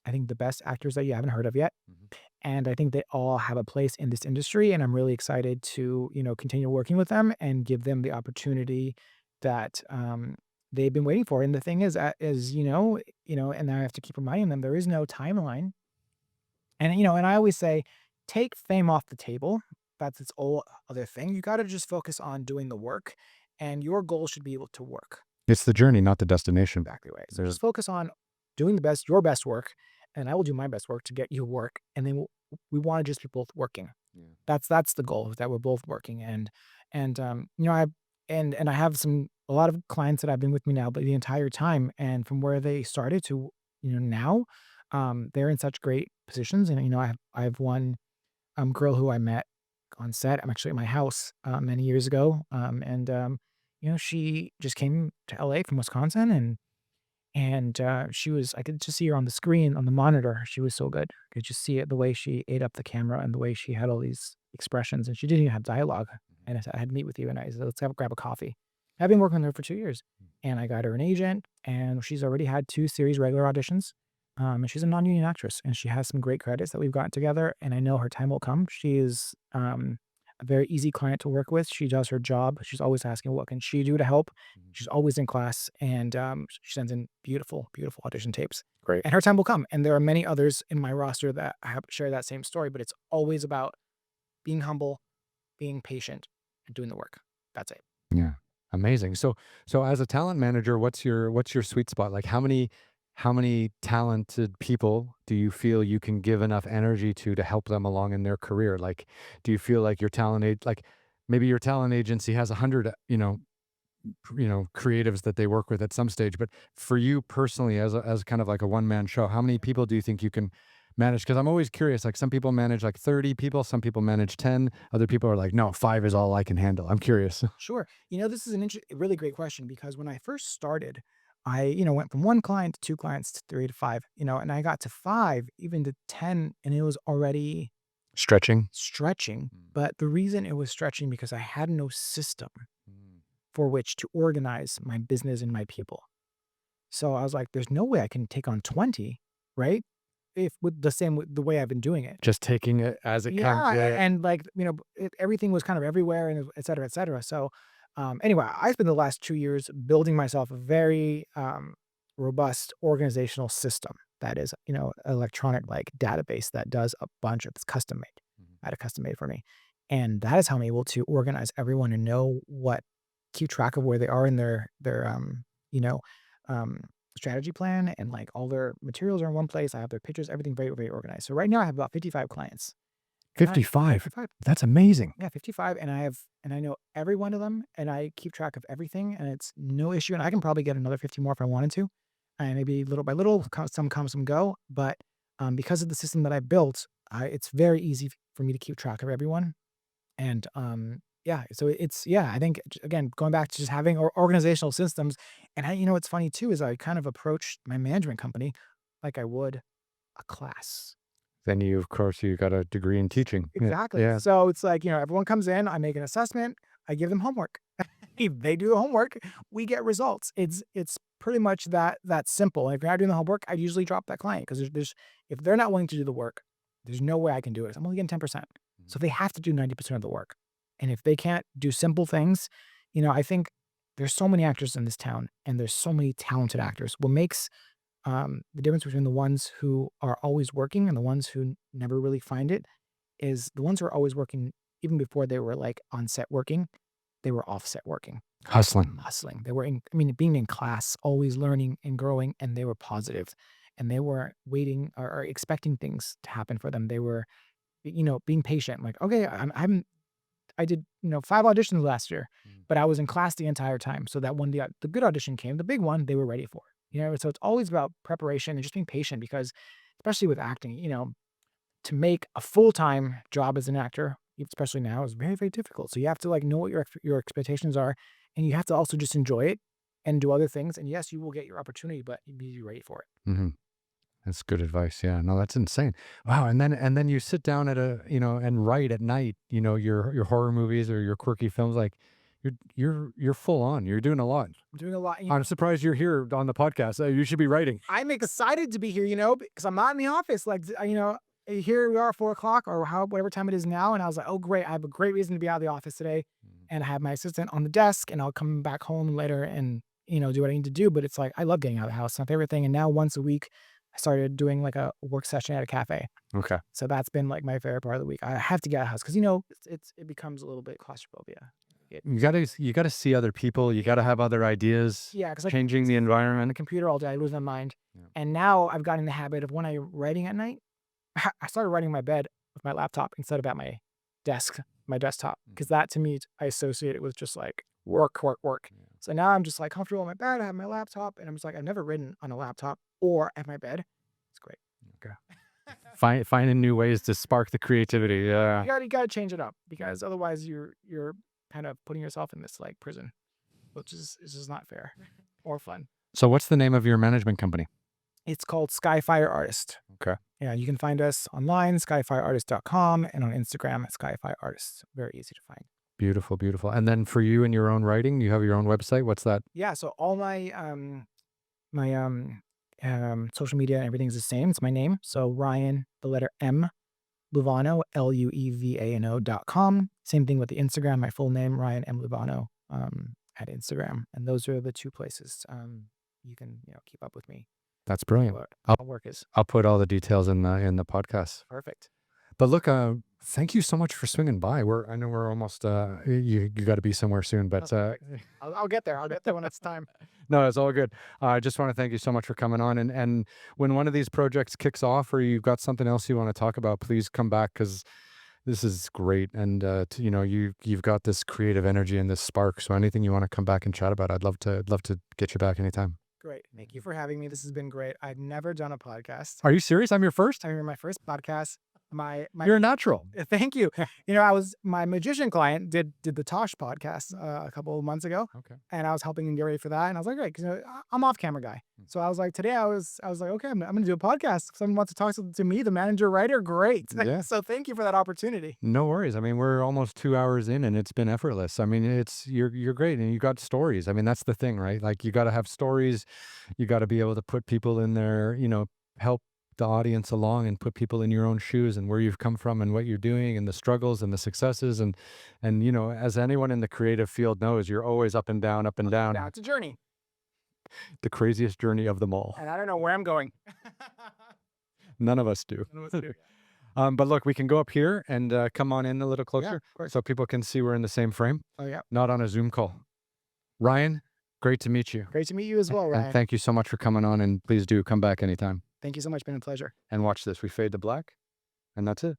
I think the best actors that you haven't heard of yet. Mhm. And I think they all have a place in this industry, and I'm really excited to, continue working with them and give them the opportunity that, they've been waiting for. And the thing is, and I have to keep reminding them there is no timeline. And I always say, take fame off the table. That's its whole other thing. You got to just focus on doing the work, and your goal should be able to work It's the journey, not the destination. exactly right. So There's just focus on doing your best work, and I will do my best work to get you work. And then we want to just be both working. Yeah. That's the goal, is that we're both working. And I have a lot of clients that have been with me now, but the entire time, and from where they started to now, they're in such great positions. And I have one girl who I met on set. I'm actually at my house many years ago, and she just came to LA from Wisconsin, and she was I could just see her on the screen, on the monitor. She was so good. I could just see it, the way she ate up the camera and the way she had all these expressions, and she didn't even have dialogue. And I said, "I had to meet with you," and I said, "Let's grab a coffee." I've been working with her for 2 years, and I got her an agent, and she's already had 2 series regular auditions. And she's a non-union actress, and she has some great credits that we've gotten together, and I know her time will come. She is, a very easy client to work with. She does her job. She's always asking, "What can she do to help?" Mhm. She's always in class, and, she sends in beautiful, beautiful audition tapes. Great. And her time will come, and there are many others in my roster that have share that same story, but it's always about being humble, being patient, and doing the work. That's it. Yeah. Amazing. So as a talent manager, what's your sweet spot? Like how many talented people do you feel you can give enough energy to help them along in their career? Like, do you feel like like maybe your talent agency has 100, creatives that they work with at some stage, but for you personally as kind of like a one-man show, how many people do you think you can manage? Because I'm always curious, like some people manage like 30 people, some people manage 10, other people are like, no, 5 is all I can handle. I'm curious. Sure. This is a really great question, because when I first started, I, went from 1 client to 2 clients to 3 to 5, and I got to 5, even to 10, and it was already Stretching. stretching. But the reason it was stretching, because I had no system Mm. for which to organize my business and my people. So I was like, there's no way I can take on 20, right? if with the same with the way I've been doing it. Just taking it as it comes. Yeah, Yeah. and like, everything was kind of everywhere and et cetera, et cetera. So, anyway, I spent the last 2 years building myself a very, robust organizational system that is, electronic, like, database that does a bunch of it's custom made. Mhm. I had it custom made for me, and that is how I'm able to organize everyone and know what keep track of where they are in their, you know, um, strategy plan, and, like, all their materials are in one place. I have their pictures, everything very, very organized. So right now I have about 55 clients. And I 55. 55. That's amazing. Yeah, 55, and I know every one of them, and I keep track of everything, and it's no issue, and I can probably get another 50 more if I wanted to, and maybe little by little, some come, some go, but, because of the system that I built, it's very easy for me to keep track of everyone, and, yeah, so it's yeah, I think, again, going back to just having organizational systems, and what's funny too is I kind of approached my management company like I would a class. Then of course, you got a degree in teaching. Yeah. Exactly. Yeah. So it's like, everyone comes in, I make an assessment, I give them homework. If they do the homework, we get results. It's pretty much that simple. If you're not doing the homework, I usually drop that client because there's if they're not willing to do the work, there's no way I can do it. I'm only getting 10%. So Mhm. they have to do 90% of the work. And if they can't do simple things, I think there's so many actors in this town and there's so many talented actors. What makes the difference between the ones who are always working and the ones who never really find it is the ones who are always working, even before they were like on set working, they were offset working, Hustling. hustling. They were being in class, always learning and growing, and they were positive, and they were waiting or expecting things to happen for them. They were, being patient. Like, okay, I did, 5 auditions last year, Mhm. but I was in class the entire time. So that when the good audition came, the big one, they were ready for. So it's always about preparation and just being patient because, especially with acting, to make a full-time job as an actor, especially now, is very, very difficult. So you have to like know what your expectations are, and you have to also just enjoy it and do other things. And yes, you will get your opportunity, but you need to be ready for it. Mhm. That's good advice. Yeah. No, that's insane. Wow. And then you sit down at and write at night, your horror movies or your quirky films. Like you're full on. You're doing a lot. I'm doing a lot. I'm surprised you're here on the podcast. You should be writing. I'm excited to be here, because I'm not in the office. Like, here we are, 4 o'clock or whatever time it is now. And I was like, oh, great. I have a great reason to be out of the office today. Mhm. And I have my assistant on the desk, and I'll come back home later and, do what I need to do. But it's like, I love getting out of the house. It's my favorite thing. And now once a week, I started doing like a work session at a cafe. Okay. So that's been like my favorite part of the week. I have to get out of the house because, it becomes a little bit claustrophobia. It, You gotta see other people. You gotta have other ideas. yeah, because like Changing the on the environment. computer all day, I lose my mind. Yeah. And now I've gotten in the habit of when I'm writing at night, I started writing in my bed with my laptop instead of at my desktop, because Mhm. that to me, I associate it with just like work, work, work. Yeah. So now I'm just like comfortable in my bed. I have my laptop, and I'm just like, I've never written on a laptop or at my bed. It's great. Okay. Finding new ways to spark the creativity. Yeah. You gotta change it up because otherwise you're kind of putting yourself in this like prison, which is just not fair or fun. So what's the name of your management company? It's called Skyfire Artist. Okay. Yeah, you can find us online, skyfireartist.com, and on Instagram at skyfireartist. Very easy to find. Beautiful, beautiful. And then for you and your own writing, you have your own website. What's that? Yeah, so all my social media and everything's the same. It's my name. So Ryan, the letter M, Luévano, Luevano.com. Same thing with the Instagram, my full name, Ryan M. Luévano, at Instagram. And those are the two places you can, keep up with me. That's brilliant. What I'll my work is. I'll put all the details in the podcast. Perfect. But look, thank you so much for swinging by. I know we're almost you got to be somewhere soon, but That's perfect. I'll get there. I'll get there when it's time. no, it's all good. I just want to thank you so much for coming on. And when one of these projects kicks off, or you've got something else you want to talk about, please come back because this is great. And you've got this creative energy and this spark. So anything you want to come back and chat about, I'd love to get you back anytime. Great. Thank you for having me. This has been great. I've never done a podcast. Are you serious? I'm your first. I remember my first podcast. My You're a natural. thank you. My magician client did the Tosh podcast a couple of months ago, Okay. and I was helping him get ready for that. And I was like, great, because I'm off camera guy. So I was like, today I was like, okay, I'm going to do a podcast. Someone wants to talk to me, the manager writer. Great. Yeah. So thank you for that opportunity. No worries. I mean, we're almost 2 hours in and it's been effortless. I mean, you're great and you got stories. I mean, that's the thing, right? Like you got to have stories. You got to be able to put people in there, help the audience along and put people in your own shoes and where you've come from and what you're doing and the struggles and the successes and you know, as anyone in the creative field knows, you're always up and down, up and down. Now it's a journey, The craziest journey of them all. and I don't know where I'm going. None of us do. None of us do. But look, we can go up here and come on in a little Yeah, closer of course. so people can see we're in the same frame, Oh, yeah. not on a Zoom call. Ryan, great to meet you. Great to meet you as well, And Ryan. thank you so much for coming on, and please do come back anytime. Thank you so much. Been a pleasure. And watch this. We fade to black, and that's it.